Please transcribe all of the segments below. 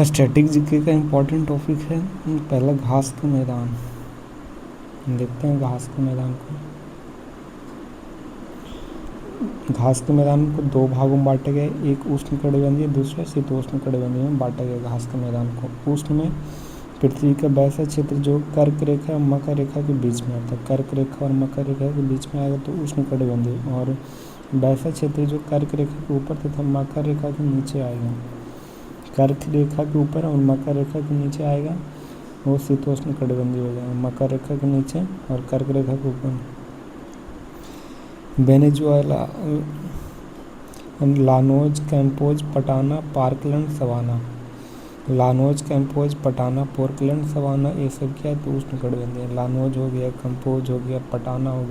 Static GK का important topic है। पहला घास का मैदान, देखते हैं घास के मैदान को। घास के मैदान को दो भागों में बांटे गए, एक उष्ण कटिबंधीय, दूसरा शीतोष्ण कटिबंधीय में बांटा गया घास के मैदान को। उष्ण में पृथ्वी का वैसा क्षेत्र जो कर्क रेखा और मकर रेखा के बीच में आता है, कर्क रेखा और मकर रेखा के बीच में आएगा तो उष्ण कटिबंधीय, और वैसा क्षेत्र जो कर्क रेखा के ऊपर तथा मकर रेखा के नीचे आएगा, कर्क रेखा के ऊपर और मकर रेखा के नीचे आएगा वो शीतोष्ण कटिबंधीय हो जाएगा। मकर रेखा के नीचे और कर्क रेखा के ऊपर। Venezuela, llanos, campos, patana, parkland, savanna. Llanos, campos, पटाना, पोर्टलैंड, सवाना, ये सब क्या है तो उष्ण कटिबंधीय। लानोज हो गया, कैम्पोज हो गया, पटाना हो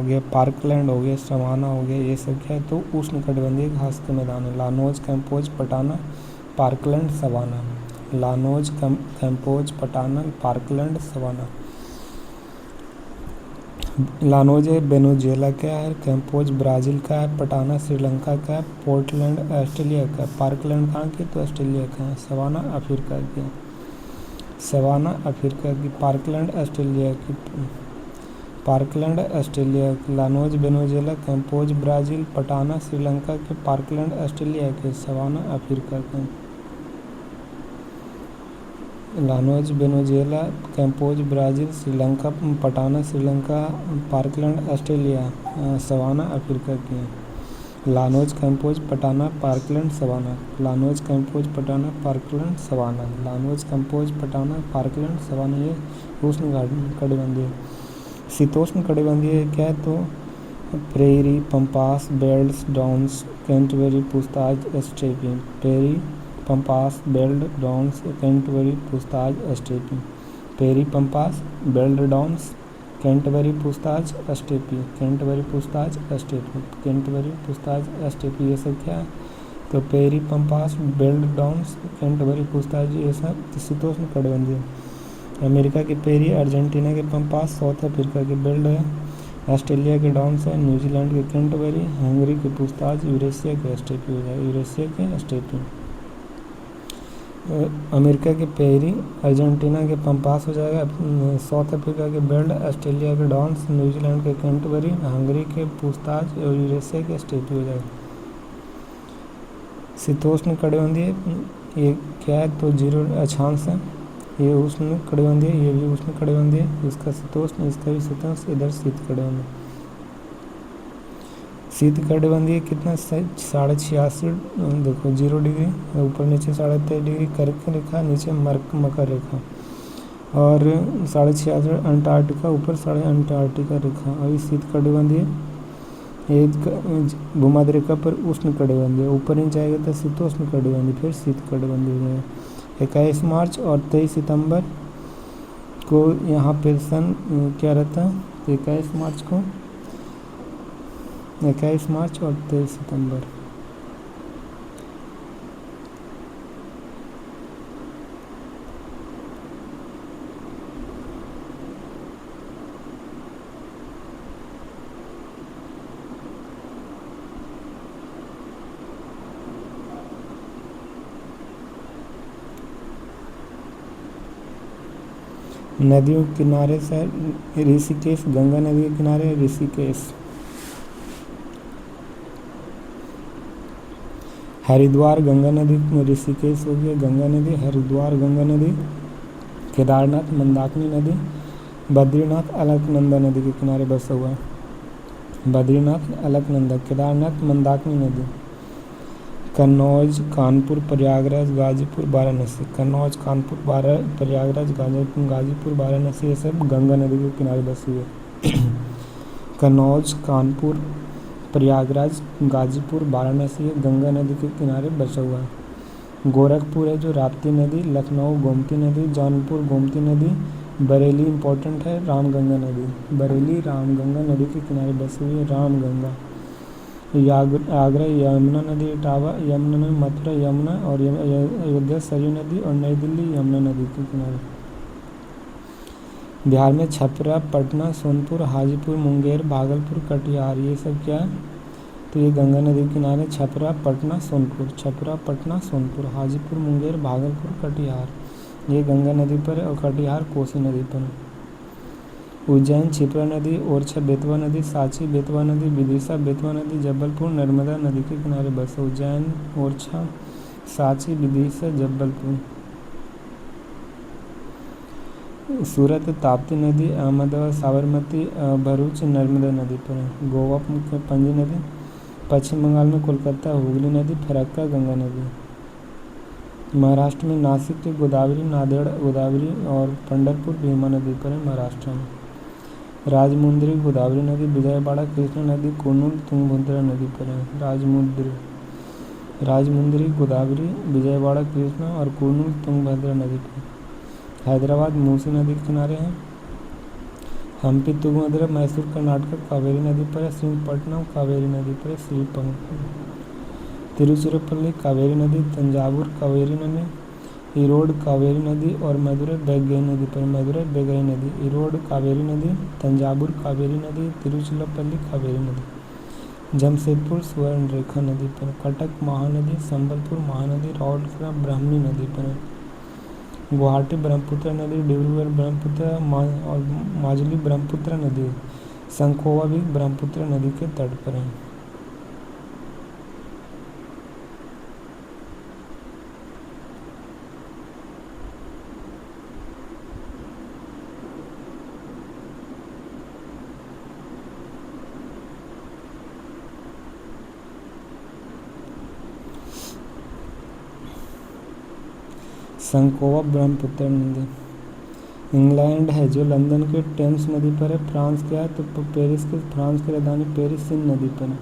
गया, पार्कलैंड हो गया, सवाना हो गया, ये सब क्या है तो उष्ण कटिबंधीय घास के मैदान है। Llanos, campos, patana, parkland, savanna. Llanos, campos, patana, parkland, savanna. Llanos Venezuela का है, कैम्पोज ब्राज़ील का है, पटाना श्रीलंका का है, पोर्टलैंड ऑस्ट्रेलिया का है, पार्कलैंड कहाँ की तो ऑस्ट्रेलिया का है, सवाना अफ्रीका की, सवाना अफ्रीका की, पार्कलैंड ऑस्ट्रेलिया की, पार्कलैंड ऑस्ट्रेलिया की। Llanos Venezuela, campos Brazil, patana Sri Lanka के, पार्कलैंड ऑस्ट्रेलिया के, सवाना अफ्रीका के। Llanos Venezuela, campos Brazil, Sri Lanka, patana Sri Lanka, parkland Australia, savanna Africa की। Llanos, campos, patana, parkland, savanna. Llanos, campos, patana, parkland, savanna. Llanos, campos, patana, parkland, savanna, ये उष्ण कटिबंधीय। शीतोष्ण कटिबंधीय क्या है तो prairie, pampas, belts, downs, Canterbury, पूछताछ, steppe. Prairie, pampas, belt, downs, Canterbury, पूछताछ, steppe. Prairie, pampas, belt, downs, Canterbury, पूछताछ, स्टेपी। कैंटरबरी, पूछताछ, स्टेपी। कैंटरबरी, पूछताछ, स्टेपी, ये सब क्या है तो prairie, pampas, belt, downs, Canterbury, पूछताछ, ये सब शीतोष्ण कटिबंधीय। अमेरिका के प्रेरी, अर्जेंटीना के पम्पास, साउथ अफ्रीका के बेल्ट है, ऑस्ट्रेलिया के डाउन्स है, न्यूजीलैंड के कैंटरबरी, हंगरी के पूछताछ, यूरेशिया के स्टेपी हो जाए, यूरेशिया के स्टेपी। अमेरिका के प्रेरी, अर्जेंटीना के पम्पास हो जाएगा, साउथ अफ्रीका के बेल्ट, ऑस्ट्रेलिया के डाउन्स, न्यूजीलैंड के कैंटरबरी, हंगरी के पूछताछ और यूरेशिया के स्टेपी हो जाएगा। शीतोष्ण कटिबंधीय ये क्या है तो 0 अक्षांश है, ये उष्ण कटिबंधीय, ये भी उष्ण कटिबंधीय, इसका शीतोष्ण, इसका भी शीतोष्ण, इधर शीत कटिबंधीय। शीत कटिबंधीय कितना 86.5, देखो 0 डिग्री, ऊपर नीचे 23.5 डिग्री कर्क रेखा, नीचे मकर रेखा, और 66.5 अंटार्कटिका, ऊपर 60 अंटार्कटिका रेखा। और शीत कटिबंधीय एक भूमध्य रेखा पर उष्ण कटिबंधीय, ऊपर नीचे जाएगा तो शीतोष्ण कटिबंधीय, फिर शीत कटिबंधीय हो जाएगा। 21 मार्च और 23 सितंबर को यहाँ पे सन क्या रहता है तो 21 मार्च को, 21 मार्च और 23 सितंबर। नदियों के किनारे से ऋषिकेश, गंगा नदी के किनारे ऋषिकेश। हरिद्वार, गंगा नदी में ऋषिकेश हो गया, गंगा नदी, हरिद्वार, गंगा नदी। केदारनाथ, मंदाकिनी नदी। बद्रीनाथ, अलकनंदा नदी के किनारे बसा हुआ है। बद्रीनाथ, अलकनंदा, केदारनाथ, मंदाकिनी नदी। कन्नौज, कानपुर, प्रयागराज, गाजीपुर, वाराणसी। कन्नौज, कानपुर, प्रयागराज, गाजीपुर, वाराणसी, ये सब गंगा नदी के किनारे बसी है। कन्नौज, कानपुर, प्रयागराज, गाजीपुर, वाराणसी गंगा नदी के किनारे बसा हुआ है। गोरखपुर है जो राप्ती नदी, लखनऊ गोमती नदी, जौनपुर गोमती नदी, बरेली इम्पोर्टेंट है, रामगंगा नदी। बरेली रामगंगा नदी के किनारे बसी हुई है रामगंगा। आगरा यमुना नदी, इटावा यमुना नदी, मथुरा यमुना, और अयोध्या सरयू नदी, और नई दिल्ली यमुना नदी के किनारे। बिहार में छपरा, पटना, सोनपुर, हाजीपुर, मुंगेर, भागलपुर, कटिहार, ये सब क्या है तो ये गंगा नदी के किनारे छपरा, पटना, सोनपुर, छपरा, पटना, सोनपुर, हाजीपुर, मुंगेर, भागलपुर, कटिहार, ये गंगा नदी पर है, और कटिहार कोसी नदी पर है। उज्जैन क्षिप्रा नदी, ओरछा बेतवा नदी, सांची बेतवा नदी, विदिशा बेतवा नदी, जबलपुर नर्मदा नदी के किनारे बसा। उज्जैन, ओरछा, सांची, विदिशा, जबलपुर। सूरत ताप्ती नदी, अहमदाबाद साबरमती, भरूच नर्मदा नदी पर है। गोवा पंजी नदी, पश्चिम बंगाल में कोलकाता हुगली नदी, फरक्का गंगा नदी। महाराष्ट्र में नासिक के गोदावरी, नांदेड़ गोदावरी और पंढरपुर भीमा नदी पर है महाराष्ट्र में। राजमुंद्री गोदावरी नदी, विजयवाड़ा कृष्णा नदी, कुर्नूल तुंगभद्रा नदी पर है। राजमुंद्री गोदावरी, विजयवाड़ा कृष्णा और कुर्नूल तुंगभद्रा नदी पर। हैदराबाद मूसी नदी के किनारे है। हम्पी तुंगभद्रा मैसूर कर्नाटक कावेरी नदी पर है। श्रीरंगपट्टनम कावेरी नदी पर है। तिरुचिरापल्ली कावेरी नदी, तंजावुर कावेरी नदी, ईरोड कावेरी नदी और मदुरै बैगई नदी पर। मदुरै बैगई नदी, ईरोड कावेरी नदी, तंजावुर कावेरी नदी, तिरुचिरापल्ली कावेरी नदी। जमशेदपुर सुवर्णरेखा नदी पर। कटक महानदी, संबलपुर महानदी, राउरकेला ब्राह्मणी नदी पर। गुवाहाटी ब्रह्मपुत्र नदी, डिब्रूगढ़ ब्रह्मपुत्र और माजुली ब्रह्मपुत्र नदी, शंखोवा भी ब्रह्मपुत्र नदी के तट पर है। शंखोवा ब्रह्मपुत्र नदी। इंग्लैंड है जो लंदन के टेम्स नदी पर है। फ्रांस क्या है तो फ्रांस की राजधानी पेरिस सीन नदी पर है।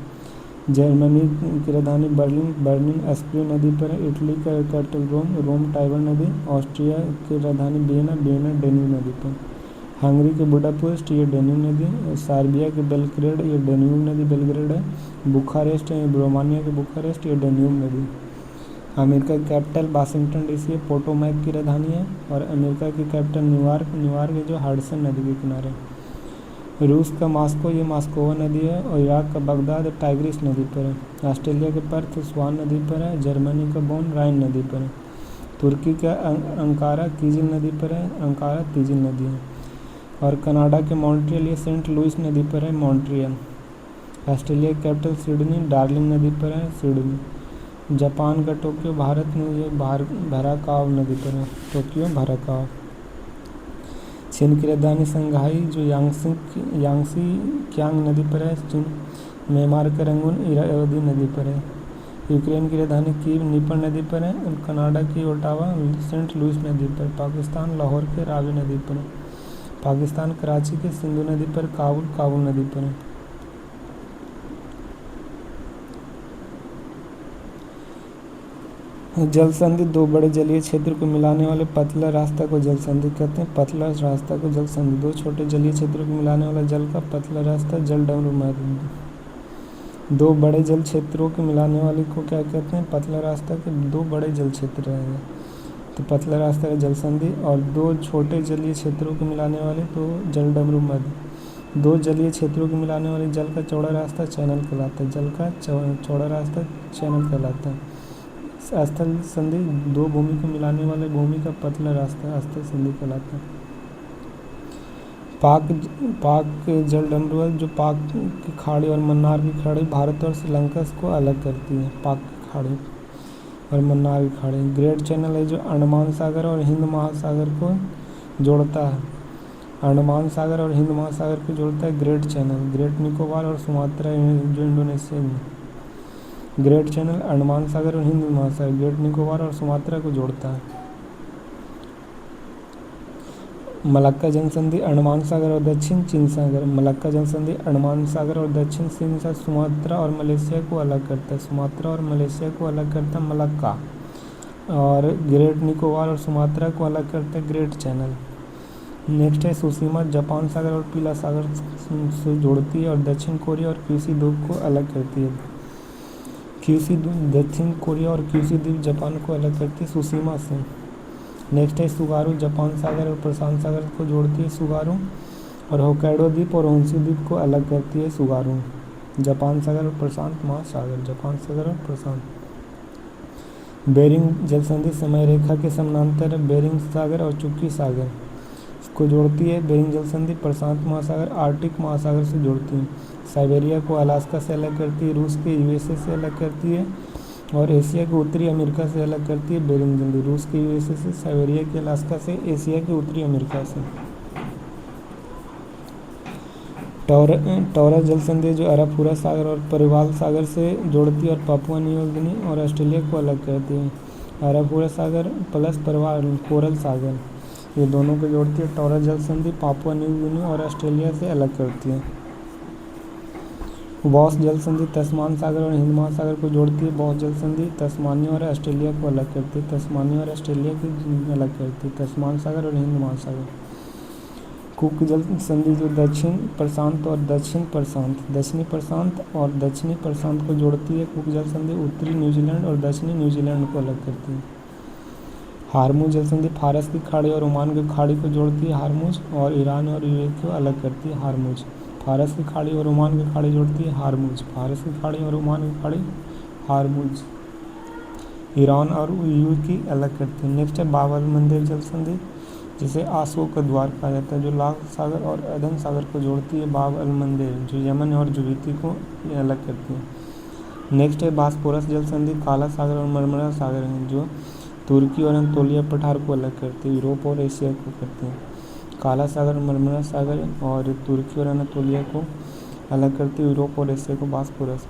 जर्मनी की राजधानी बर्लिन एस्प्री नदी पर है। इटली का कैपिटल रोम टाइबर नदी। ऑस्ट्रिया की राजधानी वियना डेन्यूब नदी पर। हंगरी के बुडापेस्ट ये डेन्यूब नदी। सर्बिया के बेलग्रेड ये डेन्यूब नदी बेलग्रेड है। बुखारेस्ट रोमानिया के बुखारेस्ट ये डेन्यूब नदी। अमेरिका की कैपिटल वाशिंगटन डीसी, पोटोमैक की राजधानी है। और अमेरिका की कैपिटल न्यूयॉर्क है जो हडसन नदी के किनारे। रूस का मॉस्को ये मॉस्कोवा नदी है। और इराक का बगदाद टाइग्रिस नदी पर है। ऑस्ट्रेलिया के पर्थ स्वान नदी पर है। जर्मनी का बोन राइन नदी पर है। तुर्की का अंकारा कीजिल नदी पर है। अंकारा तीजिल नदी है। और कनाडा के मॉन्ट्रियल ये सेंट लुइस नदी पर है मॉन्ट्रियल। ऑस्ट्रेलिया की कैपिटल सिडनी डार्लिंग नदी पर है सिडनी। जापान का टोक्यो, भारत में ये भराकाव नदी पर है टोक्यो भराकाव। चीन की राजधानी संघाई जो यांगसी क्यांग नदी पर है चीन। म्यांमार का रंगून इरावदी नदी पर है। यूक्रेन की राजधानी कीव नीपर नदी पर है। और कनाडा की ओटावा सेंट लुइस नदी पर। पाकिस्तान लाहौर के रावी नदी पर है। पाकिस्तान कराची के सिंधु नदी पर। काबुल नदी पर है। जल संधि दो बड़े जलीय क्षेत्र को मिलाने वाले पतला रास्ता को जल संधि कहते हैं। पतला रास्ता को जल संधि। दो छोटे जलीय क्षेत्रों को मिलाने वाला जल का पतला रास्ता जल डमरू मार्ग। दो बड़े जल क्षेत्रों को मिलाने वाले को क्या कहते हैं? पतला रास्ता के दो बड़े जल क्षेत्र रहेंगे तो पतला रास्ता है जल संधि। और दो छोटे जलीय क्षेत्रों को मिलाने वाले तो जल डमरू मध्य। दो जलीय क्षेत्रों को मिलाने वाले जल का चौड़ा रास्ता चैनल कहलाता है। जल का चौड़ा रास्ता चैनल कहलाता है। स्थल संधि दो भूमि को मिलाने वाले भूमि का पतला रास्ता स्थल संधि कहलाता है। पाक जल डमरू जो पाक की खाड़ी और मन्नार की खाड़ी भारत और श्रीलंका को अलग करती है। पाक की खाड़ी और मन्नार की खाड़ी। ग्रेट चैनल है जो अंडमान सागर और हिंद महासागर को जोड़ता है। अंडमान सागर और हिंद महासागर को जोड़ता है ग्रेट चैनल। ग्रेट निकोबार और सुमात्रा जो इंडोनेशिया में। ग्रेट चैनल अंडमान सागर और हिंद महासागर ग्रेट निकोबार और सुमात्रा को जोड़ता है। मलक्का जनसंधि अंडमान सागर और दक्षिण चीन सागर। मलक्का जनसंधि अंडमान सागर और दक्षिण चीन सागर सुमात्रा और मलेशिया को अलग करता है। सुमात्रा और मलेशिया को अलग करता है मलक्का। और ग्रेट निकोबार और सुमात्रा को अलग करता है ग्रेट चैनल। नेक्स्ट है सुशीमा जापान सागर और पीला सागर से जोड़ती है और दक्षिण कोरिया और क्यूसी द्वीप को अलग करती है। क्यूसी दक्षिण कोरिया और क्यूसी द्वीप जापान को अलग करती है सुशीमा से। नेक्स्ट है सुगारू जापान सागर और प्रशांत सागर को जोड़ती है सुगारू। और होक्काइडो द्वीप और होन्शु द्वीप को अलग करती है सुगारू। जापान सागर और प्रशांत महासागर, जापान सागर और प्रशांत। बेरिंग जल संधि समय रेखा के समानांतर बेरिंग सागर और चुक्की सागर को जोड़ती है। बेरिंग जल संधि प्रशांत महासागर आर्कटिक महासागर से जोड़ती है। साइबेरिया को अलास्का से अलग करती है, रूस के यूएसए से अलग करती है और एशिया को उत्तरी अमेरिका से अलग करती है। बेरिंग संधि रूस के यूएसए से, साइबेरिया के अलास्का से, एशिया के उत्तरी अमेरिका से। टॉरस जल संधि जो अराफुरा सागर और परिवाल सागर से जोड़ती है और पापुआ न्यू गिनी और ऑस्ट्रेलिया को अलग करती है। अराफुरा सागर प्लस परिवाल कोरल सागर, ये दोनों को जोड़ती है। टॉरस जल संधि पापुआ न्यू गिनी और ऑस्ट्रेलिया से अलग करती है। बॉस जल संधि तस्मान सागर और हिंद महासागर को जोड़ती है। बॉस जल संधि तस्मानिया और ऑस्ट्रेलिया को अलग करती है। तस्मानिया और ऑस्ट्रेलिया को अलग करती है, तस्मान सागर और हिंद महासागर। कुक जल संधि जो दक्षिण प्रशांत और दक्षिणी प्रशांत और दक्षिणी प्रशांत को जोड़ती है। कुक जल संधि उत्तरी न्यूजीलैंड और दक्षिणी न्यूजीलैंड को अलग करती है। हार्मुज जल संधि फारस की खाड़ी और ओमान की खाड़ी को जोड़ती है। हार्मुज और ईरान और यूएई को अलग करती है। हार्मुज फारस की खाड़ी और ओमान की खाड़ी जोड़ती है। हार्मुज फारस की खाड़ी और ओमान की खाड़ी, हार्मुज ईरान और यूएई की अलग करती है। नेक्स्ट है बाब अल मंदेब जल संधि, जिसे आंसुओं का द्वार कहा जाता है, जो लाल सागर और एदन सागर को जोड़ती है। बाब अल मंदेब जो यमन और जुबीती को अलग करती है। नेक्स्ट है बास्पोरस जल संधि, काला सागर और मरमरा सागर हैं, जो तुर्की और अनतोलिया पठार को अलग करती है, यूरोप और एशिया को करती है। काला सागर, मरमरा सागर और तुर्की और अनतोलिया को अलग करती है, यूरोप और एशिया को बास्पोरस।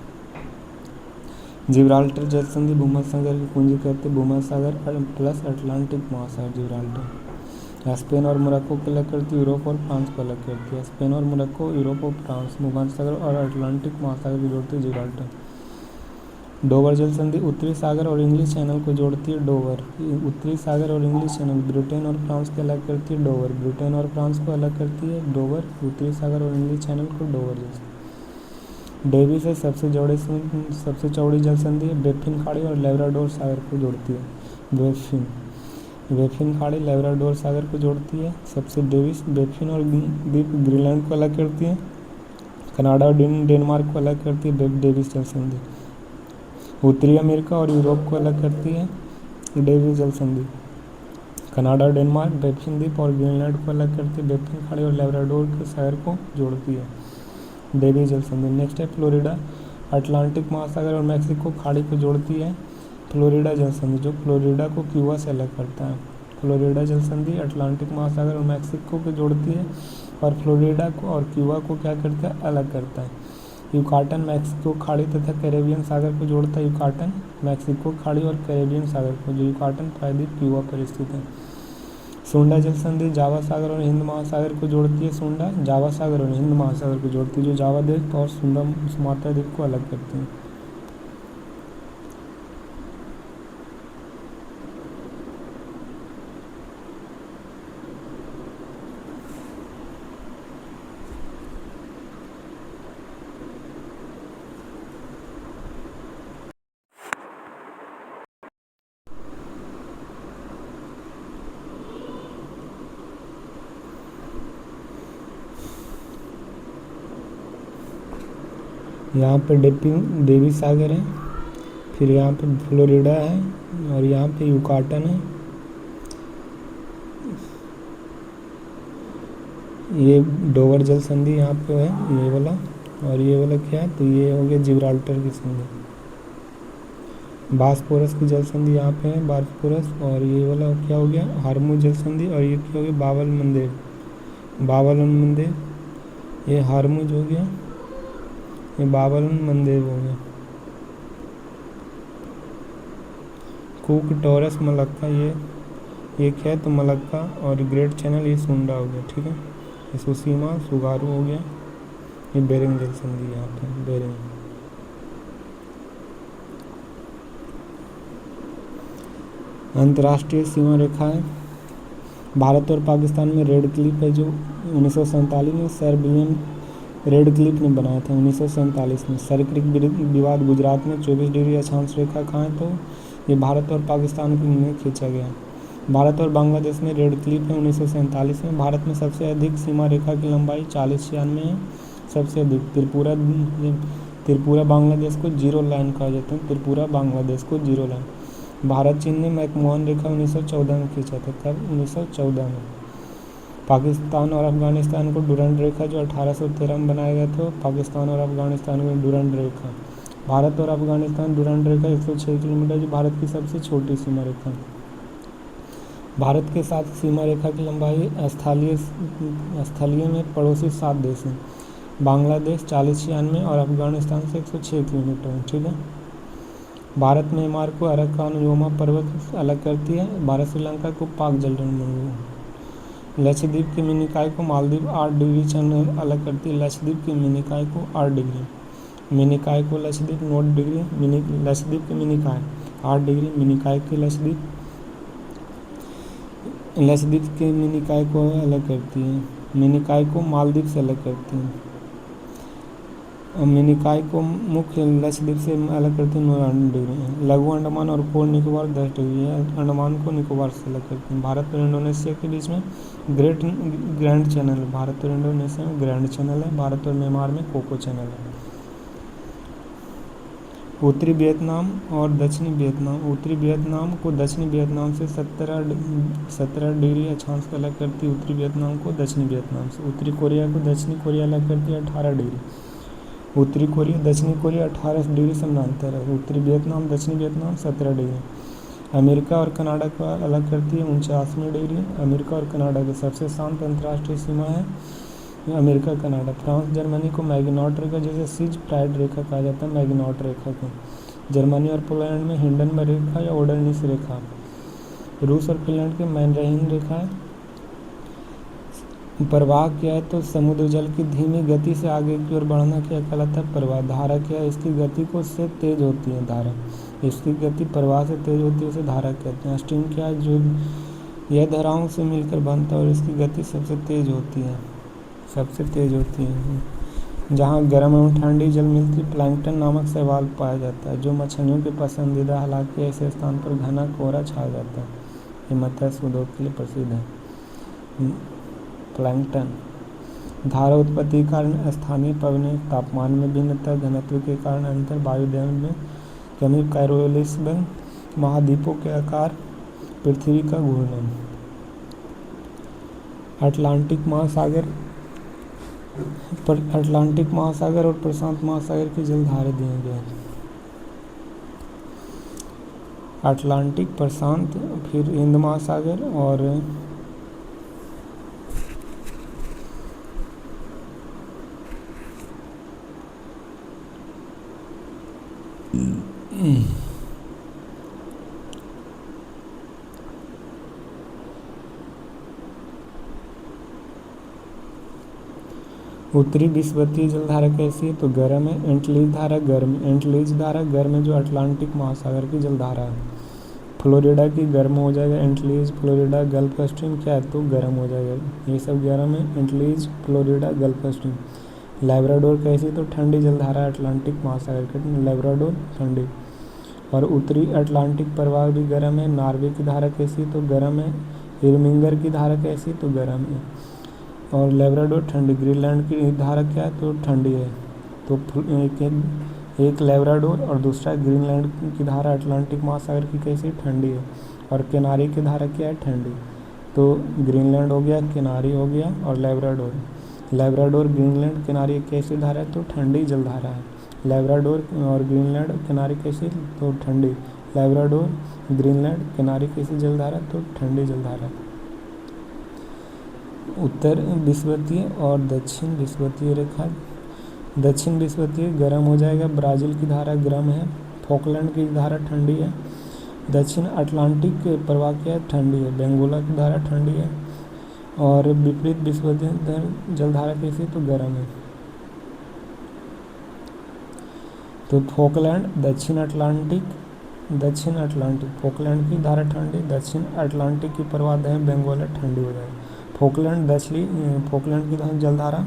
जिब्राल्टर जल संधि भूमध्यसागर की कुंजी कहते हैं, भूमध्यसागर प्लस अटलांटिक महासागर जिब्राल्टर। स्पेन और मोरक्को को अलग करती है, यूरोप और फ्रांस को अलग करती है। स्पेन और मोरक्को, यूरोप और फ्रांस, भूमध्यसागर और अटलांटिक महासागर को जोड़ती है जिब्राल्टर। डोवर जल संधि उत्तरी सागर और इंग्लिश चैनल को जोड़ती है। डोवर उत्तरी सागर और इंग्लिश चैनल, ब्रिटेन और फ्रांस को अलग करती है। डोवर ब्रिटेन और फ्रांस को अलग करती है। डोवर उत्तरी सागर और इंग्लिश चैनल को डोवर जल। डेविस है सबसे चौड़ी जल संधि है, बेफिन खाड़ी और लेब्राडोर सागर को जोड़ती है। बेफिन खाड़ी लेब्राडोर सागर को जोड़ती है। सबसे डेविस बेफिन और द्वीप ग्रीनलैंड को अलग करती है। कनाडा और डेनमार्क को अलग करती है डेविस जल संधि। उत्तरी अमेरिका और यूरोप को अलग करती है डेविस जल संधि। कनाडा, डेनमार्क, बेफिन द्वीप और ग्रीनलैंड को अलग करती है। बेफिन खाड़ी और लेब्राडोर के सागर को जोड़ती है डेविस जल संधि। नेक्स्ट है फ्लोरिडा, अटलांटिक महासागर और मैक्सिको खाड़ी को जोड़ती है। फ्लोरिडा जल संधि जो फ्लोरिडा को क्यूबा से अलग करता है। फ्लोरिडा जल संधि अटलांटिक महासागर और मैक्सिको को जोड़ती है और फ्लोरिडा को और क्यूबा को क्या करता है, अलग करता है। युकाटन मैक्सिको खाड़ी तथा कैरेबियन सागर को जोड़ता है। युकाटन मैक्सिको खाड़ी और कैरेबियन सागर को, जो युकाटन प्रायद्वीप क्यूबा पर स्थित है। सुंडा जल संधि जावा सागर और हिंद महासागर को जोड़ती है। सुंडा जावा सागर और हिंद महासागर को जोड़ती है, जो जावा द्वीप और सुमात्रा द्वीप को अलग करती है। यहाँ पे डेविस सागर है, फिर यहाँ पे फ्लोरिडा है और यहाँ पे युकाटन है। ये डोवर जल संधि यहाँ पे है, ये वाला, और ये वाला क्या है, तो ये हो गया जिब्राल्टर की संधि। बास्पोरस की जल संधि यहाँ पे है, बास्पोरस, और ये वाला क्या हो गया, हार्मुज जल संधि, और ये क्या हो गया, बाब अल मंदेब, ये हार्मुज हो गया, ये बाब अल मंदेब हो गया। कुक, टॉरस, मलक्का, ये क्या है, तो मलक्का, और ग्रेट चैनल ये सुंडा हो गया, ठीक है। ये सुसीमा, सुगारू हो गया। ये बेरिंग जल संधि यहाँ पे बेरिंग। अंतर्राष्ट्रीय सीमा रेखा है, भारत और पाकिस्तान में रेड क्लिफ है, जो 1947 में सर विलियम रेड क्लिफ ने बनाया था। 1947 में सर क्रिक विवाद गुजरात में 24 डिग्री अक्षांश रेखा कहाँ है, तो ये भारत और पाकिस्तान में खींचा गया। भारत और बांग्लादेश में रेड क्लिफ है 1947 में। भारत में सबसे अधिक सीमा रेखा की लंबाई 4096 है, सबसे अधिक। त्रिपुरा त्रिपुरा बांग्लादेश को जीरो लाइन कहा जाता है, त्रिपुरा बांग्लादेश को जीरो लाइन। भारत चीन ने मैकमोहन रेखा 1914 में खींचा था, कब? 1914 में। पाकिस्तान और अफगानिस्तान को डुरंड रेखा जो 1813 में बनाया गया था, पाकिस्तान और अफगानिस्तान को डुरंड रेखा। भारत और अफगानिस्तान डुरंड रेखा 106 किलोमीटर जो भारत की सबसे छोटी सीमा रेखा। भारत के साथ सीमा रेखा की लंबाई स्थलीय में पड़ोसी 7 देश हैं, बांग्लादेश 4096 और अफगानिस्तान से 106 किलोमीटर, ठीक है। भारत म्यांमार को अराकान योमा पर्वत अलग करती है, भारत श्रीलंका को पाक जलमंडल। लक्षद्वीप के मिनिकॉय को मालदीव 8 डिग्री चंद्र अलग करती है, लक्षद्वीप के मिनिकॉय को 8 डिग्री, मिनिकॉय को लक्षद्वीप 9 डिग्री, लक्षद्वीप के मिनिकॉय 8 डिग्री, मिनिकॉय के लक्षद्वीप के मिनिकॉय को अलग करती है, मिनिकॉय को मालदीव से अलग करती है, मिनिकॉय को मुख्य लक्षद्वीप से अलग करती है 9 डिग्री। लघु अंडमान और कोर निकोबार 10 डिग्री है, अंडमान को निकोबार से अलग करती है। भारत और इंडोनेशिया के बीच में ग्रैंड चैनल है, भारत और इंडोनेशिया में ग्रैंड चैनल है, भारत और म्यांमार में कोको चैनल है। उत्तरी वियतनाम और दक्षिणी वियतनाम, उत्तरी वियतनाम को दक्षिणी वियतनाम से 17 डिग्री अक्षांश को अलग करती है, उत्तरी वियतनाम को दक्षिणी वियतनाम से। उत्तरी कोरिया को दक्षिणी कोरिया अलग करती है 18 डिग्री, उत्तरी कोरिया दक्षिणी कोरिया 18 डिग्री समानांतर है, उत्तरी वियतनाम दक्षिणी वियतनाम 17 डिग्री। अमेरिका और कनाडा को अलग करती है 49 डिग्री, अमेरिका और कनाडा की सबसे शांत अंतर्राष्ट्रीय सीमा है अमेरिका कनाडा। फ्रांस जर्मनी को मैगिनॉट रेखा, जैसे सीज प्राइड रेखा कहा जाता है मैगिनॉट रेखा को। जर्मनी और पोलैंड में हिंडनबर्ग रेखा या ओडरनिस रेखा। रूस और फिनलैंड की मैनराइन रेखा है। प्रवाह क्या है? तो समुद्र जल की धीमी गति से आगे की ओर बढ़ना क्या कहलाता है? प्रवाह। धारा क्या है? इसकी गति को से तेज होती है धारा, इसकी गति प्रवाह से तेज होती है, उसे धारा कहते हैं। स्ट्रीम क्या है? जो यह धाराओं से मिलकर बनता है और इसकी गति सबसे तेज होती है, सबसे तेज होती है। जहाँ गर्म एवं ठंडी जल मिलती प्लैंकटन नामक शैवाल पाया जाता है, जो मछलियों के पसंदीदा, हालांकि ऐसे स्थान पर घना कोहरा छा जाता है। ये मत्स्य उद्योग के लिए प्रसिद्ध है। प्लैंकटन। धारा उत्पत्ति के कारण स्थानीय पवनीय तापमान में भिन्नता, घनत्व के कारण अंतर, वायुदाब में कमी, कैरोलिस्बन महाद्वीपों के आकार, पृथ्वी का घूर्णन। अटलांटिक महासागर और प्रशांत महासागर की जलधारा दिए गए हैं। अटलांटिक, प्रशांत, फिर हिंद महासागर और उत्तरी विषुवतीय जलधारा कैसी है? तो गर्म है। एंटलीज धारा गर्म, एंटलीज धारा गर्म है जो अटलांटिक महासागर की जलधारा है। फ्लोरिडा की गर्म हो जाएगा, एंटलीज, फ्लोरिडा, गल्फ स्ट्रीम क्या है? तो गर्म हो जाएगा, ये सब गर्म है, Antilles, Florida, gulf stream. Labrador कैसी? तो ठंडी जलधारा अटलांटिक महासागर की, लैब्राडोर ठंडी। और उत्तरी अटलांटिक प्रवाह भी गर्म है। नॉर्वे की धारा कैसी? तो गर्म है। इरमिंगर की धारा कैसी? तो गर्म है। और लैब्राडोर ठंडी। ग्रीनलैंड की धारा क्या है? तो ठंडी है। तो एक लैब्राडोर और दूसरा ग्रीनलैंड की धारा अटलांटिक महासागर की कैसी? ठंडी है। और किनारी की धारा क्या है? ठंडी। तो ग्रीनलैंड हो गया, किनारी हो गया, और लैब्राडोर। लैब्राडोर, ग्रीनलैंड, किनारी कैसी धारा है? तो ठंडी जलधारा है। लैब्राडोर और ग्रीनलैंड किनारी कैसी? तो ठंडी। लैब्राडोर, ग्रीनलैंड, किनारी कैसी जलधारा? तो ठंडी जलधारा। उत्तर विषुवतीय और दक्षिण विषुवतीय रेखा। दक्षिण विषुवतीय गर्म हो जाएगा, ब्राज़ील की धारा गर्म है, फॉकलैंड की धारा ठंडी है। दक्षिण अटलांटिक प्रवाह क्या है? ठंडी है, बेंगोला की धारा ठंडी है। और विपरीत विषुवतीय जलधारा कैसी? तो गर्म है। तो फॉकलैंड, दक्षिण अटलांटिक, फॉकलैंड की धारा ठंडी, दक्षिण अटलांटिक की प्रवाह बेंगोला ठंडी हो जाएगी। फॉकलैंड की जलधारा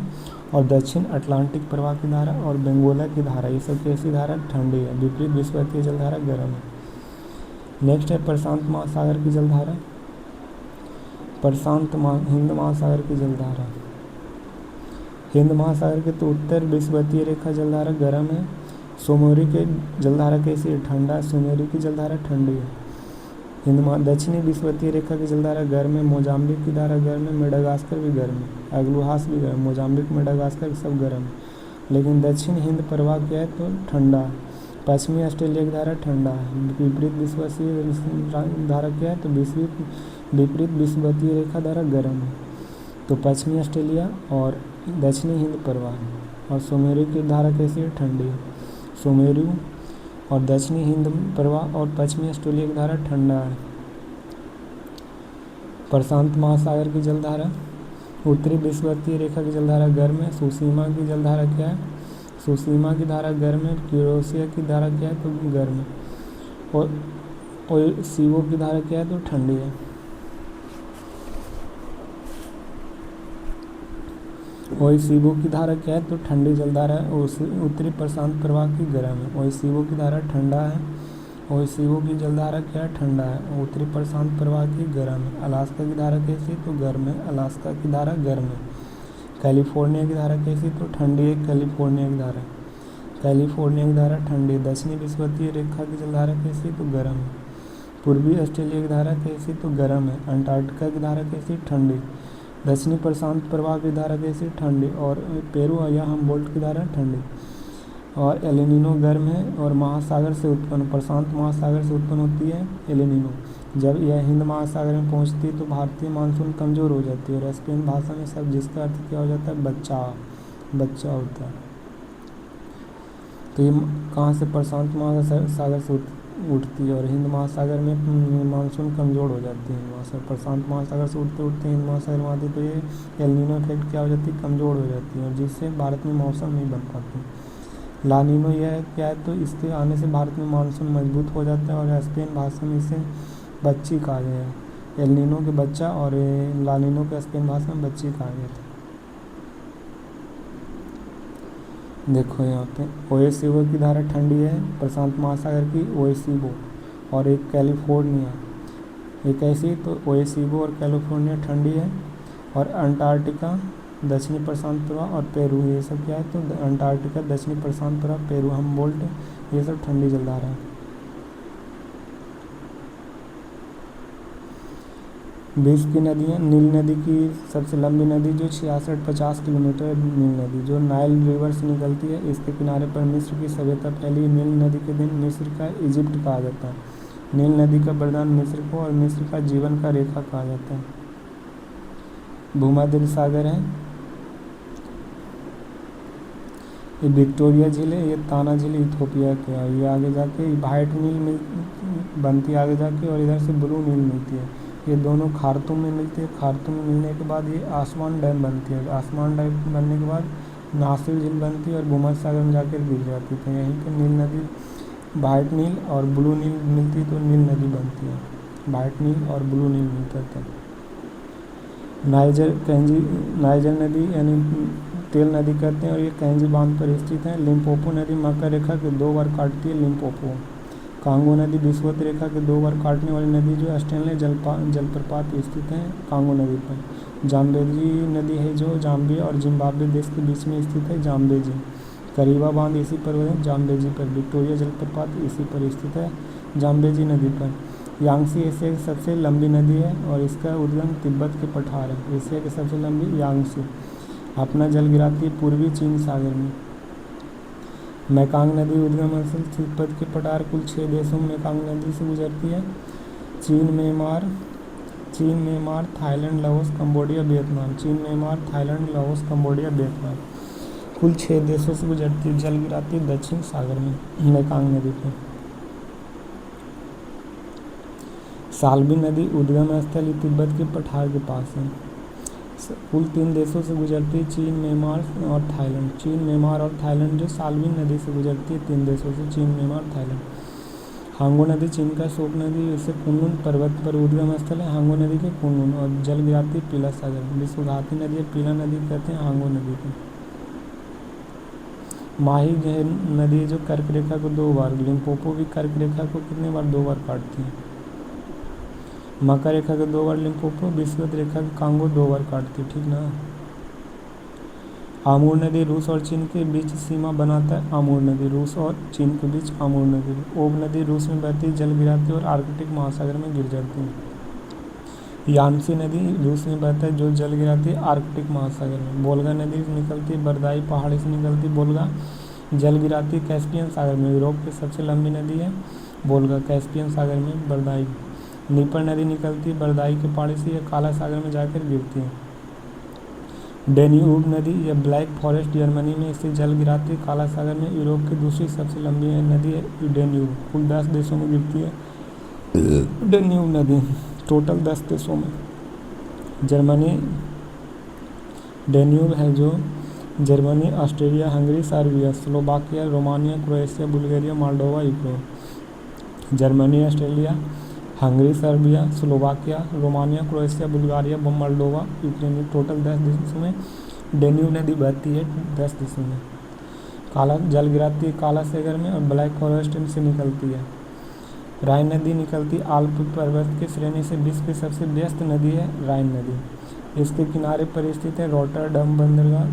और दक्षिण अटलांटिक प्रवाह की धारा और बेंगोला की धारा, ये सब कैसी धारा? ठंडी है। विपरीत विषुवतीय जलधारा गर्म है। नेक्स्ट है प्रशांत महासागर की जलधारा। हिंद महासागर की जलधारा। हिंद महासागर के तो उत्तर विषुवतीय रेखा जलधारा गर्म है, सुमेरु की जलधारा कैसी है? ठंडा। सुमेरु की जलधारा ठंडी है। दक्षिणी विषुवतीय रेखा की जलधारा गर्म है। मोजाम्बिक की धारा गर्म है। मेडागास्कर भी गर्म है। अग्लुहास भी गर्म। मोजाम्बिक, मेडागास्कर सब गर्म है। लेकिन दक्षिण हिंद प्रवाह क्या है? तो ठंडा है। पश्चिमी ऑस्ट्रेलिया की धारा ठंडा है। विपरीत विषुवतीय धारा क्या है? तो विपरीत विषुवतीय रेखा धारा गर्म है। तो पश्चिमी ऑस्ट्रेलिया और दक्षिणी हिंद प्रवाह। और सुमेरु की धारा कैसी है? ठंडी है। सुमेरु और दक्षिणी हिंद प्रवाह और पश्चिमी ऑस्ट्रेलिया की धारा ठंडा है। प्रशांत महासागर की जलधारा, उत्तरी विषुवतीय रेखा की जलधारा गर्म है। सुसीमा की जलधारा क्या है? सुसीमा की धारा गर्म है। क्यूरोसिया की धारा क्या है? तो गर्म है। और सीवो की धारा क्या है? तो ठंडी है। ओइसीबो की धारा क्या है? तो ठंडी जलधारा है। उत्तरी प्रशांत प्रवाह की गर्म है। ओइसीबो की धारा ठंडा है। ओइसीबो की जलधारा क्या है? ठंडा है। उत्तरी प्रशांत प्रवाह की गर्म है। अलास्का की धारा कैसी? तो गर्म है। अलास्का की धारा गर्म है। कैलिफोर्निया की धारा कैसी? तो ठंडी है। कैलिफोर्निया की धारा ठंडी है। दक्षिणी विषुवतीय रेखा की जलधारा कैसी? तो गर्म है। पूर्वी ऑस्ट्रेलिया की धारा कैसी? तो गर्म है। अंटार्कटिका की धारा कैसी? ठंडी। दक्षिणी प्रशांत प्रवाह की धारा कैसी? ठंडी। और पेरू या हमबोल्ट की धारा ठंडी। और एलिनिनो गर्म है और महासागर से उत्पन्न, प्रशांत महासागर से उत्पन्न होती है एलिनिनो। जब यह हिंद महासागर में पहुंचती है तो भारतीय मानसून कमज़ोर हो जाती है और स्पेन भाषा में सब जिसका अर्थ क्या हो जाता है? बच्चा होता है। तो ये कहाँ से? प्रशांत महासागर से उठती है और हिंद महासागर में मानसून कमज़ोर हो जाती है। प्रशांत महासागर से उठते उठते हिंद महासागर में आती तो ये एल नीनो इफेक्ट क्या हो जाती है? कमज़ोर हो जाती है और जिससे भारत में मौसम नहीं बन पाती। ला नीनो यह क्या है? तो इसके आने से भारत में मानसून मजबूत हो जाता है और स्पेन भाषा में इसे बच्ची कहा गया है। एल नीनो के बच्चा और ला नीनो के स्पेन भाषा में बच्ची कहा गया था। देखो यहाँ पे ओएसिबो की धारा ठंडी है, प्रशांत महासागर की ओएसिबो, और एक कैलिफोर्निया। एक ऐसी तो ओएसिबो और कैलिफोर्निया ठंडी है। और अंटार्कटिका, दक्षिणी प्रशांत प्रवाह और पेरू, ये सब क्या है? तो अंटार्कटिका, दक्षिणी प्रशांत प्रवाह, पेरू, हमबोल्ट, ये सब ठंडी जलधारा है। विश्व की नदियाँ, नील नदी की सबसे लंबी नदी जो 66-50 किलोमीटर है, नील नदी जो नाइल रिवर से निकलती है। इसके किनारे पर मिस्र की सभ्यता फैली। नील नदी के दिन मिस्र का इजिप्ट कहा जाता है। नील नदी का वरदान मिस्र को और मिस्र का जीवन का रेखा कहा जाता है। भूमध्य सागर है, ये विक्टोरिया झील है, ये ताना झील इथोपिया के है। ये आगे जाके वाइट नील बनती है आगे जाके, और इधर से ब्लू नील मिलती है। ये दोनों खार्तूम में मिलती है। खार्तूम में मिलने के बाद ये आसमान डैम बनती है। आसमान डैम बनने के बाद नासिर झील बनती है और भूमध्य सागर में जाकर गिर जाती है। तो यहीं पर नील नदी, वाइट नील और ब्लू नील मिलती है तो नील नदी बनती है। वाइट नील और ब्लू नील मिलता है। नाइजर नदी यानी तेल नदी कहते हैं और ये कैंजी बांध पर स्थित है। लिम्पोपो नदी मकर रेखा के 2 बार काटती है। लिम्पोपो। कांगो नदी विषुवतीय रेखा के 2 बार काटने वाली नदी जो स्टैनले जलप्रपात स्थित है कांगो नदी पर। जाम्बेजी नदी है जो जाम्बिया और जिम्बाब्वे देश के बीच में स्थित है, जाम्बेजी। करीबा बांध इसी पर है, जाम्बेजी पर। विक्टोरिया जलप्रपात इसी पर स्थित है, जाम्बेजी नदी पर। यांगसी एशिया की सबसे लंबी नदी है और इसका उद्गम तिब्बत के पठार है। एशिया की सबसे लंबी यांगसी अपना जल गिराती है पूर्वी चीन सागर में। मैकांग नदी उद्गम स्थल तिब्बत के पठार। कुल 6 देशों में मैकांग नदी से गुजरती है। चीन, Myanmar, Thailand, Laos, Cambodia, Vietnam. चीन, Myanmar, Thailand, Laos, Cambodia, Vietnam. कुल 6 देशों से गुजरती है, जल गिराती है दक्षिण सागर में मैकांग नदी पर। साल्बी नदी उद्गम स्थल तिब्बत के पठार के पास है। कुल 3 देशों से गुजरती है, चीन, म्यांमार और थाईलैंड। चीन, म्यांमार और थाईलैंड जो साल्बी नदी से गुजरती है 3 देशों से, चीन, म्यांमार, थाईलैंड। हांगो नदी चीन का शोक नदी, इसे कुनलुन पर्वत पर उद्गम स्थल है हांगो नदी के कुनलुन, और जल गिराती है पीला सागर। विश्वघाती नदी है पीला नदी कहते हैं हांगो नदी को। माही नदी जो कर्क रेखा को 2 बार, लिम्पोपो भी कर्क रेखा को कितने बार? 2 बार काटती है। मकर रेखा के 2 बार लिम्पोपो, विषुवत रेखा के कांगो 2 बार काटती है, ठीक ना। आमूर नदी रूस और चीन के बीच सीमा बनाता है। आमूर नदी रूस और चीन के बीच आमूर नदी। ओब नदी रूस में बहती जल गिराती और आर्कटिक महासागर में गिर जाती है। यामसी नदी रूस में बहता है जो जल गिराती है आर्कटिक महासागर में। बोल्गा नदी निकलती है बरदाई पहाड़ी से निकलती बोल्गा जल गिराती कैस्पियन सागर में। यूरोप की सबसे लंबी नदी है बोल्गा, कैस्पियन सागर में बरदाई। नीपर नदी निकलती है बरदाई के पहाड़ी से, यह काला सागर में जाकर गिरती है। डेन्यूब नदी या ब्लैक फॉरेस्ट जर्मनी में इसे जल गिराती है काला सागर में। यूरोप की दूसरी सबसे लंबी नदी है डेन्यूब, कुल 10 देशों में गिरती है डेन्यूब नदी, टोटल 10 देशों में। जर्मनी डेन्यूब है जो Germany, Austria, Hungary, Serbia, Slovakia, Romania, Croatia, Bulgaria, Moldova, Ukraine. Germany, Austria, Hungary, Serbia, Slovakia, Romania, Croatia, Bulgaria, Moldova, Ukraine, total 10 देशों में डेन्यूब नदी बहती है। 10 देशों में काला जल गिराती है काला सागर में और ब्लैक फॉरेस्ट से निकलती है। राइन नदी निकलती आल्प पर्वत की श्रेणी से। विश्व की सबसे व्यस्त नदी है राइन नदी। इसके किनारे पर स्थित है रॉटरडम बंदरगाह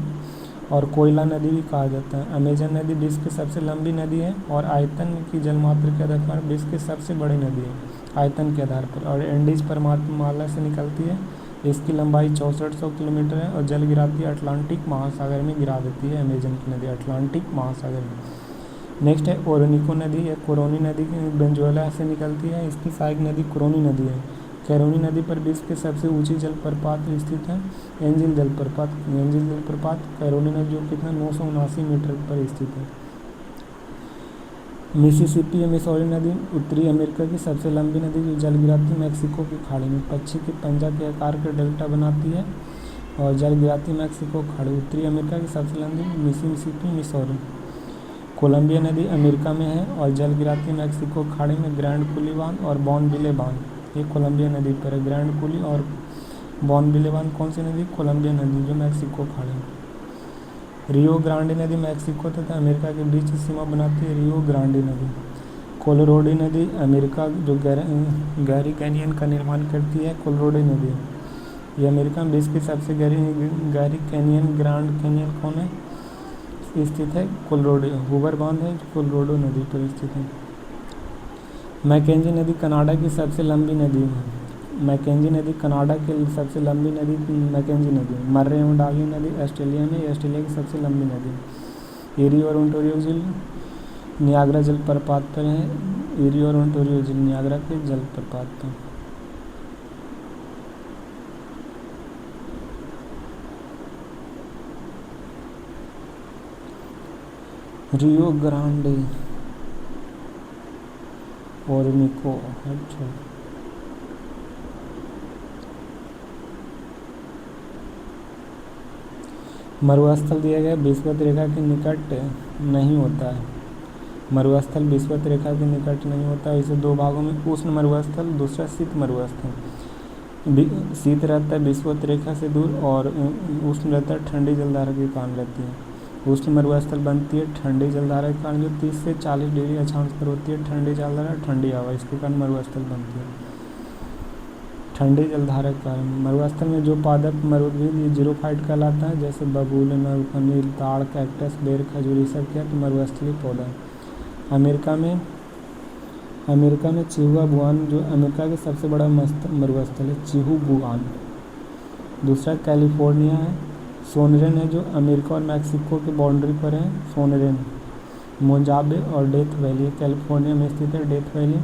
और कोयला नदी भी कहा जाता है। अमेजन नदी विश्व की सबसे लंबी नदी है और आयतन की जलमात्रा के आधार पर विश्व की सबसे बड़ी नदी है आयतन के आधार पर। और एंडीज पर्वतमाला से निकलती है। इसकी लंबाई 6400 किलोमीटर है और जल गिराती है अटलांटिक महासागर में गिरा देती है अमेजन की नदी अटलांटिक महासागर में। नेक्स्ट है ओरोनिको नदी या कोरोनी नदी वेनेजुएला से निकलती है। इसकी सहायक नदी कोरोनी नदी है। कैरोनी नदी पर विश्व के सबसे ऊंची जलप्रपात स्थित है एंजिल जलप्रपात कैरोनी नदी जो कितना 979 मीटर पर स्थित है। मिसिसिपी या मिसौरी नदी उत्तरी अमेरिका की सबसे लंबी नदी जो जल गिराती मैक्सिको की खाड़ी में। पक्षी के पंजा के आकार के डेल्टा बनाती है और जल गिराती मैक्सिको खाड़ी। उत्तरी अमेरिका की सबसे लंबी मिसिसिपी मिसौरी। कोलंबिया नदी अमेरिका में है और जल गिराती मैक्सिको खाड़ी में। ग्रैंड कुली बांध और बॉनविले बांध ये कोलंबिया नदी पर है। ग्रैंड कुली और बॉनविले बांध कौन सी नदी? कोलंबिया नदी जो मैक्सिको खाड़ी। रियो ग्रांडे नदी मैक्सिको तथा अमेरिका के बीच सीमा बनाती है। रियो ग्रांडे नदी। कोलोराडो नदी अमेरिका जो गहरी कैनियन का निर्माण करती है कोलोराडो नदी। ये अमेरिका में विश्व की सबसे गहरी कैनियन ग्रैंड कैनियन कौन है स्थित है? कोलोराडो। हूवर बांध है कोलोराडो नदी पर स्थित है। मैकेंजी नदी कनाडा की सबसे लंबी नदी है। मैकेंजी नदी कनाडा की सबसे लंबी नदी मैकेंजी नदी। मर्रे एवं डार्लिंग नदी ऑस्ट्रेलिया में, ऑस्ट्रेलिया की सबसे लंबी नदी। एरी और ओंटारियो झील नियाग्रा जलप्रपात पर है। एरी और ओंटारियो झील नियाग्रा के जलप्रपात पर। Rio Grande Orinoco. अच्छा मरुस्थल दिया गया विषुवत रेखा के निकट नहीं होता है। मरुस्थल विषुवत रेखा के निकट नहीं होता है। इसे दो भागों में उष्ण मरुस्थल दूसरा शीत मरुस्थल। शीत रहता है विषुवत रेखा से दूर और उष्ण रहता है ठंडी जलधारा के कारण रहती है। उष्ण मरुस्थल बनती है ठंडी जलधारा के कारण जो 30 से 40 डिग्री अक्षांश पर होती है। ठंडी जलधारा ठंडी हवा इसके कारण मरुस्थल बनती है। ठंडी जलधारा के कारण मरुस्थल में जो पादप मरुद्भिद जीरोफाइट कहलाता है जैसे बबूल, नलकनील, ताड़, कैक्टस, बेर, खजूर ये सब क्या तो मरुस्थलीय पौधा है। अमेरिका में चिहुआहुआन जो अमेरिका के सबसे बड़ा मरुस्थल है चिहुआहुआन। दूसरा कैलिफोर्निया है। सोनरेन है जो अमेरिका और मैक्सिको के बाउंड्री पर है। सोनरेन। मोजाबे और डेथ वैली कैलिफोर्निया में स्थित है। Death Valley.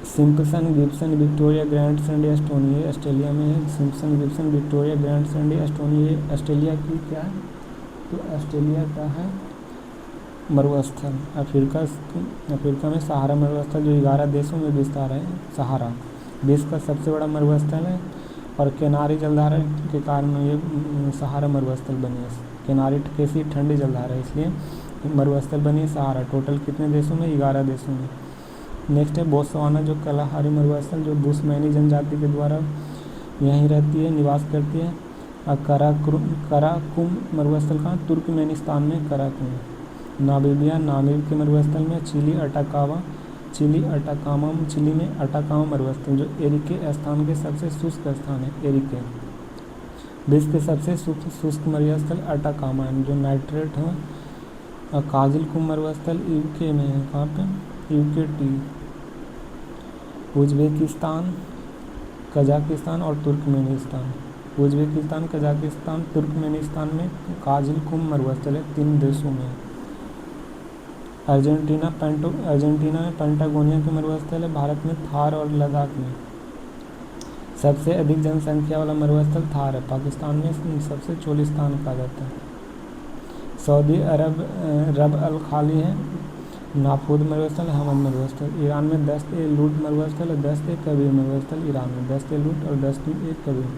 Simpson, Gibson, Victoria, Grand Sandy Stony Australia में है। Simpson, Gibson, Victoria, Grand Sandy Stony Australia की क्या है तो ऑस्ट्रेलिया का है मरुस्थल। अफ्रीका में सहारा मरुस्थल जो 11 देशों में विस्तार है। सहारा विश्व का सबसे बड़ा मरुस्थल है और किनारी जलधारा के कारण ये सहारा मरुस्थल बनी है। किनारी कैसी ठंडी जलधारा है इसलिए मरुस्थल बनी है सहारा। टोटल कितने देशों में? 11 देशों में। नेक्स्ट है बोत्सवाना जो कलाहारी मरुस्थल जो बुशमैनी जनजाति के द्वारा यहीं रहती है निवास करती है। और कराकुम मरुस्थल कहाँ? तुर्कमेनिस्तान में कराकुम। नामीबिया नामीब के मरुस्थल में। चिली में अटाकामा मरुस्थल जो एरिके स्थान के सबसे शुष्क स्थान है। एरिके विश्व के सबसे शुष्क मरुस्थल अटाकामा है जो नाइट्रेट है। और काजिलकुम मरुस्थल यूके में है, कहाँ पे, यूके। उज्बेकिस्तान, कजाकिस्तान और तुर्कमेनिस्तान। उज्बेकिस्तान, कजाकिस्तान, तुर्कमेनिस्तान में काजिलकुम मरुस्थल है, 3 देशों में। अर्जेंटीना में पेंटागोनिया के मरुस्थल है। भारत में थार और लद्दाख में। सबसे अधिक जनसंख्या वाला मरुस्थल थार है। पाकिस्तान में सबसे चोलिस्तान कहा जाता है। सऊदी अरब रब अल खाली है। नाफूद मरुस्थल, हमद मरुस्थल। ईरान में दस्त ए लूट मरुस्थल और दस्त ए कबीर मरुस्थल। ईरान में दस्त ए लूट और दस्त ए कबीर।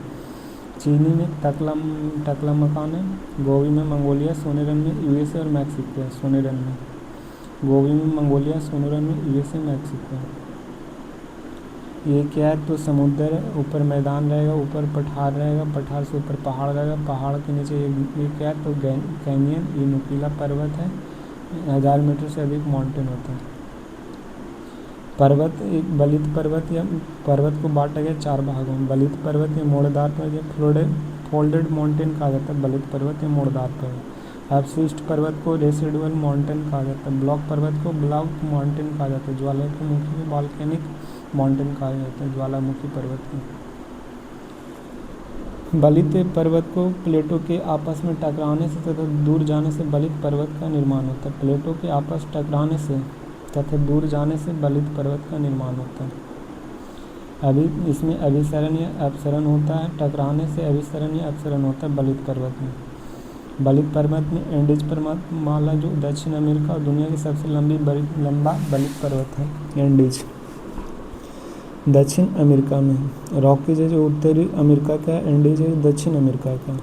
चीनी में टकला मकान है। गोवी में मंगोलिया। सोनेरन में यूएसए और मैक्सिको है। सोनेरन में गोवी में मंगोलिया, सोनेरन में यूएसए, मैक्सिको है। ये क्या है, तो समुद्र, ऊपर मैदान रहेगा, ऊपर पठार रहेगा, पठार से ऊपर पहाड़ रहेगा, पहाड़ के नीचे ये क्या है, तो कैनियन, ये नुकीला पर्वत है। 1000 मीटर से अधिक माउंटेन होता है। पर्वत, एक बलित पर्वत या पर्वत को बांटा गया 4 भागों में। बलित पर्वत या मोड़दार पर्वत या फोल्डेड माउंटेन कहा जाता है। बलित पर्वत या मोड़दार पर्वत। अवशिष्ट पर्वत को रेसिडुअल माउंटेन कहा जाता है। ब्लॉक पर्वत को ब्लॉक माउंटेन कहा जाता है। ज्वालामुखी को वॉल्केनिक माउंटेन कहा जाता है, ज्वालामुखी पर्वत को। बलित पर्वत को प्लेटों के आपस में टकराने से तथा दूर जाने से बलित पर्वत का निर्माण होता है। प्लेटों के आपस टकराने से तथा दूर जाने से बलित पर्वत का निर्माण होता है। अभी इसमें अभिसरण या अपसरण होता है। टकराने से अभिसरण या अपसरण होता है बलित पर्वत में। बलित पर्वत में एंडीज पर्वतमाला जो दक्षिण अमेरिका और दुनिया की सबसे लंबा बलित पर्वत है, एंडीज दक्षिण अमेरिका में। रॉकीज है जो उत्तरी अमेरिका का है। एंडीज है दक्षिण अमेरिका का।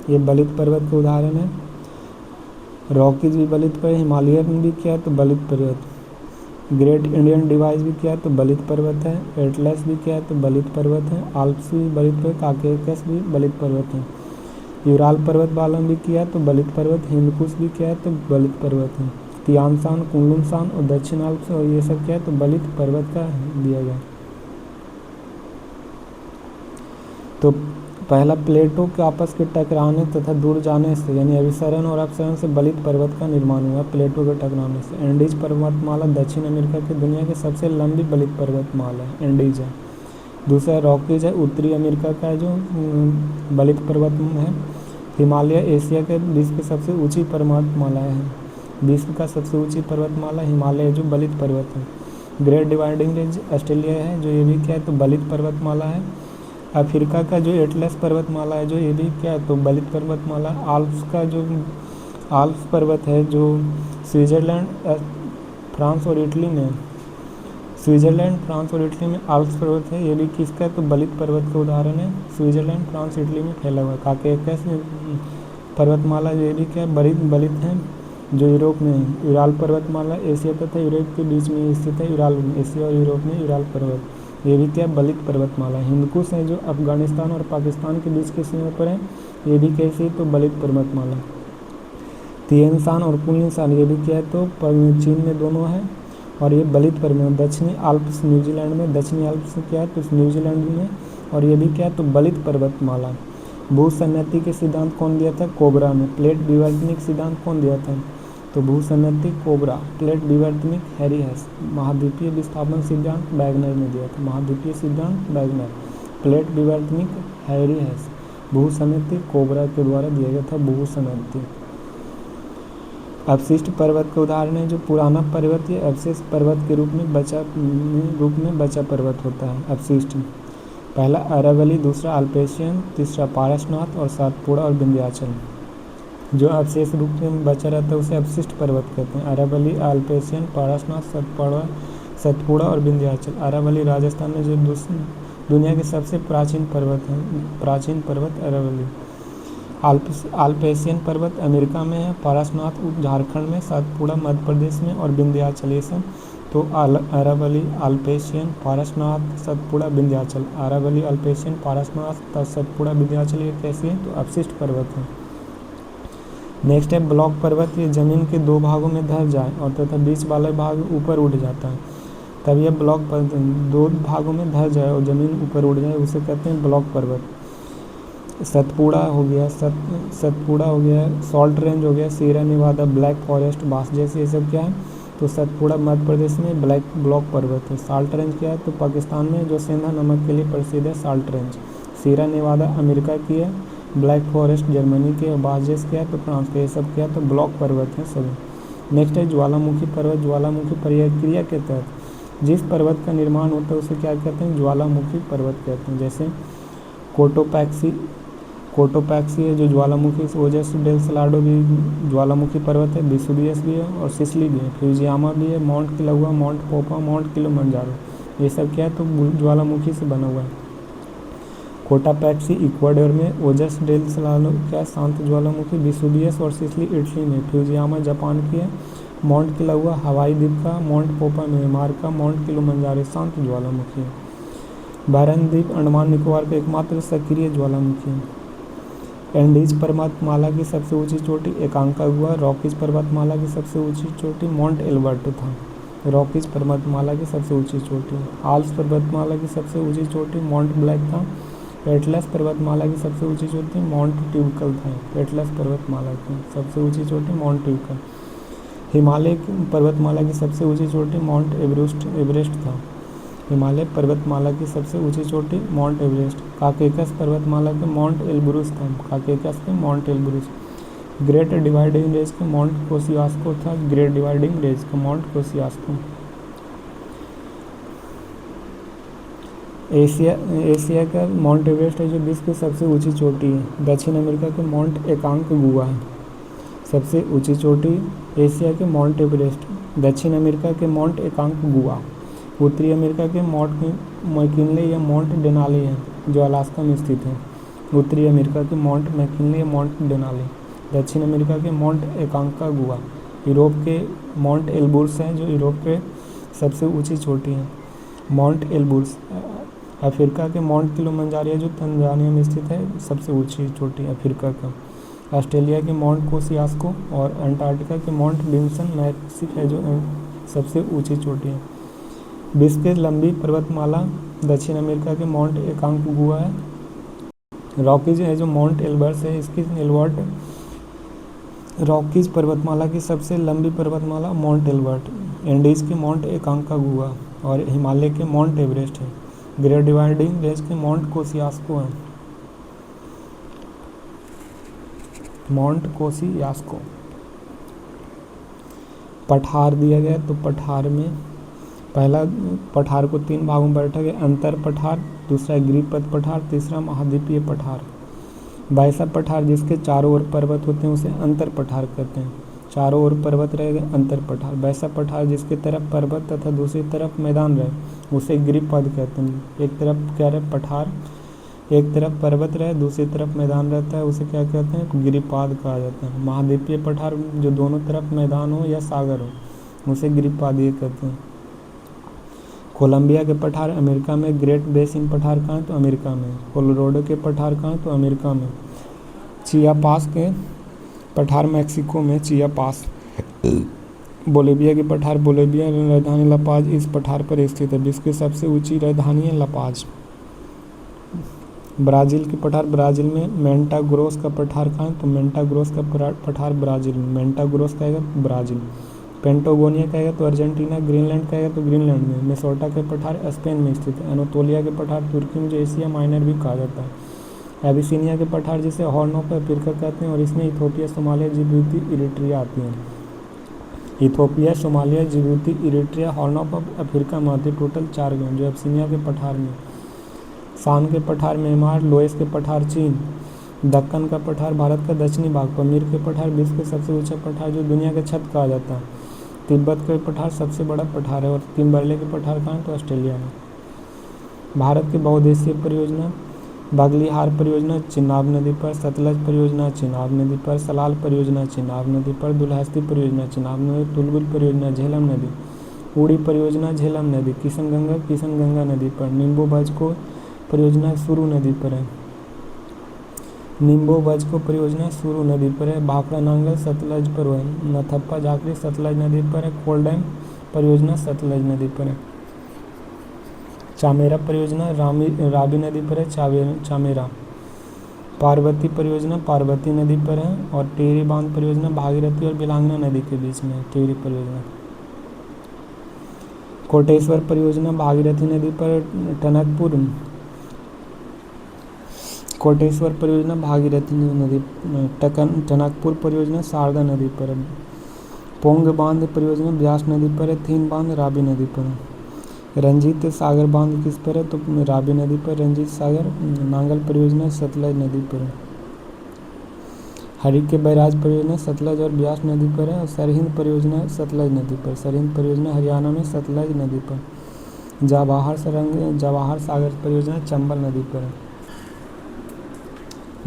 ये बलित पर्वत का उदाहरण है। रॉकीज भी बलित पर्वत, हिमालयन भी क्या है, तो बलित पर्वत। ग्रेट इंडियन डिवाइड भी क्या है, तो बलित पर्वत है। एटलस भी क्या है, तो बलित पर्वत है। आल्प्स भी बलित पर्वत, काकेकस भी बलित पर्वत है। यूराल पर्वत माला भी क्या है, तो बलित पर्वत। हिंदकुश भी क्या है, तो बलित पर्वत है। तियानसान, कुनलुन और दक्षिण आल्प्स और ये सब क्या है, तो बलित पर्वत का दिया गया। तो पहला, प्लेटों के आपस के टकराने तथा दूर जाने से यानी अभिसरण और अपसरण से बलित पर्वत का निर्माण हुआ। प्लेटों के टकराने से। एंडीज पर्वतमाला दक्षिण अमेरिका की दुनिया की सबसे लंबी बलित पर्वतमाला है, एंडीज है। दूसरा रॉकीज है, उत्तरी अमेरिका का जो बलित पर्वत है। हिमालय एशिया के विश्व की सबसे ऊंची पर्वतमाला है। विश्व का सबसे ऊंची पर्वतमाला हिमालय जो बलित पर्वत है। ग्रेट डिवाइडिंग रेंज ऑस्ट्रेलिया है जो ये भी क्या है, तो बलित पर्वतमाला है। अफ्रीका का जो एटलस पर्वतमाला है जो ये भी क्या है, तो बलित पर्वतमाला। आल्प्स का जो आल्प्स पर्वत है जो स्विट्ज़रलैंड, फ्रांस और इटली में, स्विट्ज़रलैंड, फ्रांस और इटली में आल्प्स पर्वत है, ये भी किसका है, तो बलित पर्वत का उदाहरण है। स्विट्ज़रलैंड, फ्रांस, इटली में फैला हुआ है। काकेकस पर्वतमाला ये भी क्या है, बलित है, जो यूरोप में है। यूराल पर्वतमाला एशिया तथा यूरोप के बीच में स्थित है। यूराल, एशिया और यूरोप में यूराल पर्वत, ये भी क्या, बलित पर्वतमाला। हिंदकुश है जो अफगानिस्तान और पाकिस्तान के बीच की सीमा पर है, ये भी कैसी है, तो बलित पर्वतमाला। तिएनशान और कुनलुन ये भी क्या है, तो चीन में दोनों है और ये बलित पर्वत। दक्षिणी आल्प्स न्यूजीलैंड में, दक्षिणी आल्प्स क्या है, तो न्यूजीलैंड में, और ये भी क्या है, तो बलित पर्वतमाला। भूसन्नति के सिद्धांत कौन दिया था, कोबरा में। प्लेट विवर्तनिक सिद्धांत कौन दिया था, तो भूसन्नति कोबरा। प्लेट विवर्तनिक हैरी हेस। महाद्वीपीय विस्थापन सिद्धांत वैगनर ने दिया था। महाद्वीपीय सिद्धांत वैगनर। प्लेट विवर्तनिक हैरी हेस। भूसन्नति कोबरा के द्वारा दिया गया था, भूसन्नति। अवशिष्ट पर्वत का उदाहरण है जो पुराना पर्वत या अवशेष पर्वत के रूप में बचा पर्वत होता है। अवशिष्ट, पहला अरावली, दूसरा अल्पेशियन, तीसरा पारसनाथ और सातपुड़ा और विंध्याचल। जो अवशेष रूप में बचा रहता है उसे अवशिष्ट पर्वत कहते हैं। अरावली, अल्पेशियन, पारसनाथ, सतपुड़ा और विंध्याचल। अरावली राजस्थान में जो दुनिया के सबसे प्राचीन पर्वत है, प्राचीन पर्वत अरावली। अल्पेशियन पर्वत अमेरिका में है। पारसनाथ झारखंड में, सतपुड़ा मध्य प्रदेश में और विंध्याचल ये सब। तो अरावली, अल्पेशियन, पारसनाथ, सतपुड़ा, विंध्याचल। अरावली, अल्पेशियन, पारसनाथ, सतपुड़ा, विंध्याचल ये कैसे हैं, तो अवशिष्ट पर्वत हैं। नेक्स्ट है ब्लॉक पर्वत। ये जमीन के 2 भागों में धस जाए और तथा बीच वाला भाग ऊपर उठ जाता है, तब यह ब्लॉक पर्वत। 2 भागों में धस जाए और जमीन ऊपर उठ जाए उसे कहते हैं ब्लॉक पर्वत। सतपुड़ा हो गया, सतपुड़ा हो गया, सॉल्ट रेंज हो गया, सीरा नेवादा, ब्लैक फॉरेस्ट, बांस जैसे, ये सब क्या है? तो सतपुड़ा मध्य प्रदेश में ब्लॉक पर्वत है। साल्ट रेंज क्या है? तो पाकिस्तान में जो सेंधा नमक के लिए प्रसिद्ध है, साल्ट रेंज। सीरा नेवादा अमेरिका की है, ब्लैक फॉरेस्ट जर्मनी की है, बासजेस क्या है? तो फ्रांस के। ये सब क्या है? तो ब्लॉक पर्वत हैं सभी। नेक्स्ट है ज्वालामुखी पर्वत। ज्वालामुखी प्रक्रिया के तहत जिस पर्वत का निर्माण होता है उसे क्या कहते हैं? ज्वालामुखी पर्वत कहते हैं। जैसे कोटोपैक्सी है जो ज्वालामुखी इस वजह से, डेल सलाडो भी ज्वालामुखी पर्वत है, वेसुवियस भी है और सिसिली भी है, फ्यूजियामा भी है, माउंट किलाउआ, माउंट पोपा, माउंट किलिमंजारो, ये सब क्या है? तो ज्वालामुखी से बना हुआ है। कोटापैक्सी इक्वाडोर में, ओजस डेल सलाडो क्या? शांत ज्वालामुखी, वेसुवियस और सिसिली इटली में, फ्यूजियामा जापान की है, माउंट किलाउआ हवाई द्वीप का, माउंट पोपा म्यांमार का, माउंट किलिमंजारो शांत ज्वालामुखी है। बारहन द्वीप अंडमान निकोबार का एकमात्र सक्रिय ज्वालामुखी है। एंडीज पर्वतमाला की सबसे ऊंची चोटी एकांकागुआ। रॉकीज पर्वतमाला की सबसे ऊंची चोटी माउंट एल्बर्टो था। रॉकीज पर्वतमाला की सबसे ऊंची चोटी। आल्प्स पर्वतमाला की सबसे ऊंची चोटी माउंट ब्लैक था। एटलस पर्वतमाला की सबसे ऊंची चोटी माउंट ट्यूबकल था। एटलस पर्वतमाला की सबसे ऊंची चोटी माउंट ट्यूबकल। हिमालय पर्वतमाला की सबसे ऊंची चोटी माउंट एवरेस्ट था। हिमालय पर्वतमाला की सबसे ऊंची चोटी माउंट एवरेस्ट। काकेकस पर्वतमाला के माउंट एल्ब्रुस था। काकेकस के mount Elbrus. Great dividing range के माउंट कोसियास्को था। ग्रेट डिवाइडिंग रेंज का माउंट कोसियास्को। एशिया का माउंट एवरेस्ट है जो विश्व की सबसे ऊंची चोटी है। दक्षिण अमेरिका के माउंट एकांकागुआ है। सबसे ऊंची चोटी एशिया के माउंट एवरेस्ट, दक्षिण अमेरिका के माउंट एकांकागुआ, उत्तरी अमेरिका के माउंट मैकिनले या माउंट डेनाली है जो अलास्का में स्थित है। उत्तरी अमेरिका के माउंट मैकिनले या माउंट डेनाली, दक्षिण अमेरिका के माउंट एकांकागुआ, यूरोप के माउंट एल्ब्रुस है जो यूरोप के सबसे ऊंची चोटी है। Mount Elbrus. अफ्रीका के माउंट किलिमंजारो जो तंजानिया में स्थित है, सबसे ऊंची चोटी अफ्रीका का। ऑस्ट्रेलिया के माउंट कोसियास्को और अंटार्कटिका के माउंट विंसन मैक्सिक है जो सबसे ऊंची चोटी है। विश्व की लंबी पर्वतमाला दक्षिण अमेरिका के माउंट एकांकागुआ है। रॉकीज है जो माउंट एल्बर्ट है, इसकी एल्बर्ट। रॉकीज पर्वतमाला की सबसे लंबी पर्वतमाला माउंट एल्बर्ट। एंडीज के माउंट एकांकागुआ और हिमालय के माउंट एवरेस्ट है। ग्रेट डिवाइडिंग रेंज के माउंट कोसियास्को है। माउंट कोसियास्को। पठार दिया गया तो पठार में पहला पठार को 3 भागों में बांटा गया। अंतर पठार, दूसरा गिरिपथ पठार, तीसरा महाद्वीपीय पठार। वैसा पठार जिसके चारों ओर पर्वत होते हैं उसे अंतर पठार कहते हैं। चारों ओर पर्वत रहेगा अंतर पठार। वैसा पठार जिसके तरफ पर्वत तथा दूसरी तरफ मैदान रहे उसे गिरिपथ कहते हैं। एक तरफ क्या रहे पठार, एक तरफ पर्वत रहे दूसरी तरफ मैदान रहता है उसे क्या कहते हैं? गिरिपाद कहा जाता है। महाद्वीपीय पठार जो दोनों तरफ मैदान हो या सागर हो उसे गिरिपादीय कहते हैं। कोलंबिया के पठार अमेरिका में। ग्रेट बेसिन पठार कहाँ है? तो अमेरिका में। कोलोराडो के पठार कहाँ है? तो अमेरिका में। चियापास के पठार मैक्सिको में, चियापास। बोलिविया के पठार बोलिविया, राजधानी लापाज इस पठार पर स्थित है। विश्व की सबसे ऊंची राजधानी है लापाज। ब्राज़ील के पठार ब्राज़ील में। मेंटा ग्रोस का पठार कहाँ है? तो मेंटा ग्रोस का पठार ब्राज़ील में। मेंटा ग्रोस कहेगा तो ब्राज़ील। पेंटागोनिया कहेगा तो अर्जेंटीना। ग्रीनलैंड कहेगा तो ग्रीनलैंड में। मिनेसोटा के पठार स्पेन में स्थित है। एनातोलिया के पठार तुर्की में जो एशिया माइनर भी कहा जाता है। एबिसिनिया के पठार जिसे हॉर्न ऑफ अफ्रीका कहते हैं और इसमें इथोपिया, सोमालिया, जिबूती, इरिट्रिया आती हैं। Ethiopia, Somalia, Djibouti, Eritrea, horn of Africa में आती है। टोटल 4 हैं जो एबिसिनिया के पठार में। शान के पठार म्यांमार, लोएस के पठार चीन, दक्कन का पठार भारत का दक्षिणी भाग, पमीर के पठार विश्व के सबसे ऊंचा पठार जो दुनिया का छत कहा जाता है। तिब्बत का पठार सबसे बड़ा पठार है और किम्बरले के पठार कहाँ? तो ऑस्ट्रेलिया में। भारत की बहुउद्देशीय परियोजना बागलीहार परियोजना चिनाब नदी पर, सतलज परियोजना चिनाब नदी पर, सलाल परियोजना चिनाब नदी पर, दुलहस्ती परियोजना चिनाब नदी, तुलबुल परियोजना झेलम नदी, उड़ी परियोजना झेलम नदी, किशनगंगा नदी पर, निम्बू बजको परियोजना सुरू नदी पर है। निम्बो बजको परियोजना सुरू नदी पर है। भाखड़ा नांगल सतलज पर है। नथप्पा झाकरी सतलज नदी पर है। कोलडैम परियोजना सतलज नदी पर है। चामेरा परियोजना रावी नदी पर है। चामेरा पार्वती परियोजना पार्वती नदी पर है, और टिहरी बांध परियोजना भागीरथी और बिलांगना नदी के बीच में है, टिहरी परियोजना। कोटेश्वर परियोजना भागीरथी नदी पर, कोटेश्वर परियोजना भागीरथी नदी, टनकपुर परियोजना शारदा नदी पर है। पोंग बांध परियोजना ब्यास नदी पर है। थीन बांध रावी नदी पर है। रंजीत सागर बांध किस पर है, तो रावी नदी पर रंजीत सागर। नांगल परियोजना सतलज नदी पर है। हरिके बैराज परियोजना सतलज और ब्यास नदी पर है। और सरहिंद परियोजना सतलज नदी पर, सरहिंद परियोजना हरियाणा में सतलज नदी पर। जवाहर सागर परियोजना चंबल नदी पर है।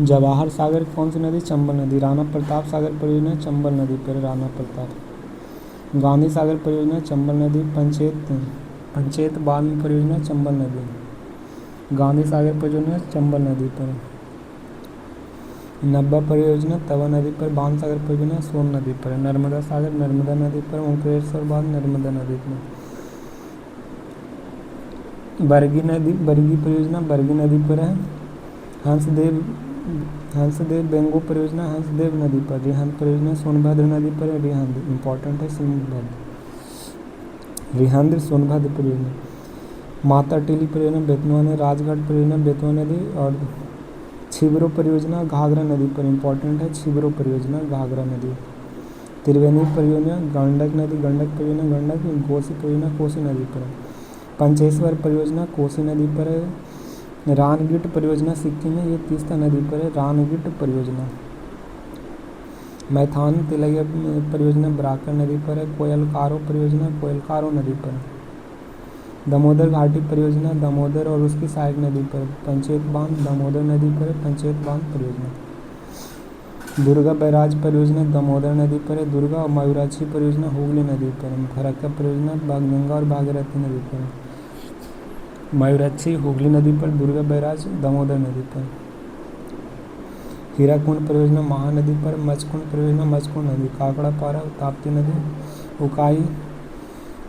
जवाहर सागर कौन सी नदी, चंबल नदी। राणा प्रताप सागर परियोजना चंबल नदी पर, राणा प्रताप। गांधी सागर परियोजना चंबल नदी। पंचेत बांध परियोजना चंबल नदी। गांधी सागर परियोजना चंबल नदी पर। नब्बा परियोजना तवा नदी पर। बांध सागर परियोजना सोन नदी पर। नर्मदा सागर नर्मदा नदी पर। ओंकारेश्वर बांध नर्मदा नदी पर। बरगी परियोजना बरगी नदी पर है। हंसदेव बेंगो परियोजना हंसदेव नदी पर। रिहंद परियोजना सोनभद्र नदी पर है। रिहंद इंपॉर्टेंट है, सोनभद्र, रिहंद सोनभद्र परियोजना। माता टीली परियोजना बेतवा नदी। राजघाट परियोजना बेतवा नदी। और छिबरो परियोजना घाघरा नदी पर, इंपॉर्टेंट है, छिबरो परियोजना घाघरा नदी। त्रिवेणी परियोजना गंडक नदी, गंडक परियोजना गंडक। कोसी परियोजना कोसी नदी पर है। पंचेश्वर परियोजना कोसी नदी पर है। रानगिट परियोजना सिक्किम में, ये तीस्ता नदी पर है, रानगिट परियोजना। मैथान तिलैया परियोजना बराकर नदी पर है। कोयलकारो परियोजना कोयलकारो नदी पर है। दामोदर घाटी परियोजना दामोदर और उसकी सहायक नदी पर। पंचेत बांध दामोदर नदी पर है, पंचेत बांध परियोजना। दुर्गा बैराज परियोजना दामोदर नदी पर है, दुर्गा। और मयूराक्षी परियोजना हुगली नदी पर। फरक्का परियोजना बागगंगा और भागीरथी नदी पर। मयूराक्षी हुगली नदी पर, दुर्गा बैराज दामोदर नदी पर। हीराकुंड परियोजना महानदी पर। मचकुंड परियोजना मचकुंड नदी। काकड़ापारा ताप्ती नदी।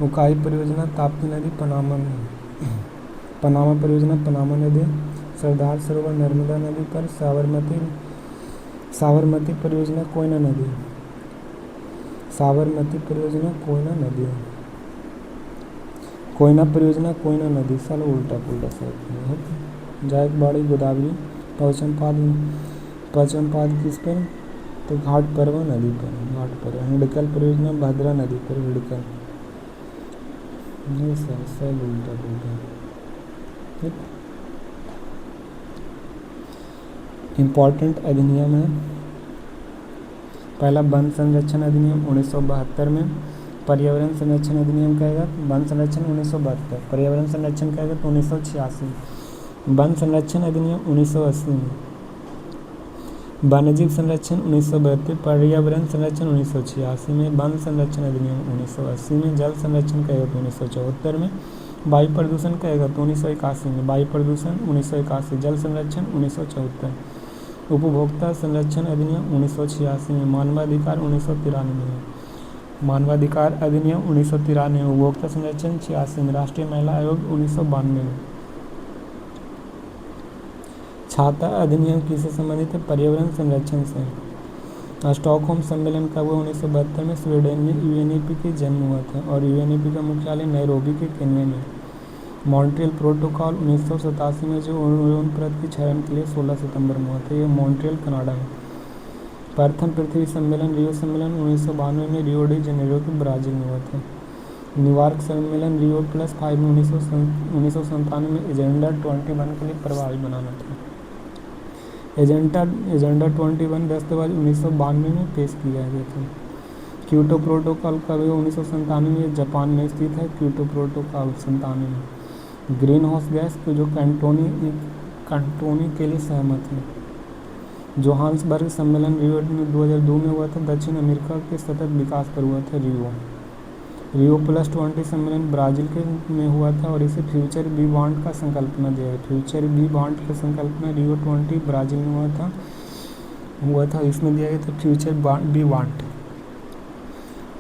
उकाई परियोजना ताप्ती नदी पनामा में। पनामा परियोजना पनामा नदी। सरदार सरोवर नर्मदा नदी पर। साबरमती परियोजना कोयना नदी। साबरमती परियोजना कोयना नदी। कोयना परियोजना कोयना नदी, साल उल्टा पुल्टा सब। जायकवाड़ी गोदावरी। पश्चिमपाद किस पर, तो घाटपर्वा नदी पर, घाटपर्वा। हिडकल परियोजना भद्रा नदी पर, हिडकल। नहीं सर, सब उल्टा पुल्टा। इम्पॉर्टेंट अधिनियम है। पहला वन संरक्षण अधिनियम 1972 में। पर्यावरण संरक्षण अधिनियम कहेगा वन संरक्षण 1972। पर्यावरण संरक्षण कहेगा तो 1986। वन संरक्षण अधिनियम 1980 में। वन्यजीव संरक्षण 1972। पर्यावरण संरक्षण 1986 में। वन संरक्षण अधिनियम 1980 में। जल संरक्षण कहेगा तो 1974 में। वायु प्रदूषण कहेगा तो 1981 में। वायु प्रदूषण 1981। जल संरक्षण 1974। उपभोक्ता संरक्षण अधिनियम 1986 में। मानवाधिकार 1993 में। मानवाधिकार अधिनियम 1993 में। उपभोक्ता संरक्षण 86 में। राष्ट्रीय महिला आयोग 1992 में। छाता अधिनियम किससे संबंधित है, पर्यावरण संरक्षण से। स्टॉकहोम सम्मेलन कब हुआ, 1972 में। स्वीडन में यूएनईपी के जन्म हुआ था, और यूएनईपी का मुख्यालय नैरोबी के केन्या में। मॉन्ट्रियल प्रोटोकॉल 1987 में, जो ओजोन परत की क्षरण के लिए 16 सितंबर में हुआ था, ये मॉन्ट्रियल कनाडा में। प्रथम पृथ्वी सम्मेलन रियो सम्मेलन 1992 में रियो डी जेनेरो के ब्राज़ील में हुआ था। न्यूयॉर्क सम्मेलन रियो +5 में 1997 में एजेंडा 21 के लिए प्रभावी बनाना था। एजेंडा 21 दस्तावेज 1992 में पेश किया गया था। क्योटो प्रोटोकॉल कब हुआ, 1997 में, जापान में स्थित है क्योटो प्रोटोकॉल 97 में। ग्रीन हाउस गैस को जो कंटोनी के लिए सहमत है। जोहान्सबर्ग सम्मेलन रियो 2002 में हुआ था, दक्षिण अमेरिका के सतत विकास पर हुआ था। रियो +20 सम्मेलन ब्राज़ील में हुआ था, और इसे फ्यूचर बी वांट का संकल्पना दिया है। फ्यूचर बी वांट का संकल्पना रियो 20 ब्राज़ील में हुआ था। इसमें दिया गया था फ्यूचर बी वांट।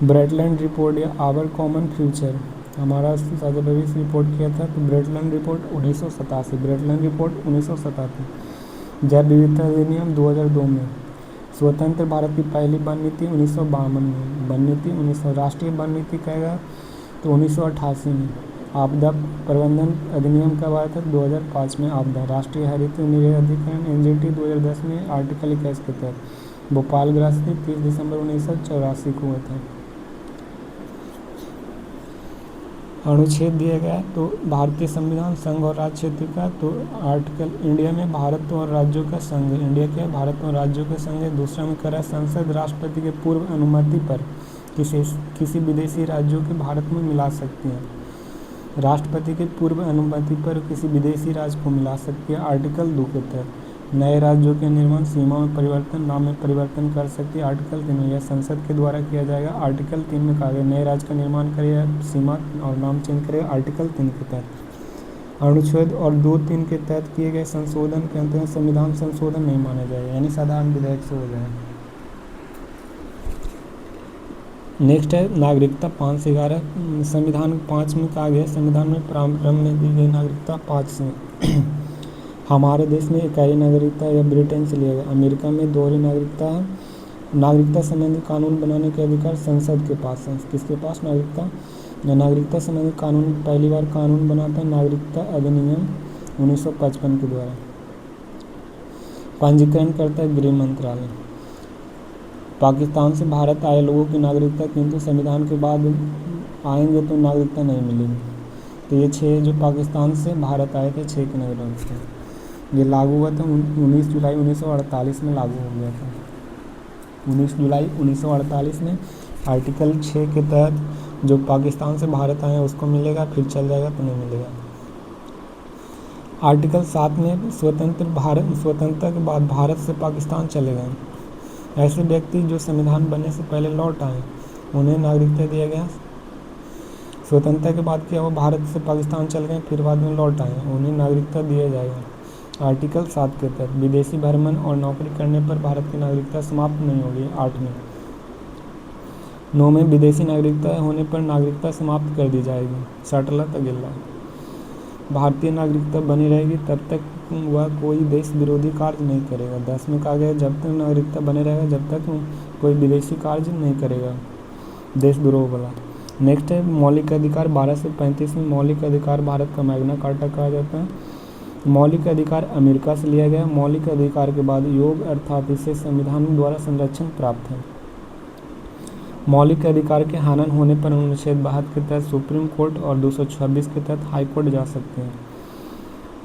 ब्रेटलैंड रिपोर्ट या आवर कॉमन फ्यूचर, हमारा साझा भविष्य रिपोर्ट किया था, तो ब्रेटलैंड रिपोर्ट 1987। ब्रेटलैंड रिपोर्ट 1987। जैव विविधता अधिनियम 2002 में। स्वतंत्र भारत की पहली वन नीति 1952 में। वन नीति 1900 राष्ट्रीय वन नीति कहेगा तो 1988 में। आपदा प्रबंधन अधिनियम कब आया था? 2005 में। आपदा राष्ट्रीय हरित निरधिकरण एनजीटी 2010 में आर्टिकल 21 के तहत। भोपाल ग्रासरी 30 दिसंबर 1984 को हुआ था। अनुच्छेद दिया गया तो भारतीय संविधान संघ और राज्य क्षेत्र का, तो आर्टिकल इंडिया में भारत और राज्यों का संघ है। इंडिया क्या है? भारत और राज्यों का संघ है। दूसरा में करा संसद राष्ट्रपति के पूर्व अनुमति पर किसी विदेशी राज्यों के भारत में मिला सकती है। राष्ट्रपति के पूर्व अनुमति पर किसी विदेशी राज्य को मिला सकती है। आर्टिकल 2 के तहत नए राज्यों के निर्माण, सीमा में परिवर्तन, नाम में परिवर्तन कर सकती है। आर्टिकल 3 यह संसद के द्वारा किया जाएगा। आर्टिकल 3 में कहा गया नए राज्य का निर्माण करेगा, सीमा और नाम चेंज करेगा। आर्टिकल 3 के तहत अनुच्छेद और 2-3 के तहत किए गए संशोधन के अंतर्गत संविधान संशोधन नहीं माना जाएगा, यानी साधारण विधेयक से हो जाएगा। नेक्स्ट है नागरिकता 5 से 11। संविधान 5 में कहा गया, संविधान में प्रारंभ में दी गई नागरिकता 5 से। हमारे देश में इकाई नागरिकता या ब्रिटेन से लिया गया। अमेरिका में दोहरी नागरिकता है। नागरिकता संबंधी कानून बनाने के अधिकार संसद के पास है। किसके पास? नागरिकता संबंधी कानून पहली बार कानून बनाता है नागरिकता अधिनियम 1955 के द्वारा। पंजीकरण करता है गृह मंत्रालय। पाकिस्तान से भारत आए लोगों की नागरिकता किंतु संविधान के बाद आएंगे तो नागरिकता नहीं मिलेगी। तो ये 6 जो पाकिस्तान से भारत आए थे 6 की नागरिकता, ये लागू हुआ था 19 जुलाई 1948 में लागू हो गया था। 19 जुलाई 1948 में आर्टिकल 6 के तहत जो पाकिस्तान से भारत आए उसको मिलेगा, फिर चल जाएगा तो नहीं मिलेगा। आर्टिकल 7 में स्वतंत्रता के बाद भारत से पाकिस्तान चले गए ऐसे व्यक्ति जो संविधान बनने से पहले लौट आए उन्हें नागरिकता दिया गया। स्वतंत्रता के बाद क्या, वो भारत से पाकिस्तान चल गए फिर बाद में लौट आए, उन्हें नागरिकता दिया जाएगा। आर्टिकल 7 के तहत विदेशी भ्रमण और नौकरी करने पर भारत की नागरिकता समाप्त नहीं होगी। 8 में। 9 में विदेशी नागरिकता होने पर नागरिकता समाप्त कर दी जाएगी। सटला तगिल्ला। भारतीय नागरिकता बनी रहेगी तब तक वह कोई देश विरोधी कार्य नहीं करेगा। 10 में कहा गया जब तक नागरिकता बने रहेगा जब तक कोई विदेशी कार्य नहीं करेगा देशद्रोह वाला। नेक्स्ट है मौलिक अधिकार 12 से 35 में। मौलिक अधिकार भारत का मैग्ना कार्टा कहा जाता है। मौलिक अधिकार अमेरिका से लिया गया। मौलिक अधिकार के बाद योग अर्थात इसे संविधान द्वारा संरक्षण प्राप्त है। मौलिक अधिकार के हनन होने पर अनुच्छेद 72 के तहत सुप्रीम कोर्ट और 226 के तहत हाई कोर्ट जा सकते हैं।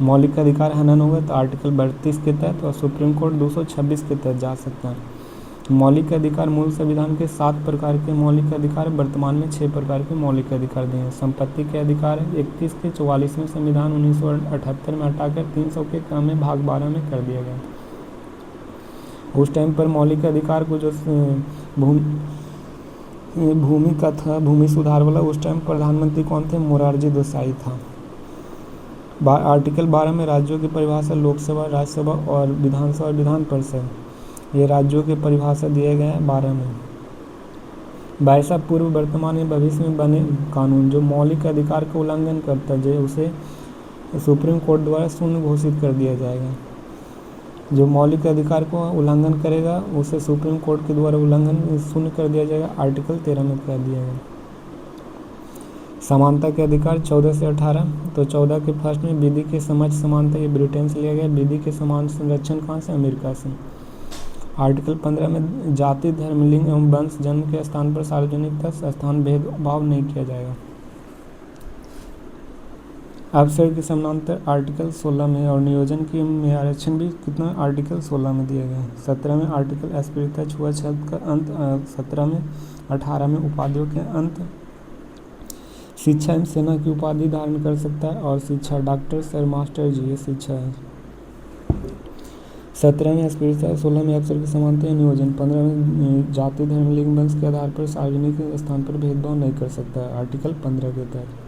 मौलिक अधिकार हनन होगा तो आर्टिकल 32 के तहत और सुप्रीम कोर्ट 226 के तहत जा सकता है। मौलिक अधिकार मूल संविधान के 7 प्रकार के मौलिक अधिकार, वर्तमान में 6 प्रकार के मौलिक अधिकार दिए हैं। संपत्ति के अधिकार 31 के 44वें संविधान 1978 में हटाकर 300 के क्रम में भाग 12 में कर दिया गया। उस टाइम पर मौलिक अधिकार को जो भूमि का था, भूमि सुधार वाला, उस टाइम प्रधानमंत्री कौन थे? मोरारजी देसाई था। आर्टिकल 12 में राज्यों की परिभाषा लोकसभा, राज्यसभा और विधानसभा और विधान परिषद, ये राज्यों के परिभाषा दिए गए हैं 12 में। 22 पूर्व, वर्तमान या भविष्य में बने कानून जो मौलिक अधिकार का उल्लंघन करता है उसे सुप्रीम कोर्ट द्वारा शून्य घोषित कर दिया जाएगा। जो मौलिक अधिकार को उल्लंघन करेगा उसे सुप्रीम कोर्ट के द्वारा उल्लंघन शून्य कर दिया जाएगा। आर्टिकल 13 में कह दिया गया। समानता के अधिकार 14 से 18, तो 14 के फर्स्ट में विधि के समक्ष समानता, ये ब्रिटेन से लिया गया। विधि के समान संरक्षण कहाँ से? अमेरिका से। आर्टिकल 15 में जाति, धर्म, लिंग एवं वंश, जन्म के स्थान पर सार्वजनिक स्थान भेदभाव नहीं किया जाएगा। अवसर के समानांतर आर्टिकल 16 में और नियोजन की में आरक्षण भी कितना? आर्टिकल 16 में दिया गया है। 17 में आर्टिकल अस्पृश्यता छुआछूत का अंत, 17 में 18 में उपाधियों के अंत, शिक्षा एवं सेना की उपाधि धारण कर सकता है और शिक्षा डॉक्टर, सर, मास्टर जी, ये शिक्षा है। 17 में अस्पृश्यता, 16 में अवसर की समानता नियोजन, 15 में जाति, धर्म, लिंग, वंश के आधार पर सार्वजनिक स्थान पर भेदभाव नहीं कर सकता है। आर्टिकल 15 के तहत।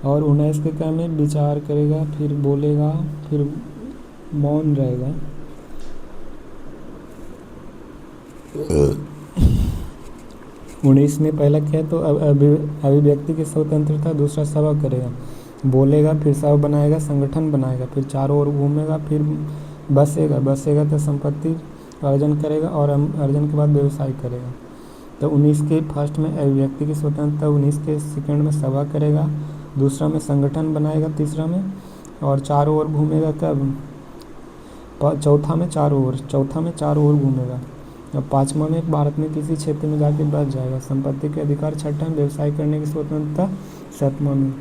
और 19 के क्रम में विचार करेगा, फिर बोलेगा, फिर मौन रहेगा। 19 में पहला क्या है तो अभिव्यक्ति की स्वतंत्रता, दूसरा सभा करेगा, बोलेगा, फिर सभा बनाएगा, संगठन बनाएगा, फिर चारों ओर घूमेगा, फिर बसेगा तो संपत्ति अर्जन करेगा और अर्जन के बाद व्यवसाय करेगा। तो 19 के फर्स्ट में अभिव्यक्ति की स्वतंत्रता, 19 के सेकंड में सभा करेगा, दूसरा में संगठन बनाएगा, तीसरा में और चारों ओर घूमेगा कब, चौथा में चारों ओर घूमेगा। और पाँचवा में भारत में किसी क्षेत्र में जाके बस जाएगा। संपत्ति के अधिकार छठा में, व्यवसाय करने की स्वतंत्रता सातवां में।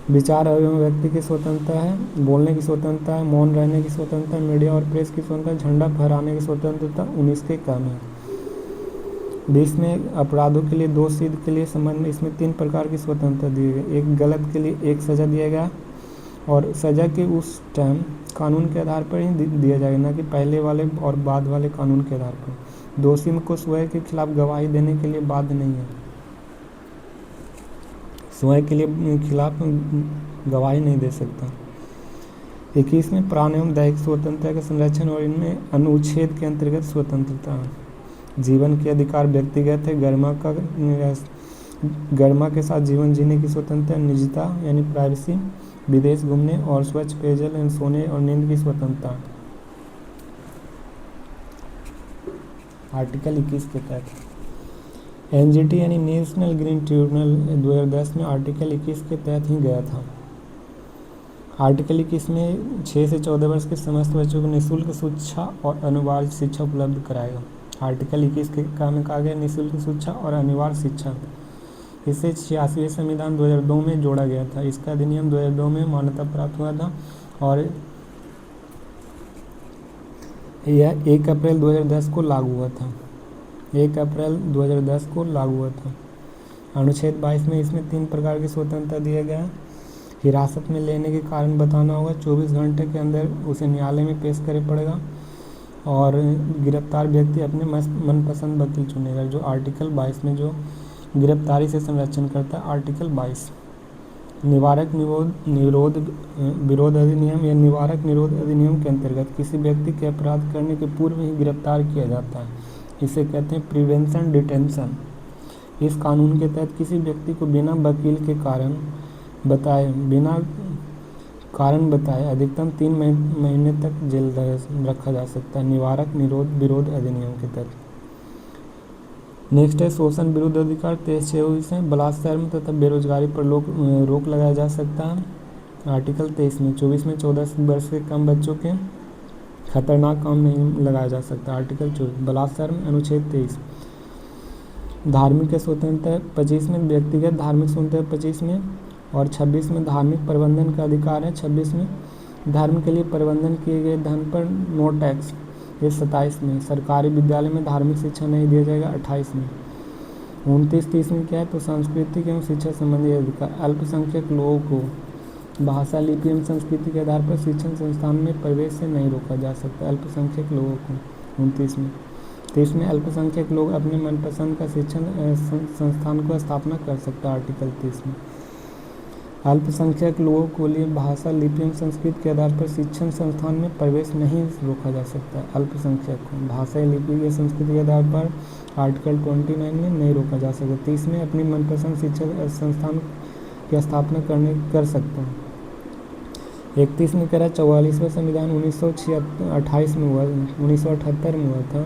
विचार एवं व्यक्ति की स्वतंत्रता है, बोलने की स्वतंत्रता है, मौन रहने की स्वतंत्रता, मीडिया और प्रेस की स्वतंत्रता, झंडा फहराने की स्वतंत्रता 19 के कम है। 20 में अपराधों के लिए दोष सिद्ध के लिए संबंध में इसमें 3 प्रकार की स्वतंत्रता दी गई। एक गलत के लिए एक सज़ा दिया गया और सज़ा के उस टाइम कानून के आधार पर ही दिया जाएगा, ना कि पहले वाले और बाद वाले कानून के आधार पर। दोषी को स्वयं के खिलाफ गवाही देने के लिए बाध्य नहीं है, स्वयं के लिए खिलाफ गवाही नहीं दे सकता। 21 में प्राण एवं दैहिक स्वतंत्रता का संरक्षण और इनमें अनुच्छेद के अंतर्गत स्वतंत्रता। जीवन के अधिकार व्यक्तिगत है, गरिमा के साथ जीवन जीने की स्वतंत्रता, निजता यानी प्राइवेसी, विदेश घूमने और स्वच्छ पेयजल एवं सोने और नींद की स्वतंत्रता। आर्टिकल 21 के तहत एनजीटी यानी नेशनल ग्रीन ट्रिब्यूनल 2010 में आर्टिकल 21 के तहत ही गया था। आर्टिकल 21 में 6 से 14 वर्ष के समस्त बच्चों को निःशुल्क शिक्षा और अनिवार्य शिक्षा उपलब्ध कराएगा। आर्टिकल 21 के काम में कहा गया निःशुल्क शिक्षा और अनिवार्य शिक्षा। इसे 86वें संविधान 2002 में जोड़ा गया था। इसका अधिनियम 2002 में मान्यता प्राप्त हुआ था और यह 1 अप्रैल 2010 को लागू हुआ था। 1 अप्रैल 2010 को लागू हुआ था। अनुच्छेद 22 में इसमें 3 प्रकार की स्वतंत्रता दिया गया। हिरासत में लेने के कारण बताना होगा, 24 घंटे के अंदर उसे न्यायालय में पेश करे पड़ेगा और गिरफ्तार व्यक्ति अपने मनपसंद वकील चुनेगा। जो आर्टिकल 22 में जो गिरफ्तारी से संरक्षण करता है, आर्टिकल 22। निवारक विरोध अधिनियम या निवारक निरोध अधिनियम के अंतर्गत किसी व्यक्ति के अपराध करने के पूर्व ही गिरफ्तार किया जाता है, इसे कहते हैं प्रिवेंशन डिटेंशन। इस कानून के तहत किसी व्यक्ति को बिना वकील के कारण बताए अधिकतम 3 महीने तक जेल रखा जा सकता है, निवारक विरोध अधिनियम के तहत। नेक्स्ट है शोषण विरुद्ध अधिकार 23 है, बलात्कार तथा बेरोजगारी पर रोक लगाया जा सकता है। आर्टिकल 23 में 24 में 14 वर्ष से कम बच्चों के खतरनाक काम नहीं लगाया जा सकता। आर्टिकल 24 बलात्कार में अनुच्छेद 23। धार्मिक स्वतंत्रता 25 में, व्यक्तिगत धार्मिक स्वतंत्रता 25 में और 26 में धार्मिक प्रबंधन का अधिकार है। 26 में धर्म के लिए प्रबंधन किए गए धन पर नो टैक्स। ये 27 में सरकारी विद्यालय में धार्मिक शिक्षा नहीं दिया जाएगा। 28 में 29-30 में क्या है तो सांस्कृतिक एवं शिक्षा संबंधी अधिकार। अल्पसंख्यक लोगों को भाषा, लिपि एवं संस्कृति के आधार पर शिक्षण संस्थान में प्रवेश से नहीं रोका जा सकता। अल्पसंख्यक लोगों को 29 में। 30 में अल्पसंख्यक लोग अपने मनपसंद का शिक्षण संस्थान को स्थापना कर सकता है। आर्टिकल 30 में अल्पसंख्यक लोगों को लिए भाषा, लिपि एवं संस्कृति के आधार पर शिक्षण संस्थान में प्रवेश नहीं रोका जा सकता। अल्पसंख्यक को भाषा, लिपि या संस्कृति के आधार पर आर्टिकल 29 में नहीं रोका जा सकता। 30 में अपनी मनपसंद शिक्षा संस्थान की स्थापना कर सकता है। 31 में कह रहा 44वां संविधान 1928 में हुआ, 1978 में हुआ था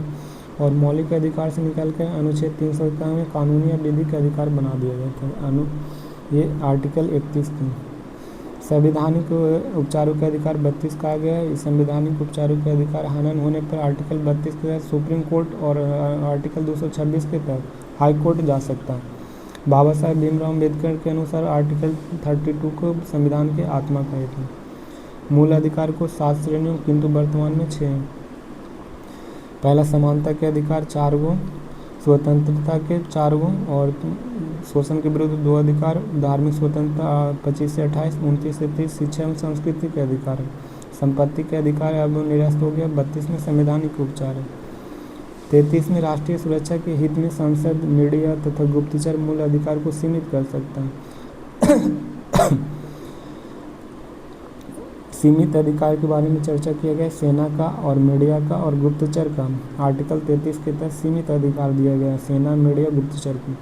और मौलिक अधिकार से निकालकर अनुच्छेद 351 में कानूनी या विधिक अधिकार बना दिया गया था। ये आर्टिकल 31 थी। संवैधानिक उपचारों के अधिकार 32 कहा गया है। संवैधानिक उपचारों के अधिकार हनन होने पर आर्टिकल 32 के तहत सुप्रीम कोर्ट और आर्टिकल 226 के तहत हाई कोर्ट जा सकता है। बाबा साहेब भीमराव अम्बेडकर के अनुसार आर्टिकल 32 को संविधान की आत्मा कहते हैं। मूल अधिकार को 7 श्रेणियों किंतु वर्तमान में 6 हैं। पहला समानता के अधिकार 4 गो, स्वतंत्रता के 4 गो और शोषण के विरुद्ध 2 अधिकार, धार्मिक स्वतंत्रता 25 से 28, 29 से 30, शिक्षा एवं संस्कृति के अधिकार है। संपत्ति के अधिकार अब निरस्त हो गया। 32 में संवैधानिक उपचार है। 33 में राष्ट्रीय सुरक्षा के हित में संसद, मीडिया तथा गुप्तचर मूल अधिकार को सीमित कर सकता है। सीमित अधिकार के बारे में चर्चा किया गया। सेना का और मीडिया का और गुप्तचर का आर्टिकल 33 के तहत सीमित अधिकार दिया गया, सेना, मीडिया, गुप्तचर को।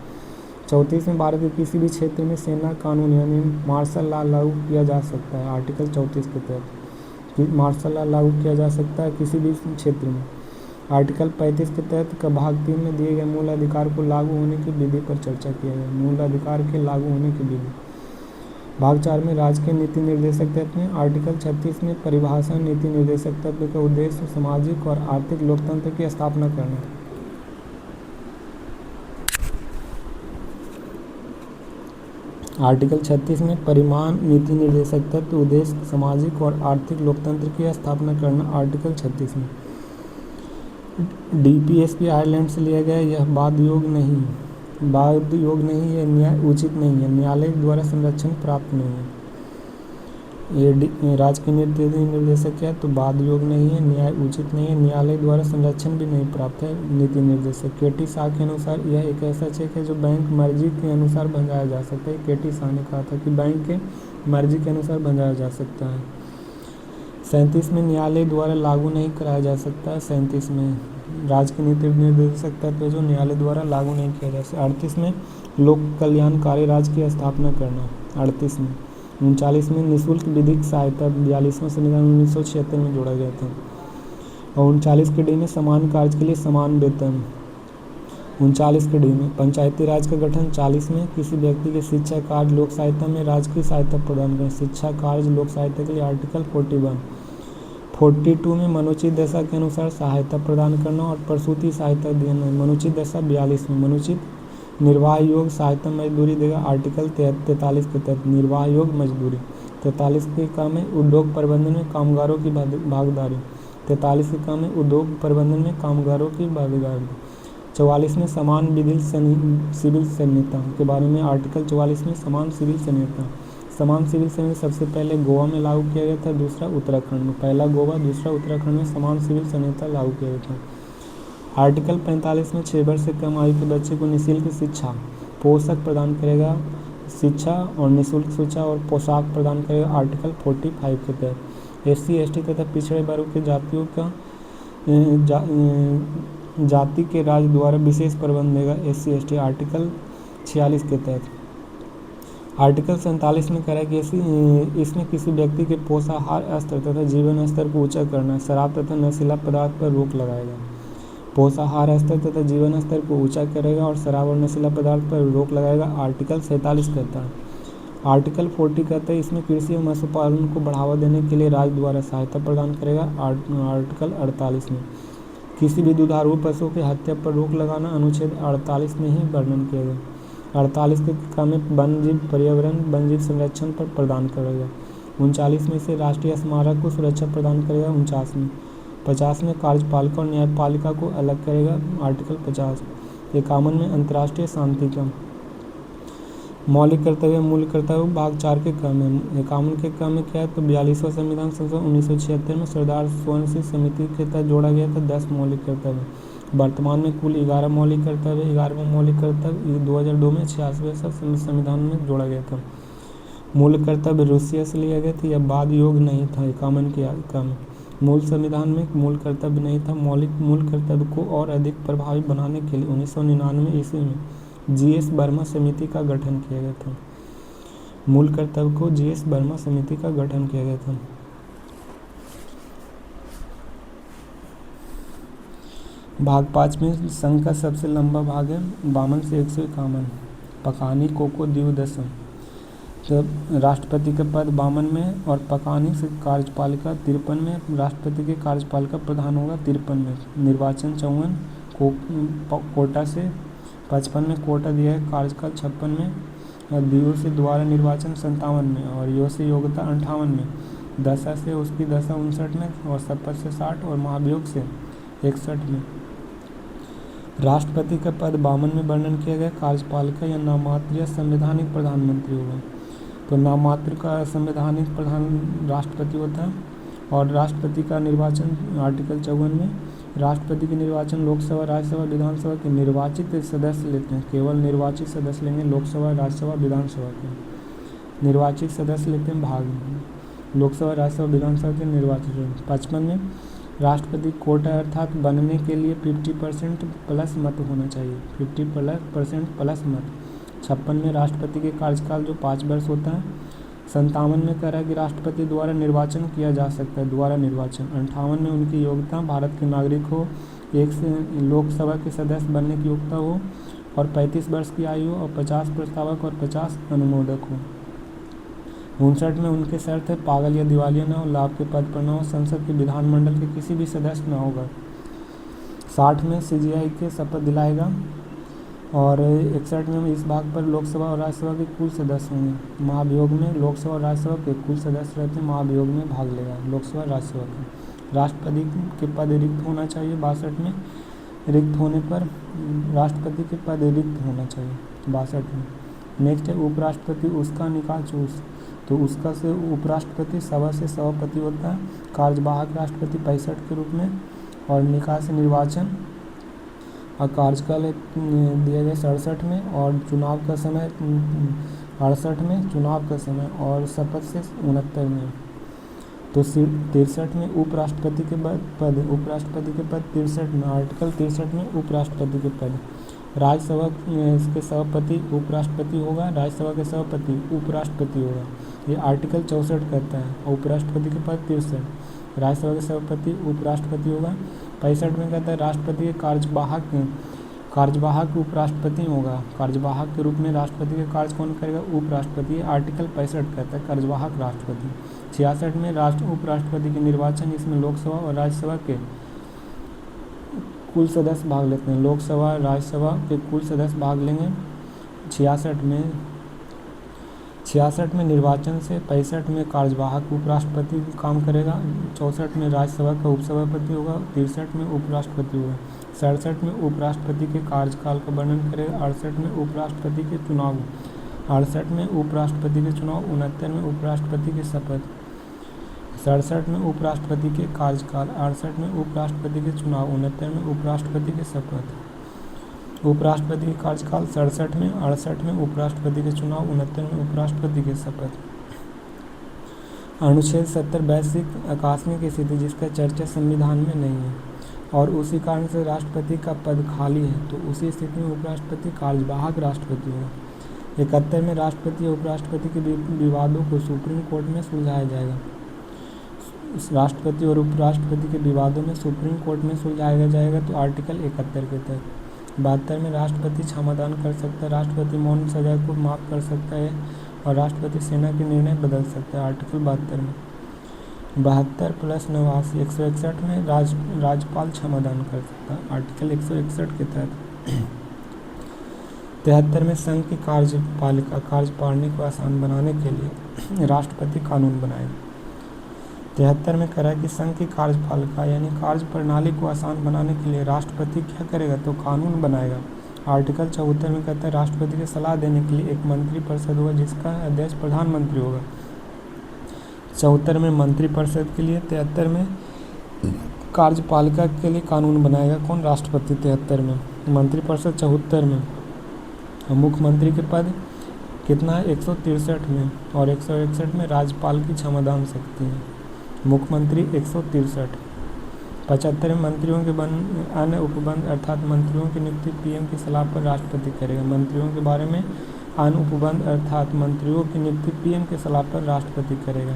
34 में भारत के किसी भी क्षेत्र में सेना कानून यानी मार्शल लॉ लागू किया जा सकता है। आर्टिकल 34 के तहत कि मार्शल लॉ लागू किया जा सकता है किसी भी क्षेत्र में। आर्टिकल 35 के तहत भाग 3 में दिए गए मूल अधिकार को लागू होने की विधि पर चर्चा किया गया। मूल अधिकार के लागू होने की विधि। भाग 4 में राज्य के नीति निर्देशक तत्व में आर्टिकल 36 में परिभाषा नीति निर्देशक तत्व का उद्देश्य सामाजिक और आर्थिक लोकतंत्र की स्थापना करना। आर्टिकल 36 में परिमाण नीति निर्देशक तत्व उद्देश्य सामाजिक और आर्थिक लोकतंत्र की स्थापना करना। आर्टिकल 36 में डीपीएसपी आयरलैंड से लिया गया, यह वाद योग नहीं है, न्याय उचित नहीं है, न्यायालय द्वारा संरक्षण प्राप्त नहीं है। ये राज्य के नीति निर्देशक है तो वाद योग नहीं है, न्याय उचित नहीं है, न्यायालय द्वारा संरक्षण भी नहीं प्राप्त है। नीति निर्देशक केटी शाह के अनुसार यह एक ऐसा चेक है जो बैंक मर्जी के अनुसार भंजाया जा सकता है। केटी शाह ने कहा था कि बैंक के मर्जी के अनुसार भंजाया जा सकता है। 37 में न्यायालय द्वारा लागू नहीं कराया जा सकता है। 37 में राज्य के नीति निर्देशक तत्व जो न्यायालय द्वारा लागू नहीं किया जा सकता। 38 में लोक कल्याणकारी राज्य की स्थापना करना। 38 में 39 में निःशुल्क विधिक सहायता 42वां संविधान 1976 में जोड़ा गया था। और 39 के डी में समान कार्य के लिए समान वेतन। 39 के डी में पंचायती राज का गठन। 40 में किसी व्यक्ति के शिक्षा कार्य लोक सहायता में राज्य की सहायता प्रदान करें। शिक्षा कार्य लोक सहायता के लिए आर्टिकल 41। 42 में मनोचित दशा के अनुसार सहायता प्रदान करना और प्रसूति सहायता देना। मनोचित दशा 42 में मनोचित निर्वाह योग सहायता मजदूरी देगा। आर्टिकल 43 के तहत निर्वाह योग मजदूरी। 43 के काम में उद्योग प्रबंधन में कामगारों की भागीदारी। 43 के काम में उद्योग प्रबंधन में कामगारों की भागीदारी। 44 में समान विधिक सिविल संहिता के बारे में। आर्टिकल 44 में समान सिविल संहिता। समान सिविल संहिता सबसे पहले गोवा में लागू किया गया था, दूसरा उत्तराखंड में। पहला गोवा, दूसरा उत्तराखंड में समान सिविल संहिता लागू किया गया था। आर्टिकल 45 में 6 वर्ष से कम आयु के बच्चे को निःशुल्क शिक्षा पोषक प्रदान करेगा। शिक्षा और निःशुल्क शिक्षा और पोशाक प्रदान करेगा। आर्टिकल 45 के तहत SC ST तथा पिछड़े वर्ग के जातियों का जाति के राज्य द्वारा विशेष प्रबंध देगा। SC ST आर्टिकल 46 के तहत। आर्टिकल 47 में कह रहा है कि इसमें किसी व्यक्ति के पोषाहार स्तर तथा जीवन स्तर को ऊंचा करना, शराब तथा नशीला पदार्थ पर रोक लगाएगा। पोषाहार स्तर तथा जीवन स्तर को ऊंचा करेगा और शराब और नशीला पदार्थ पर रोक लगाएगा। आर्टिकल 47 कहता है। आर्टिकल 40 कहता है इसमें कृषि और मत्स्य पालन को बढ़ावा देने के लिए राज्य द्वारा सहायता प्रदान करेगा। आर्टिकल 48 में किसी भी दुधारू पशु की हत्या पर रोक लगाना अनुच्छेद 48 में ही वर्णन किया गया। 48 के काम में वन जीव पर्यावरण वन जीव संरक्षण पर प्रदान करेगा। 39 में से राष्ट्रीय स्मारक को सुरक्षा प्रदान करेगा। 49 में 50 में कार्यपालिका और न्यायपालिका को अलग करेगा। आर्टिकल 50। 51 में अंतर्राष्ट्रीय शांति का मौलिक कर्तव्य मूल कर्तव्य भाग 4 के क्रम में। 51 के क्रम में क्या है तो 42वां संविधान संशोधन 1976 में सरदार स्वर्ण सिंह समिति के तहत जोड़ा गया था 10 मौलिक कर्तव्य। वर्तमान में कुल 11 मौलिक कर्तव्य। 11वां मौलिक कर्तव्य 2002 में 86वें संविधान में जोड़ा गया था। मूल कर्तव्य रूसिया से लिया गया था, यह वाद योग नहीं था। 51 के क्रम मूल संविधान में मूल कर्तव्य नहीं था। मूल कर्तव्य को और अधिक प्रभावी बनाने के लिए 1999 ईस्वी में GS वर्मा समिति का गठन किया गया था। मूल कर्तव्य को GS वर्मा समिति का गठन किया गया था। भाग 5 में संघ का सबसे लंबा भाग है 52 से 151। पकानी कोको द्विदशम। जब राष्ट्रपति का पद 52 में और पकानी से कार्यपालिका 53 में। राष्ट्रपति के कार्यपालिका प्रधान होगा 53 में। निर्वाचन 54 कोटा से। 55 में कोटा दिया है। कार्यकाल 56 में। दियो से द्वारा निर्वाचन 57 में और यो से योग्यता 58 में। दशा से उसकी दशा 59 में और शपथ से 60 और महाभियोग से 61 में। राष्ट्रपति का पद 52 में वर्णन किया गया। कार्यपालिका या नाममात्र या संवैधानिक प्रधानमंत्री होगा। तो नाममात्र का संवैधानिक प्रधान राष्ट्रपति होता है। और राष्ट्रपति का निर्वाचन आर्टिकल 54 में राष्ट्रपति के निर्वाचन लोकसभा राज्यसभा विधानसभा के निर्वाचित सदस्य लेते हैं। केवल निर्वाचित सदस्य लेंगे लोकसभा राज्यसभा विधानसभा के निर्वाचित सदस्य लेते हैं भाग। लोकसभा राज्यसभा विधानसभा के निर्वाचित। 55 में राष्ट्रपति कोटा अर्थात बनने के लिए 50% प्लस मत होना चाहिए। 50% प्लस मत। 56 में राष्ट्रपति के कार्यकाल जो 5 वर्ष होता है 57 में कह रहा है कि राष्ट्रपति द्वारा निर्वाचन किया जा सकता है, द्वारा निर्वाचन। 58 में उनकी योग्यता भारत के नागरिक हो, एक से लोकसभा के सदस्य बनने की योग्यता हो और 35 वर्ष की आयु और 50 प्रस्तावक और 50 अनुमोदक हो। 59 में उनके शर्त है पागल या दिवालिया न हो, लाभ के पद पर न हो, संसद के विधानमंडल के किसी भी सदस्य न होगा। 60 में CGI के शपथ दिलाएगा और 61 में इस भाग पर लोकसभा और राज्यसभा के कुल सदस्य होंगे। महाभियोग में लोकसभा और राज्यसभा के कुल सदस्य रहते हैं, महाभियोग में भाग लेगा लोकसभा राज्यसभा के। राष्ट्रपति के पद रिक्त होना चाहिए 62 में, रिक्त होने पर राष्ट्रपति के पद रिक्त होना चाहिए 62 में। नेक्स्ट है उपराष्ट्रपति उसका निकाल चूस, तो उसका से उपराष्ट्रपति सभा से सभापति होता है, कार्यवाहक राष्ट्रपति 65 के रूप में और निकाय से निर्वाचन और कार्यकाल दिया गया 67 में और चुनाव का समय 68 में चुनाव का समय और शपथ से 69 में। तो 63 में उपराष्ट्रपति के पद 63 में, आर्टिकल 63 में उपराष्ट्रपति के पद। राज्यसभा के सभापति उपराष्ट्रपति होगा, राज्यसभा के सभापति उपराष्ट्रपति होगा, ये आर्टिकल 64 कहता है। और उपराष्ट्रपति के पद 63, राज्यसभा के सभापति उपराष्ट्रपति होगा। 65 में कहता है राष्ट्रपति के कार्यवाहक उपराष्ट्रपति होगा, कार्यवाहक के रूप में राष्ट्रपति के कार्य कौन करेगा, उपराष्ट्रपति, आर्टिकल 65 कहता है कार्यवाहक राष्ट्रपति। 66 में उपराष्ट्रपति के निर्वाचन, इसमें लोकसभा और राज्यसभा के कुल सदस्य भाग लेते हैं, लोकसभा राज्यसभा के कुल सदस्य भाग लेंगे 66 में निर्वाचन से। 65 में कार्यवाहक उपराष्ट्रपति काम करेगा, 64 में राज्यसभा का उपसभापति होगा, 63 में उपराष्ट्रपति होगा, 67 में उपराष्ट्रपति के कार्यकाल का वर्णन करेगा, 68 में उपराष्ट्रपति के चुनाव, 68 में उपराष्ट्रपति के चुनाव, 69 में उपराष्ट्रपति के शपथ, 67 में उपराष्ट्रपति के कार्यकाल, 68 में उपराष्ट्रपति के चुनाव, 69 में उपराष्ट्रपति के शपथ, उपराष्ट्रपति के कार्यकाल 67 में, 68 में उपराष्ट्रपति के चुनाव, 69 में उपराष्ट्रपति के शपथ। अनुच्छेद 70 वैश्विक आकस्मिक स्थिति जिसका चर्चा संविधान में नहीं है और उसी कारण से राष्ट्रपति का पद खाली है, तो उसी स्थिति में उपराष्ट्रपति कार्यवाहक राष्ट्रपति होगा। 71 में राष्ट्रपति और उपराष्ट्रपति के विवादों को सुप्रीम कोर्ट में सुलझाया जाएगा, राष्ट्रपति और उपराष्ट्रपति के विवादों में सुप्रीम कोर्ट में सुलझाया जाएगा, तो आर्टिकल 71 के तहत। 72 में राष्ट्रपति क्षमादान कर सकता है, राष्ट्रपति मौन सजा को माफ़ कर सकता है और राष्ट्रपति सेना के निर्णय बदल सकता है, आर्टिकल 72 में। 72 प्लस 89 161 में राज्यपाल क्षमादान कर सकता है, आर्टिकल 161 के तहत। 73 में संघ की कार्यपालिका कार्यपालनी को आसान बनाने के लिए राष्ट्रपति कानून बनाएगा। 73 में कह रहा है कि संघ की कार्यपालिका यानी कार्य प्रणाली को आसान बनाने के लिए राष्ट्रपति क्या करेगा, तो कानून बनाएगा। आर्टिकल 74 में कहता है राष्ट्रपति को सलाह देने के लिए एक मंत्रिपरिषद होगा जिसका अध्यक्ष प्रधानमंत्री होगा। 74 में मंत्रिपरिषद के लिए, 73 में कार्यपालिका के लिए कानून बनाएगा कौन, राष्ट्रपति। 73 में मंत्रिपरिषद, 74 में मुख्यमंत्री के पद कितना 163 में और 161 में राज्यपाल की क्षमादान शक्ति है, मुख्यमंत्री 163। 75 में मंत्रियों के अन्य उपबंध अर्थात मंत्रियों की नियुक्ति पीएम की सलाह पर राष्ट्रपति करेगा। मंत्रियों के बारे में अन्य उपबंध अर्थात मंत्रियों की नियुक्ति पीएम की सलाह पर राष्ट्रपति करेगा।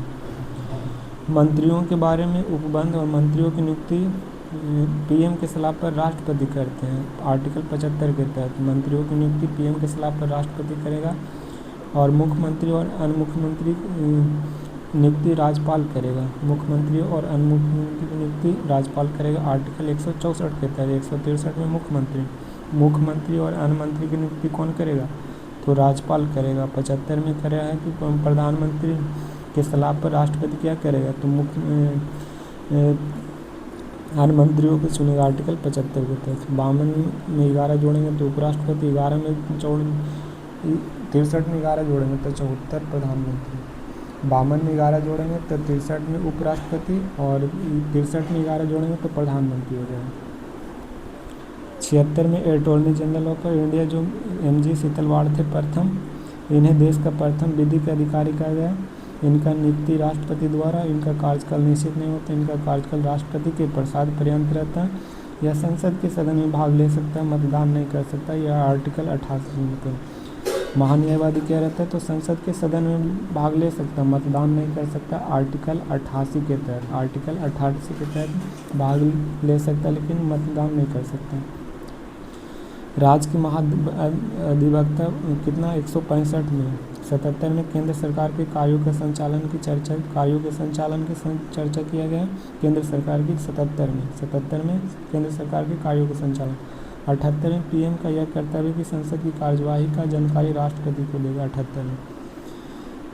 मंत्रियों के बारे में उपबंध और मंत्रियों की नियुक्ति पीएम की सलाह पर राष्ट्रपति करते हैं, आर्टिकल 75 के तहत। मंत्रियों की नियुक्ति पीएम की सलाह पर राष्ट्रपति करेगा और मुख्यमंत्री और अन्य मुख्यमंत्री नियुक्ति राज्यपाल करेगा, मुख्यमंत्री और अन्य मुख्यमंत्री की नियुक्ति राज्यपाल करेगा, आर्टिकल 164 के तहत। 163 में मुख्यमंत्री और अन्य मंत्री की नियुक्ति कौन करेगा, तो राज्यपाल करेगा। 75 में कह रहा है कि प्रधानमंत्री के सलाह पर राष्ट्रपति क्या करेगा, तो अन्य मंत्रियों को चुनेगा, आर्टिकल 75 के तहत। 52 में 11 जोड़ेंगे तो उपराष्ट्रपति, 11 में 63 में 11 जोड़ेंगे तो 74 प्रधानमंत्री, 52 में 11 जोड़ेंगे तो 63 में उपराष्ट्रपति और 63 में 11 जोड़ेंगे तो प्रधानमंत्री हो जाएगा। 76 में अटॉर्नी जनरल ऑफ इंडिया जो MG सीतलवाड़ थे प्रथम, इन्हें देश का प्रथम विधिक अधिकारी कहा गया। इनका नियुक्ति राष्ट्रपति द्वारा, इनका कार्यकाल निश्चित नहीं होता, इनका कार्यकाल राष्ट्रपति के प्रसाद पर्यंत रहता है। यह संसद के सदन में भाग ले सकता है, मतदान नहीं कर सकता, यह आर्टिकल 88 में। महान्यायवादी क्या रहता है, तो संसद के सदन में भाग ले सकता, मतदान नहीं कर सकता। आर्टिकल 88 के तहत, आर्टिकल 88 के तहत भाग ले सकता लेकिन मतदान नहीं कर सकता। राज्य के महाधिवक्ता कितना 165 में। 77 में केंद्र सरकार के कार्यों के संचालन की चर्चा किया गया केंद्र सरकार की। 77 में केंद्र सरकार के कार्यों का संचालन। 78 में पीएम का यह कर्तव्य कि संसद की कार्यवाही का जानकारी राष्ट्रपति को देगा। 78 में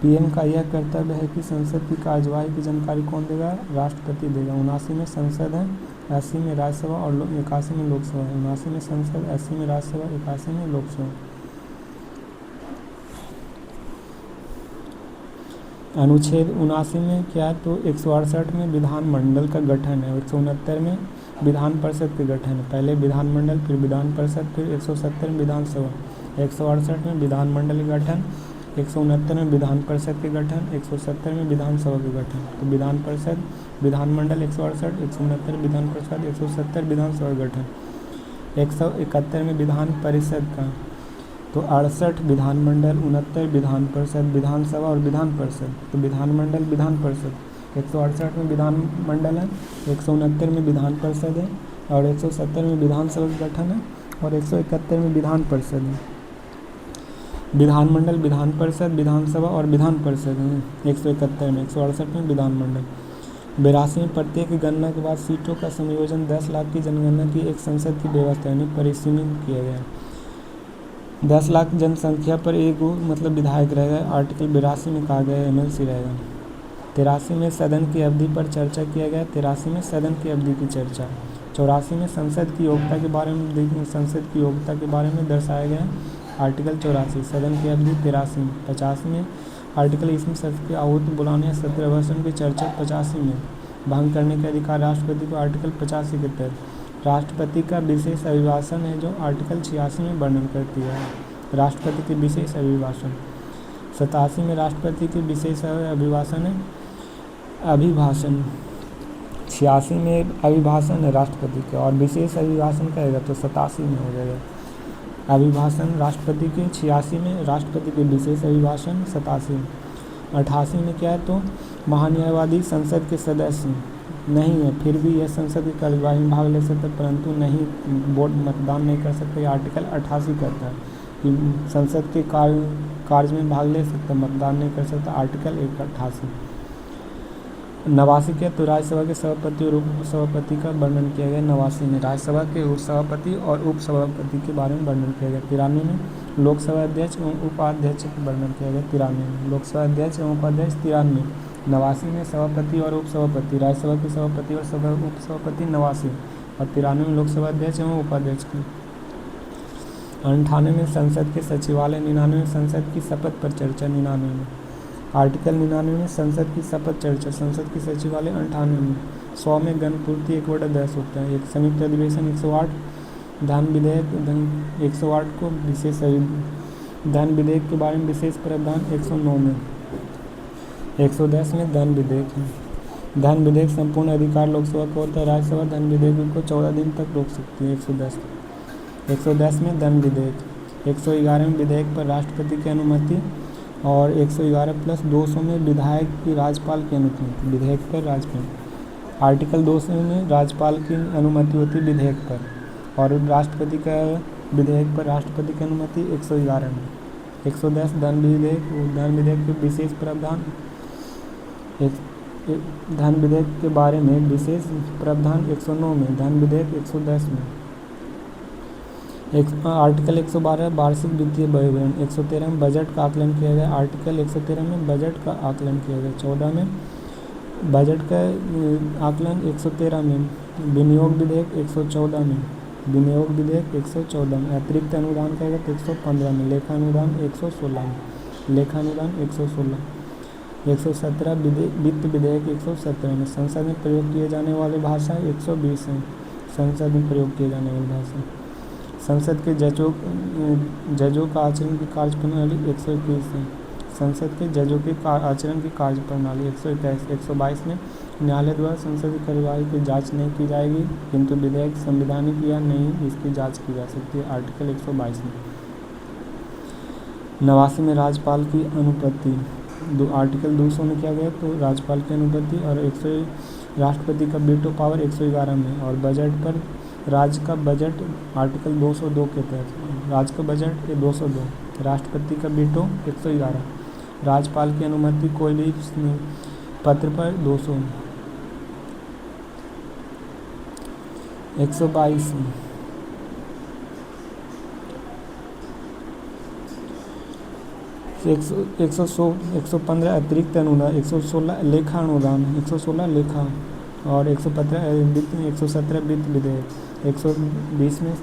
पीएम का यह कर्तव्य है कि संसद की कार्यवाही की जानकारी कौन देगा, राष्ट्रपति देगा। 79 में संसद है, 80 में राज्यसभा और 81 में लोकसभा है। 79 में संसद, 80 में राज्यसभा, 81 में लोकसभा। अनुच्छेद 79 में क्या है, तो 168 में विधानमंडल का गठन है। 169 में विधान परिषद के गठन है। पहले विधानमंडल, फिर विधान परिषद, फिर 170 में विधानसभा। 168 में विधानमंडल का गठन, 169 में विधान परिषद के गठन, 170 में विधानसभा के गठन। तो विधान परिषद, विधानमंडल 168, 169 विधान परिषद, 170 विधानसभा का गठन। 171 में विधान परिषद का, तो 68 विधानमंडल, 69 विधान परिषद, विधानसभा और विधान परिषद। तो विधानमंडल, विधान परिषद। 168 में विधानमंडल है, 169 में विधान परिषद है और 170 में विधानसभा का गठन है और 171 में विधान परिषद है। विधानमंडल, विधान परिषद, विधानसभा और विधान परिषद है 171 में। 168 में विधानमंडल। 82 में प्रत्येक गणना के बाद सीटों का संयोजन 10 लाख की जनगणना की एक संसद की व्यवस्था यानी परिसीमित किया गया। 10 लाख जनसंख्या पर एक मतलब विधायक रहेगा। आर्टिकल 82 में कहा गया एमएलसी रहेगा। 83 में सदन की अवधि पर चर्चा किया गया। 83 में सदन की अवधि की चर्चा। 84 में संसद की योग्यता के बारे में दर्शाया गया। आर्टिकल 84 सदन की अवधि। 83 में 85 में आर्टिकल इसमें सदन की आहूति बुलाने या सत्र भाषण की चर्चा। 85 में भंग करने के अधिकार राष्ट्रपति को। आर्टिकल 85 के तहत राष्ट्रपति का विशेष अभिभाषण है जो आर्टिकल 86 में वर्णन करती है राष्ट्रपति के विशेष अभिभाषण। 87 में राष्ट्रपति के विशेष अभिभाषण है अभिभाषण। 86 में अभिभाषण है राष्ट्रपति का और विशेष अभिभाषण कहेगा तो 87 में हो जाएगा। अभिभाषण राष्ट्रपति के, 86 में राष्ट्रपति के विशेष अभिभाषण, 87 में। 88 में क्या है, तो महान्यायवादी संसद के सदस्य नहीं है फिर भी यह संसद की कार्यवाही में भाग ले सकते परंतु नहीं वोट मतदान नहीं कर सकते। आर्टिकल 88 कहता है कि संसद के कार्य में भाग ले सकता मतदान नहीं कर सकता। आर्टिकल 88। 89 के तो राज्यसभा के सभापति और उप सभापति का वर्णन किया गया। 89 में राज्यसभा के सभापति और उप सभापति के बारे में वर्णन किया गया। 93 में लोकसभा अध्यक्ष एवं उपाध्यक्ष का वर्णन किया गया। 93 में लोकसभा अध्यक्ष एवं उपाध्यक्ष। 93 89 में सभापति और उप सभापति, राज्यसभा के सभापति और उप सभापति 89 और 93 में लोकसभा अध्यक्ष एवं उपाध्यक्ष की। 98 में संसद के सचिवालय। 99 में संसद की शपथ पर चर्चा। 99 में आर्टिकल 99 में संसद की शपथ चर्चा, संसद की सचिवालय। 98 में 100 में गणपूर्ति 1/10 होता है। एक संयुक्त अधिवेशन 108 धन विधेयक 108 को विशेष धन विधेयक के बारे में विशेष प्रावधान। 109 में 110 में धन विधेयक है। धन विधेयक संपूर्ण अधिकार लोकसभा को होता है। राज्यसभा धन विधेयक को 14 दिन तक रोक सकती है। 110 में धन विधेयक। 111 में विधेयक पर राष्ट्रपति की अनुमति और 111+200 में विधायक की राज्यपाल की अनुमति विधेयक पर राज्यपाल। आर्टिकल 200 में राज्यपाल की अनुमति होती है विधेयक पर और राष्ट्रपति का विधेयक पर राष्ट्रपति की अनुमति 111 में। 110 धन विधेयक के विशेष प्रावधान। धन विधेयक के बारे में विशेष प्रावधान 109 में। धन विधेयक 110 में। आर्टिकल 112 वार्षिक वित्तीय विवरण। 113 में बजट का आकलन किया गया। आर्टिकल 113 में बजट का आकलन किया गया। 14 में बजट का आकलन। 113 में विनियोग विधेयक। 114 में विनियोग विधेयक। 114 में अतिरिक्त अनुदान किया गया। 115 में लेखा अनुदान। 116 में लेखा अनुदान। 116 117 वित्त विधेयक। 117 में संसद में प्रयोग किए जाने वाली भाषा। 120 है संसद में प्रयोग किए जाने वाली भाषा। संसद के जजों का आचरण की कार्य प्रणाली। 121 है संसद के जजों के आचरण की कार्य प्रणाली। 121 122 में न्यायालय द्वारा संसद की कार्यवाही की जांच नहीं की जाएगी किंतु विधेयक संवैधानिक या नहीं इसकी जांच की जा सकती है। आर्टिकल 122 में 89 में राज्यपाल की अनुपत्ति, आर्टिकल 200 में क्या गया तो राज्यपाल की अनुपत्ति, और 100 राष्ट्रपति का वीटो पावर 111 में, और बजट पर राज्य का बजट आर्टिकल 202 के तहत राज्य का बजट 202, राष्ट्रपति का वीटो 111, राज्यपाल की अनुमति कोई भी पत्र पर 200, 122 115 अतिरिक्त अनुदान, 116 लेखा अनुदान, 116 लेखा, और 117 वित्त विधेयक, 120 में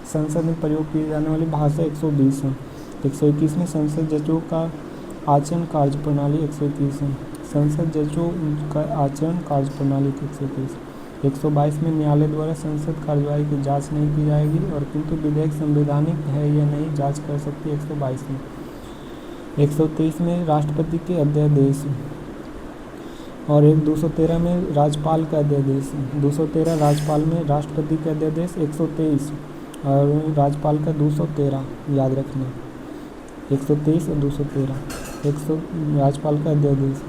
संसद में प्रयोग की जाने वाली भाषा 120 है, 121 में संसद जजों का आचरण कार्य प्रणाली 121 है, संसद जजों का आचरण कार्य प्रणाली 121, 122 में न्यायालय द्वारा संसद कार्यवाही की जांच नहीं की जाएगी और किंतु विधेयक संवैधानिक है या नहीं जांच कर सकती 122 में, 123 में राष्ट्रपति के अध्यादेश, और 213 में राज्यपाल का अध्यादेश, 213 राज्यपाल में राष्ट्रपति का अध्यादेश, 123 और राज्यपाल का 213 याद रखना, 123 और 213 100 राज्यपाल का अध्यादेश,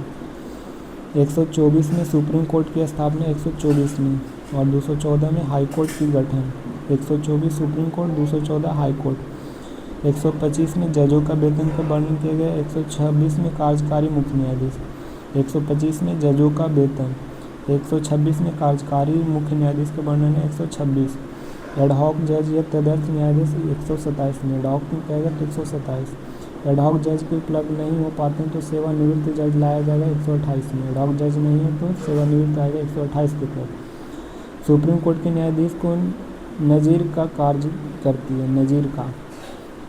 124 में सुप्रीम कोर्ट की स्थापना 124 में, और 214 में हाई कोर्ट की गठन, 124 सुप्रीम कोर्ट, 214 हाई कोर्ट, 125 में जजों का वेतन का वर्णन किया गया, 126 में कार्यकारी मुख्य न्यायाधीश, 125 में जजों का वेतन, 126 में कार्यकारी मुख्य न्यायाधीश का वर्णन है, 126 एडहॉक जज या तदर्थ न्यायाधीश 127 में, एडहॉक में कहेगा तो 127, एडहॉक जज के उपलब्ध नहीं हो पाते हैं तो सेवानिवृत्त जज लाया जाएगा 128 में, एडहॉक जज नहीं है तो सेवानिवृत्त आएगा 128 के तहत। सुप्रीम कोर्ट के न्यायाधीश को नज़ीर का कार्य करती है, नज़ीर का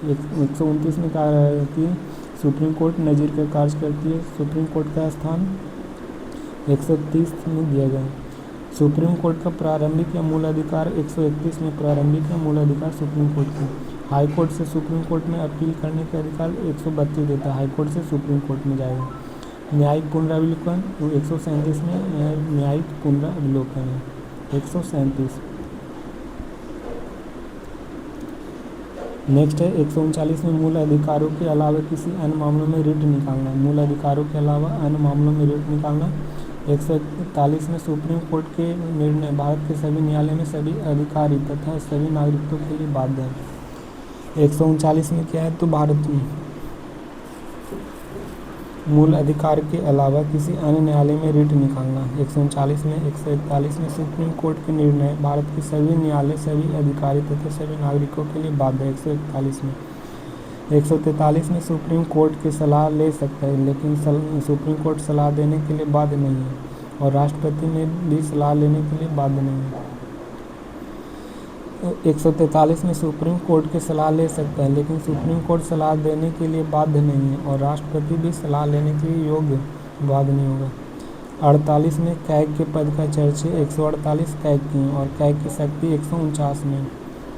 129 में कहा है कि सुप्रीम कोर्ट नज़ीर का कार्य करती है। सुप्रीम कोर्ट का स्थान 130 में दिया गया है। सुप्रीम कोर्ट का प्रारंभिक या मूल अधिकार 131 में, प्रारंभिक या मूल अधिकार सुप्रीम कोर्ट की। हाई कोर्ट से सुप्रीम कोर्ट में अपील करने के अधिकार 132 देता है, हाई कोर्ट से सुप्रीम कोर्ट में जाएगा। न्यायिक पुनरावलोकन 137 में न्यायिक पुनरावलोकन है 137। नेक्स्ट है 139 में मूल अधिकारों के अलावा किसी अन्य मामलों में रिट निकालना, मूल अधिकारों के अलावा अन्य मामलों में रिट निकालना। 141 में सुप्रीम कोर्ट के निर्णय भारत के सभी न्यायालय में सभी अधिकारी तथा सभी नागरिकों के लिए बाध्य है। 139 में क्या है तो भारत में मूल अधिकार के अलावा किसी अन्य न्यायालय में रिट निकालना 139 में। 141 में सुप्रीम कोर्ट के निर्णय भारत के सभी न्यायालय सभी अधिकारी तथा सभी नागरिकों के लिए बाध्य है 141 में। 143 में सुप्रीम कोर्ट की सलाह ले सकता है लेकिन सुप्रीम कोर्ट सलाह देने के लिए बाध्य नहीं है, और राष्ट्रपति में भी सलाह लेने के लिए बाध्य नहीं है। 143 में सुप्रीम कोर्ट की सलाह ले सकता है लेकिन सुप्रीम कोर्ट सलाह देने के लिए बाध्य नहीं है, और राष्ट्रपति भी सलाह लेने के लिए योग्य बाध्य नहीं होगा। 48 में कैग के पद का चर्चा 148 कैग की, और कैग की शक्ति 149 में।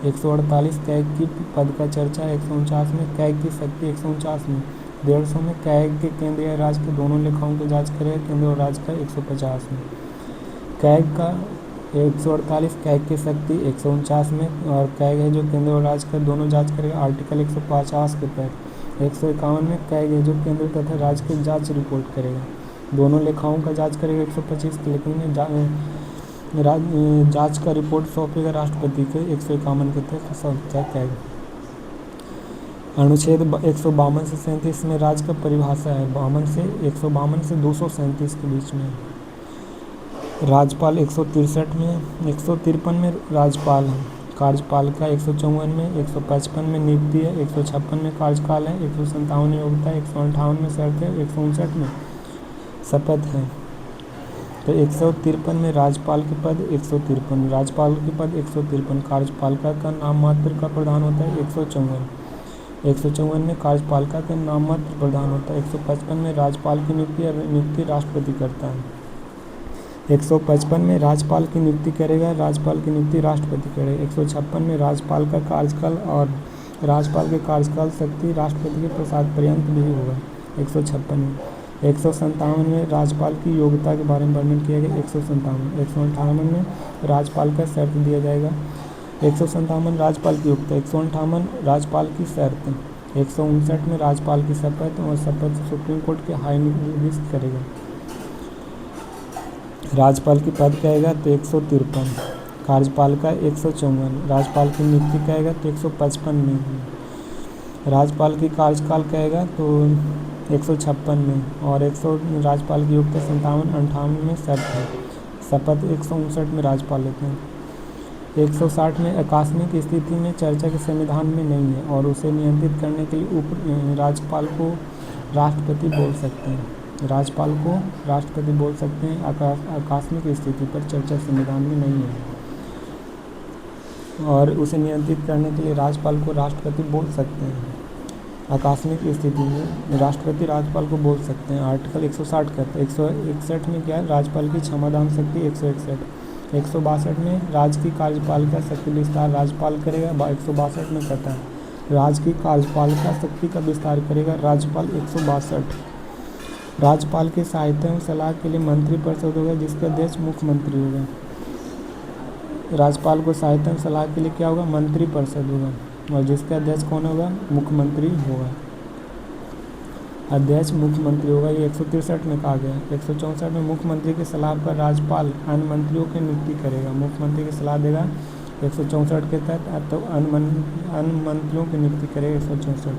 148 कैग की पद का चर्चा 149 में, कैग की शक्ति 149 में। 150 में कैग के केंद्रीय राज्य के दोनों लेखाओं की जांच करेगा, केंद्र और राज्य का 150 में। कैग का 148 कैग की शक्ति 149 में, और कैग है जो केंद्र और राज्य का दोनों जांच करेगा आर्टिकल 150 के तहत। 151 में कैग है जो केंद्र तथा राज्य की जांच रिपोर्ट करेगा, दोनों लेखाओं का जांच करेगा 125 के, लेकिन जांच का रिपोर्ट सौंपेगा राष्ट्रपति के 151 के तहत सौंपता कैग। अनुच्छेद 152 से 37 में राज्य का परिभाषा है, 152 से 237 के बीच में। राज्यपाल 163 में, 153 में राज्यपाल है, कार्यपालिका 154 में, 155 में नियुक्ति है, 156 में कार्यकाल है, 157 में योग्यता है, 158 में शर्त है, 159 में शपथ है। तो 153 में राज्यपाल के पद 153, राज्यपाल के पद 153, कार्यपालिका का नाम मात्र का प्रदान होता है 154 में कार्यपालिका का नाम मात्र प्रदान होता है। 155 में राज्यपाल की नियुक्ति राष्ट्रपति करता है। 155 में राज्यपाल की नियुक्ति करेगा, राज्यपाल की नियुक्ति राष्ट्रपति करेगा। 156 में राज्यपाल का कार्यकाल और राज्यपाल के कार्यकाल शक्ति राष्ट्रपति के प्रसाद पर्यंत भी होगा 156 में। 157 में राज्यपाल की योग्यता के बारे में वर्णन किया गया 158 में राज्यपाल का शर्त दिया जाएगा। 157 राज्यपाल की योग्यता, 158 राज्यपाल की शर्त, 159 में राज्यपाल की शपथ, और शपथ सुप्रीम कोर्ट के हाई नियुक्त करेगा। राज्यपाल की पद कहेगा तो 153, कार्यपाल का 154, राज्यपाल की नियुक्ति कहेगा तो 155 में, राज्यपाल की कार्यकाल कहेगा तो 156 में, और 100 राज्यपाल की योग्यता 57-58 में शर्त है। शपथ 159 में राज्यपाल लेते हैं। 160 में आकस्मिक स्थिति में चर्चा के संविधान में नहीं है और उसे नियंत्रित करने के लिए राज्यपाल को राष्ट्रपति बोल सकते हैं। राज्यपाल को राष्ट्रपति बोल सकते हैं आकस्मिक स्थिति पर चर्चा संविधान में नहीं है और उसे नियंत्रित करने के लिए राज्यपाल को राष्ट्रपति बोल सकते हैं। आकस्मिक स्थिति में राष्ट्रपति राज्यपाल को बोल सकते हैं। आर्टिकल 160 कहते हैं। 161 में क्या है, राज्यपाल की क्षमादान शक्ति 161। 162 में राज्य की कार्यपालिका शक्ति विस्तार राज्यपाल करेगा। 162 में कहता है राज्य की कार्यपालिका शक्ति का विस्तार करेगा राज्यपाल। 162 राज्यपाल की सहायता एवं सलाह के लिए मंत्रिपरिषद होगा जिसका अध्यक्ष मुख्यमंत्री होगा। राज्यपाल को सहायता एवं सलाह के लिए क्या होगा, मंत्रिपरिषद होगा, और जिसका अध्यक्ष कौन होगा, मुख्यमंत्री होगा। अध्यक्ष मुख्यमंत्री होगा, ये 163 में कहा गया। 164 में मुख्यमंत्री की सलाह पर राज्यपाल अन्य मंत्रियों की नियुक्ति करेगा। मुख्यमंत्री की सलाह देगा 164 के तहत, तो अन्य मंत्रियों की नियुक्ति करेगा 164।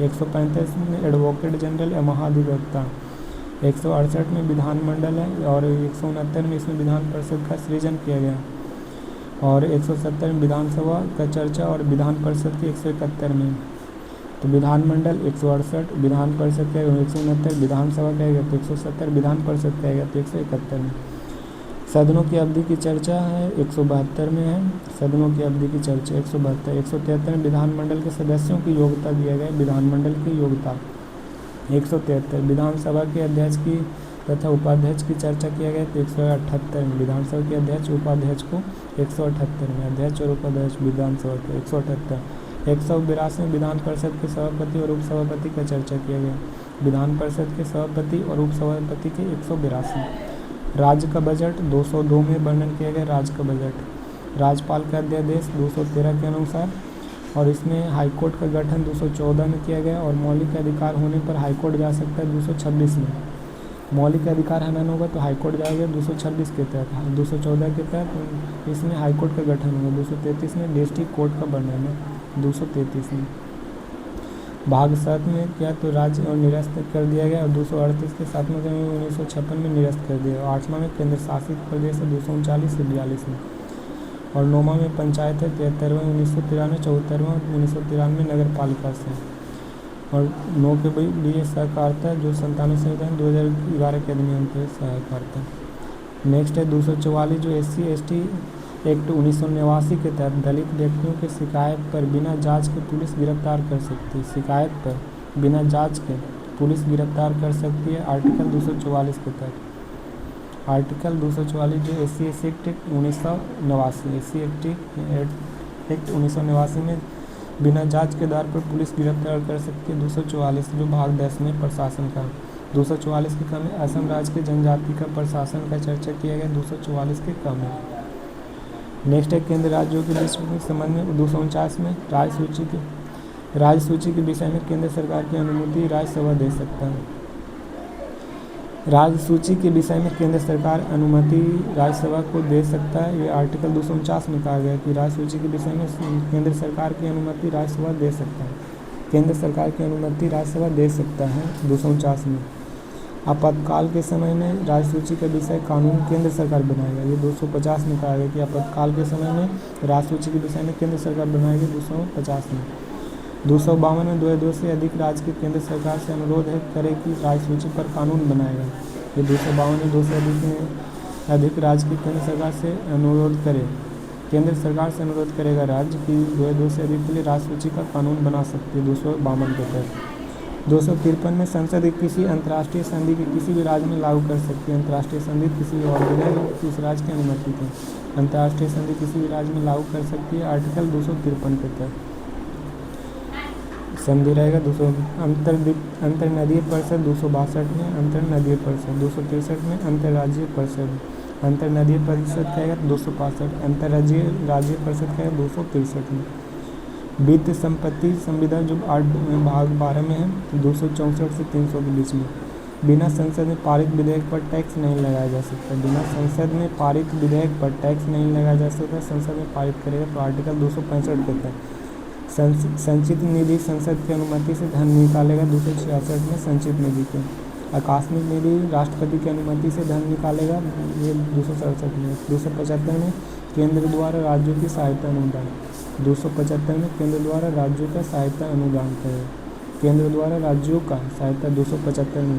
135 में एडवोकेट जनरल या महाधिवक्ता। 168 में विधानमंडल है और 169 में इसमें विधान परिषद का सृजन किया गया, और 170 में विधानसभा का चर्चा और विधान परिषद के 171 में। तो विधानमंडल 168, विधान परिषद का 169, विधानसभा कहेगा तो 170, विधान परिषद कहेगा तो 171 में। सदनों की अवधि की चर्चा है 172 में है, सदनों की अवधि की चर्चा 172। 173 में विधानमंडल के सदस्यों की योग्यता दिया गया, विधानमंडल की योग्यता। 173 विधानसभा के अध्यक्ष की तथा उपाध्यक्ष की चर्चा किया गया तो 178 में। विधानसभा के अध्यक्ष उपाध्यक्ष को 178 में, अध्यक्ष और उपाध्यक्ष विधानसभा के 178। 182 में विधान परिषद के सभापति और उपसभापति का चर्चा किया गया, विधान परिषद के सभापति और उपसभापति के 182। राज्य का बजट 202 में वर्णन किया गया, राज्य का बजट। राज्यपाल का अध्यादेश 213 के अनुसार, और इसमें हाईकोर्ट का गठन 214 में किया गया, और मौलिक अधिकार होने पर हाईकोर्ट जा सकता है 226 में। मौलिक अधिकार हनन होगा तो हाईकोर्ट जाएगा 226 के तहत। 214 के तहत इसमें हाईकोर्ट का गठन होगा। 233 में डिस्ट्रिक्ट कोर्ट का वर्णन है, 233 में। भाग 7 में क्या तो राज्य और निरस्त कर दिया गया, और 238 के 7वें 1956 में निरस्त कर दिया। 8वां में केंद्र शासित प्रदेश है 239 से 42 में, और 9वां में पंचायत है 73वां 1993, 74वां 1993 नगर पालिका से, और 9 के लिए सहकारिता जो 97 संविधान 2011 के अधिनियम के सहकारिता। नेक्स्ट है 244 जो SC/ST एक्ट 1989 के तहत दलित व्यक्तियों की शिकायत पर बिना जांच के पुलिस गिरफ्तार कर सकती है। शिकायत पर बिना जांच के पुलिस गिरफ्तार कर सकती है आर्टिकल 244 के तहत। आर्टिकल 244 जो SC/ST एक्ट 1989, SC/ST एक्ट 1989 में बिना जांच के आधार पर पुलिस गिरफ्तार कर सकती है। 244 जो भाग 10 में प्रशासन का। 244 के क्रम में असम राज्य के जनजाति का प्रशासन का चर्चा किया गया 244 के क्रम में। नेक्स्ट है केंद्र राज्यों के बीच के संबंध में 249 में राज्य सूची के विषय में केंद्र सरकार की अनुमति राज्यसभा दे सकता है। राज्य सूची के विषय में केंद्र सरकार अनुमति राज्यसभा को दे सकता है। ये आर्टिकल 249 में कहा गया कि राज्य सूची के विषय में केंद्र सरकार की अनुमति राज्यसभा दे सकता है। केंद्र सरकार की अनुमति राज्यसभा दे सकता है 249 में। आपातकाल के समय में राज्य सूची का विषय कानून केंद्र सरकार बनाएगा। ये 250 में कहा गया कि आपातकाल के समय में राज्य सूची के विषय में केंद्र सरकार बनाएगी 250 में। 252 में 2 से अधिक राज्य के केंद्र सरकार से अनुरोध करे कि राज्य सूची पर कानून बनाएगा। ये 252 में 2 से अधिक राज्य की केंद्र सरकार से अनुरोध करे, केंद्र सरकार से अनुरोध करेगा राज्य की 2 से अधिक के लिए राज्य सूची का कानून बना सकती है 252 के तहत। 253 में संसद किसी अंतर्राष्ट्रीय संधि के किसी भी राज्य में लागू कर सकती है। अंतर्राष्ट्रीय संधि किसी भी और जगह इस राज्य की अनुमति थी। अंतर्राष्ट्रीय संधि किसी भी राज्य में लागू कर सकती है आर्टिकल 253 के तहत। संधि रहेगा 200 अंतरनदीय परिषद 262 में, अंतरनदीय परिषद 263 में, अंतर्राज्यीय परिषद अंतरनदीय परिषद कहेगा 265, अंतर्राज्यीय परिषद कहेगा 263 में। वित्त संपत्ति संविदा जो 8 भाग 12 में है, 264 से 300 के बीच में। बिना संसद में पारित विधेयक पर टैक्स नहीं लगाया जा सकता। बिना संसद में पारित विधेयक पर टैक्स नहीं लगाया जा सकता। संसद में पारित करेगा तो आर्टिकल 265 कहता है। संचित निधि संसद की अनुमति से धन निकालेगा 266 में संचित निधि के। आकस्मिक निधि राष्ट्रपति की अनुमति से धन निकालेगा, ये 267 में। 275 में केंद्र द्वारा राज्यों की सहायता अनुदान। 275 में केंद्र द्वारा राज्यों का सहायता अनुदान करेगा। केंद्र द्वारा राज्यों का सहायता 275 में।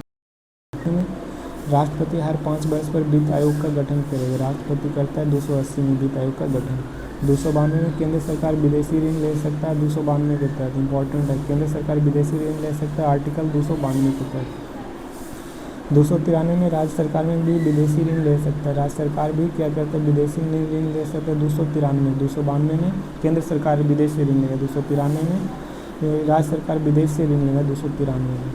राष्ट्रपति हर 5 वर्ष पर वित्त आयोग का गठन करेगा। राष्ट्रपति करता है 280 में वित्त आयोग का गठन। 292 में केंद्र सरकार विदेशी ऋण ले सकता है। 292 के तहत इंपॉर्टेंट है, केंद्र सरकार विदेशी ऋण ले सकता है आर्टिकल 292 के तहत। 293 में राज्य सरकार में भी विदेशी ऋण ले सकता है। राज्य सरकार भी क्या करता है, विदेशी ऋण ले सकता है 293। 292 में केंद्र सरकार विदेशी ऋण लेगा। 293 में राज्य सरकार विदेश से ऋण लेगा। 293 में।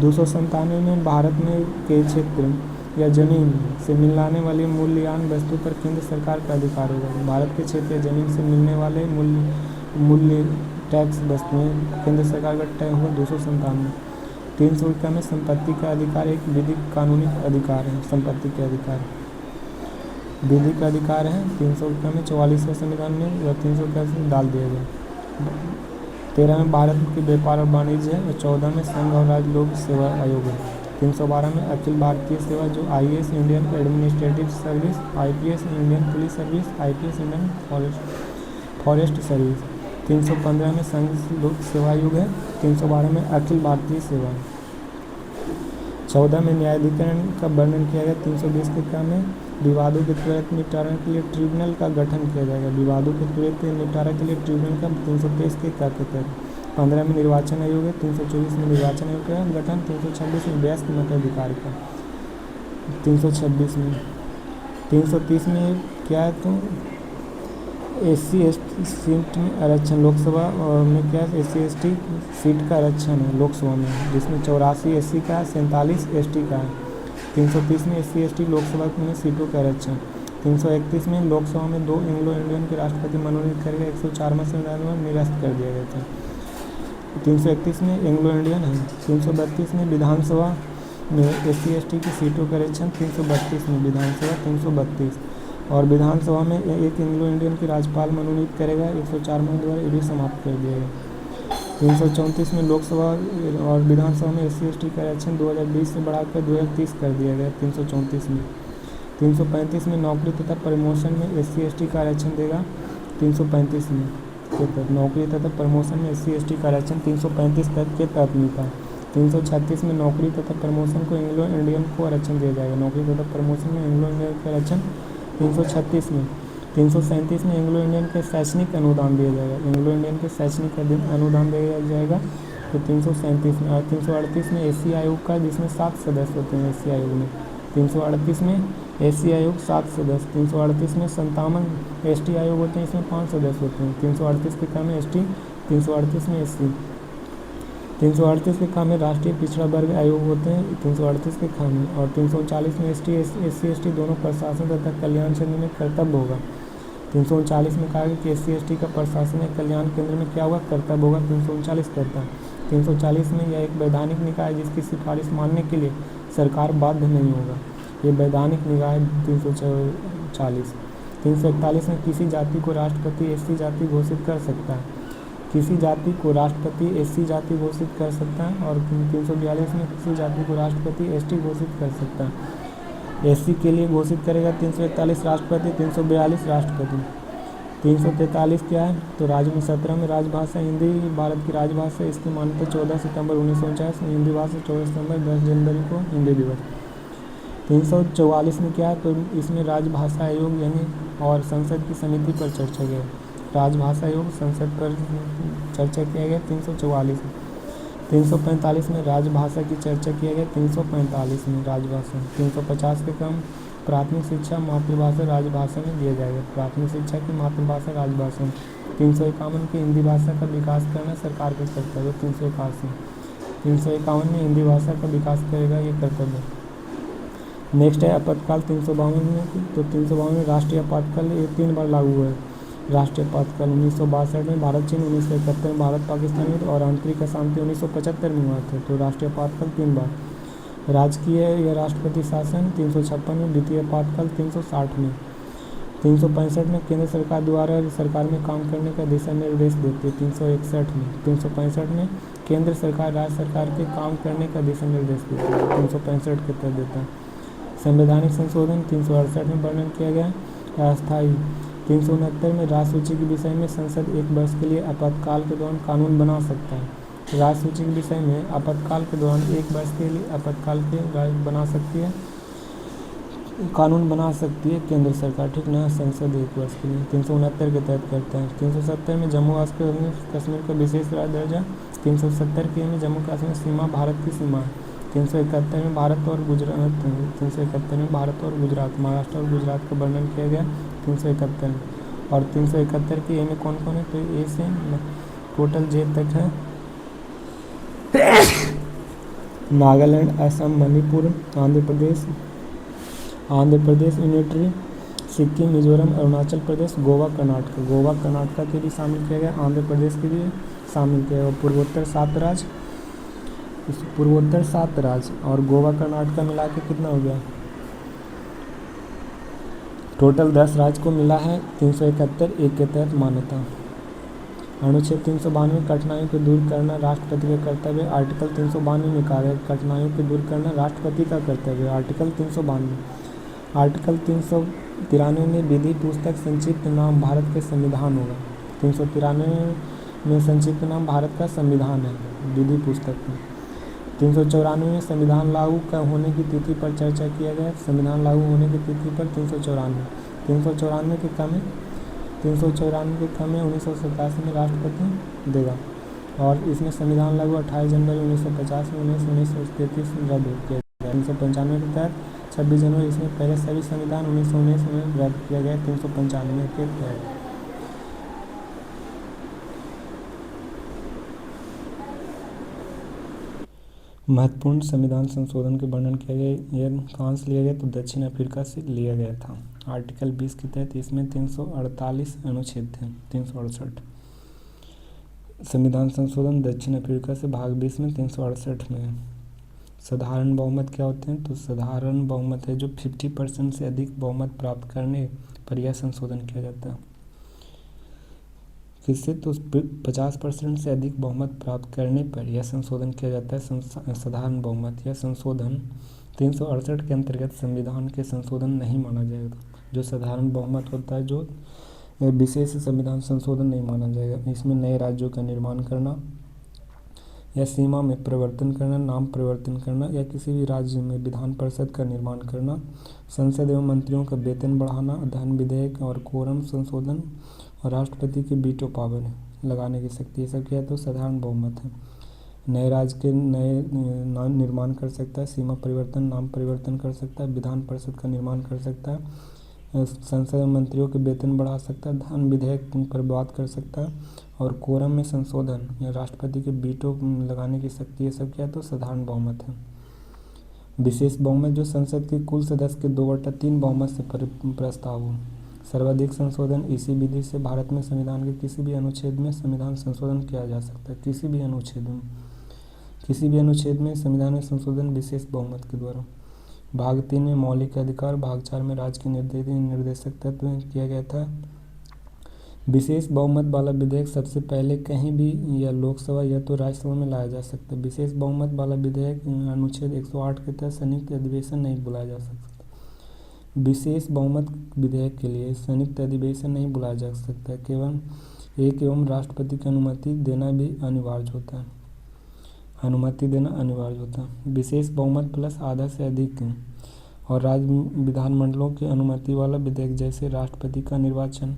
297 में भारत में के क्षेत्र या जमीन से मिलने वाली मूल्यवान वस्तु पर केंद्र सरकार का अधिकार होगा। भारत के क्षेत्र या जमीन से मिलने वाले मूल्य टैक्स वस्तुएं केंद्र सरकार का टैक्स होगा। 297। 300 में संपत्ति का अधिकार एक विधिक कानूनी अधिकार है। संपत्ति के अधिकार विधिक अधिकार है। 300 में 44वें संविधान में या 300 डाल दिया गया। 13 में भारत के व्यापार और वाणिज्य है। 14 में संघ और राज्य लोक सेवा आयोग है। 312 में अखिल भारतीय सेवा जो IAS Indian administrative service, IPS Indian police service, IPS Indian forest service. 315 में संघ लोक सेवा आयोग है। 312 में अखिल भारतीय सेवा। 14 में न्यायाधिकरण का वर्णन किया गया। 320 के क्रम में विवादों के त्वरित निपटारा के लिए ट्रिब्यूनल का गठन किया जाएगा। विवादों के त्वरित निपटारा के लिए ट्रिब्यूनल का 323 के तहत। 15 में निर्वाचन आयोग है। 324 में निर्वाचन आयोग का गठन। 326 में वयस्क मताधिकार का। 326 में 330 में क्या है तो SC/ST सीट में आरक्षण। लोकसभा में क्या है, SC/ST सीट का आरक्षण है लोकसभा में, जिसमें 84 SC का है, 47 ST का है। 330 में SC/ST लोकसभा में सीटों का आरक्षण। 331 में लोकसभा में 2 एंग्लो इंडियन के राष्ट्रपति मनोनीत करेगा। 104 में संविधान में निरस्त कर दिया गया था। 331 में एंग्लो इंडियन है। 332 में विधानसभा में SC/ST की सीटों का आरक्षण। 332 में विधानसभा 332 और विधानसभा में एक एंग्लो इंडियन की राज्यपाल मनोनीत करेगा। 104 में द्वारा ये भी समाप्त कर दिया गया। 334 में लोकसभा और विधानसभा में SC/ST का आरक्षण 2020 से बढ़ाकर 2030 कर दिया गया। 334 में 335 में नौकरी तथा प्रमोशन में SC/ST का आरक्षण देगा। 335 में नौकरी तथा प्रमोशन में SC/ST का आरक्षण 335 तक के तहत मिलता है। 336 में नौकरी तथा प्रमोशन को एंग्लो इंडियन को आरक्षण दिया जाएगा। नौकरी तथा प्रमोशन में एंग्लो इंडियन का आरक्षण 336 में। 337 में एंग्लो इंडियन के शैक्षणिक अनुदान दिया जाएगा। एंग्लो इंडियन के शैक्षणिक अनुदान दिया जाएगा तो 337 में। और 338 में SC आयोग का, जिसमें 7 सदस्य होते हैं SC आयोग में। 338 में SC आयोग 7 सदस्य। 338 में 57 ST आयोग होते हैं, इसमें 5 सदस्य होते हैं। 338 के क्रम में ST, 338 में SC। 338 के क्रम में राष्ट्रीय पिछड़ा वर्ग आयोग होते हैं 338 के क्रम में। और 339 में SC/ST दोनों प्रशासन तथा कल्याण क्षेत्र में कर्तव्य होगा। 339 में कहा गया कि SC/ST का प्रशासन या कल्याण केंद्र में क्या होगा, कर्तव्य होगा। 339 करता है। 340 में यह एक वैधानिक निकाय जिसकी सिफारिश मानने के लिए सरकार बाध्य नहीं होगा, ये वैधानिक निकाय 340। 341 में किसी जाति को राष्ट्रपति SC जाति घोषित कर सकता है। किसी जाति को राष्ट्रपति SC जाति घोषित कर सकता है। और 342 में किसी जाति को राष्ट्रपति ST घोषित कर सकता है। SC के लिए घोषित करेगा 341 राष्ट्रपति, 342 राष्ट्रपति। 343 क्या है तो राज्य में 17 में राजभाषा हिंदी भारत की राजभाषा, इसकी मान्यता 14 सितंबर 1949 में। हिंदी भाषा 14 सितंबर 10 जनवरी को हिंदी दिवस। 344 में क्या है तो इसमें राजभाषा आयोग यानी और संसद की समिति पर चर्चा किया। राजभाषा आयोग संसद पर चर्चा किया गया 344 में। 345 में राजभाषा की चर्चा किया गया 345 में राजभाषा। 350 के क्रम प्राथमिक शिक्षा मातृभाषा राजभाषा में दिया जाएगा। प्राथमिक शिक्षा की मातृभाषा राजभाषा में। 351 की हिंदी भाषा का विकास करना सरकार का कर्तव्य है। 351 में हिंदी भाषा का विकास करेगा ये कर्तव्य। नेक्स्ट है आपातकाल 352 में। तो 352 में राष्ट्रीय आपातकाल ये 3 बार लागू हुआ है। राष्ट्रीय आपातकाल 1962 में भारत चीन, 1971 में भारत पाकिस्तान युद्ध और आंतरिक अशांति 1975 में हुआ था। तो राष्ट्रीय आपातकाल 3 बार। राजकीय या राष्ट्रपति शासन 356 में, द्वितीय आपातकाल 360 में, 365 में केंद्र सरकार द्वारा सरकार में काम करने का दिशा निर्देश देते, 361 में, 365 में केंद्र सरकार राज्य सरकार के काम करने का दिशा निर्देश देती है, 365 के तहत देता है। संवैधानिक संशोधन 368 में वर्णन किया गया। अस्थायी 369 में राज्य सूची के विषय में संसद 1 वर्ष के लिए आपातकाल के दौरान कानून बना सकता है। राज्य सूची के विषय में आपातकाल के दौरान 1 वर्ष के लिए आपातकाल के बना सकती है, कानून बना सकती है केंद्र सरकार, ठीक ना। संसद 1 वर्ष के लिए 369 के तहत करता है। 370 में जम्मू कश्मीर का विशेष राज्य दर्जा। 370 के में जम्मू कश्मीर सीमा भारत की सीमा है। 371 में भारत और गुजरात 371 में भारत और गुजरात, महाराष्ट्र और गुजरात का वर्णन किया गया 371 में। और 371 के ए में कौन कौन है, तो ए से टोटल जे तक है। नागालैंड, असम, मणिपुर, आंध्र प्रदेश यूनिटरी, सिक्किम, मिजोरम, अरुणाचल प्रदेश, गोवा, कर्नाटका के भी शामिल किया गया, आंध्र प्रदेश के भी शामिल किया गया। पूर्वोत्तर 7 राज्य और गोवा कर्नाटका मिला के कितना हो गया, टोटल 10 राज्य को मिला है 371 एक के तहत मान्यता। अनुच्छेद 392 कठिनाइयों को दूर करना राष्ट्रपति का कर्तव्य। आर्टिकल 392 में कहा गया कठिनाइयों को दूर करना राष्ट्रपति का कर्तव्य। आर्टिकल 392। आर्टिकल 393 में विधि पुस्तक संक्षिप्त नाम भारत के संविधान होगा। 393 में संक्षिप्त नाम भारत का संविधान है विधि पुस्तक में। 394 में संविधान लागू होने की तिथि पर चर्चा किया गया। संविधान लागू होने की तिथि पर 394 के कम है 1987 में राष्ट्रपति देगा। और इसमें संविधान लागू 28 जनवरी 1950 में 1933 में रद्द किया गया। 395 के तहत 26 जनवरी इसमें पहले सभी संविधान 1919 में रद्द किया गया 395 के तहत। महत्वपूर्ण संविधान संशोधन के वर्णन किया गया। यह कहाँ से लिया गया, तो दक्षिण अफ्रीका से लिया गया था। आर्टिकल 20 के तहत इसमें 348 अनुच्छेद थे। 368 संविधान संशोधन दक्षिण अफ्रीका से भाग 20 में 368 में। साधारण बहुमत क्या होते हैं, तो साधारण बहुमत है जो 50% से अधिक बहुमत प्राप्त करने पर यह संशोधन किया जाता है। किससे, तो 50% से अधिक बहुमत प्राप्त करने पर यह संशोधन किया जाता है साधारण बहुमत। यह संशोधन 368 के अंतर्गत संविधान के संशोधन नहीं माना जाएगा। जो साधारण बहुमत होता है जो विशेष संविधान संशोधन नहीं माना जाएगा। इसमें नए राज्यों का निर्माण करना या सीमा में परिवर्तन करना, नाम परिवर्तन करना या किसी भी राज्य में विधान परिषद का निर्माण करना, संसद एवं मंत्रियों का वेतन बढ़ाना, धन विधेयक और कोरम संशोधन और राष्ट्रपति की वीटो पावर लगाने की शक्ति, ये सब क्या है, तो साधारण बहुमत है। नए राज्य के नए निर्माण कर सकता है, सीमा परिवर्तन, नाम परिवर्तन कर सकता है, विधान परिषद का निर्माण कर सकता है, संसद मंत्रियों के वेतन बढ़ा सकता है, धन विधेयक पर बात कर सकता है और कोरम में संशोधन या राष्ट्रपति के वीटो लगाने की शक्ति, ये सब क्या है, तो साधारण बहुमत है। विशेष बहुमत जो संसद के कुल सदस्य के 2/3 बहुमत से प्रस्ताव हो। सर्वाधिक संशोधन इसी विधि से भारत में संविधान के किसी भी अनुच्छेद में संविधान संशोधन किया जा सकता है। किसी भी अनुच्छेद में संविधान में संशोधन विशेष बहुमत के द्वारा। भाग 3 में मौलिक अधिकार, भाग 4 में राज्य के निर्देशक तत्व किया गया था। विशेष बहुमत वाला विधेयक सबसे पहले कहीं भी या लोकसभा या तो राज्यसभा में लाया जा सकता है। विशेष बहुमत वाला विधेयक अनुच्छेद 108 के तहत संयुक्त अधिवेशन नहीं बुलाया जा सकता। विशेष बहुमत विधेयक के लिए संयुक्त अधिवेशन नहीं बुलाया जा सकता, केवल एक एवं राष्ट्रपति की अनुमति देना अनिवार्य होता है। विशेष बहुमत प्लस आधा से अधिक और राज्य विधानमंडलों की अनुमति वाला विधेयक जैसे राष्ट्रपति का निर्वाचन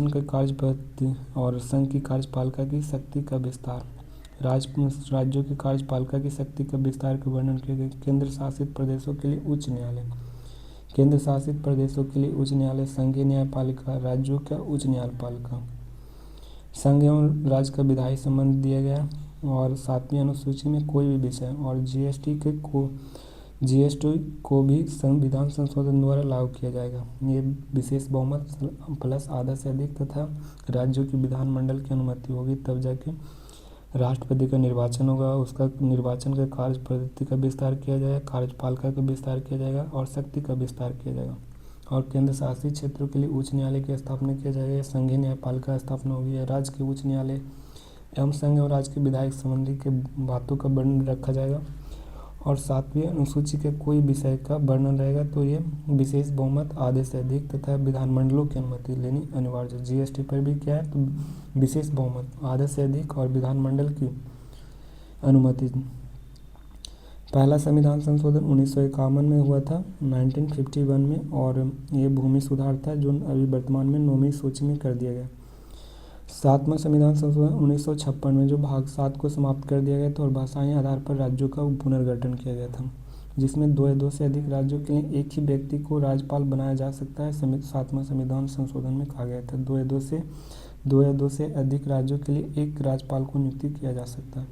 का कार्यपद्धति और संघ की कार्यपालिका की शक्ति का विस्तार, राज्यों की कार्यपालिका की शक्ति का विस्तार के वर्णन किए गए। केंद्र शासित प्रदेशों के लिए उच्च न्यायालय, संघीय न्यायपालिका, राज्यों का उच्च न्यायपालिका, संघ एवं राज्य का विधायी संबंध दिया गया। और 7वीं अनुसूची में कोई भी विषय और जीएसटी के जीएसटी को भी संविधान संशोधन द्वारा लागू किया जाएगा। ये विशेष बहुमत प्लस आधा से अधिक तथा राज्यों की विधानमंडल की अनुमति होगी, तब जाके राष्ट्रपति का निर्वाचन होगा। उसका निर्वाचन का कार्य पद्धति का विस्तार किया जाएगा, कार्यपालिका का विस्तार किया जाएगा और शक्ति का विस्तार किया जाएगा। और केंद्र शासित क्षेत्रों के लिए उच्च न्यायालय की स्थापना किया जाएगा। संघीय न्यायपालिका स्थापना होगी। राज्य के उच्च न्यायालय एवं संघ और राज्य के विधायक संबंधी के बातों का वर्णन रखा जाएगा। और 7वीं अनुसूची के कोई विषय का वर्णन रहेगा तो ये विशेष बहुमत आधे से अधिक तथा विधानमंडलों की अनुमति लेनी अनिवार्य है। जीएसटी पर भी क्या है तो विशेष बहुमत आधे से अधिक और विधानमंडल की अनुमति। पहला संविधान संशोधन 1951 में हुआ था, 1951 में, और ये भूमि सुधार था जो अभी वर्तमान में 9वीं सूची में कर दिया गया। 7वां संविधान संशोधन 1956 में जो भाग 7 को समाप्त कर दिया गया था और भाषाई आधार पर राज्यों का पुनर्गठन किया गया था, जिसमें 2 से अधिक राज्यों के लिए एक ही व्यक्ति को राज्यपाल बनाया जा सकता है। 7वां संविधान संशोधन में कहा गया था 2 से अधिक राज्यों के लिए एक राज्यपाल को नियुक्त किया जा सकता है।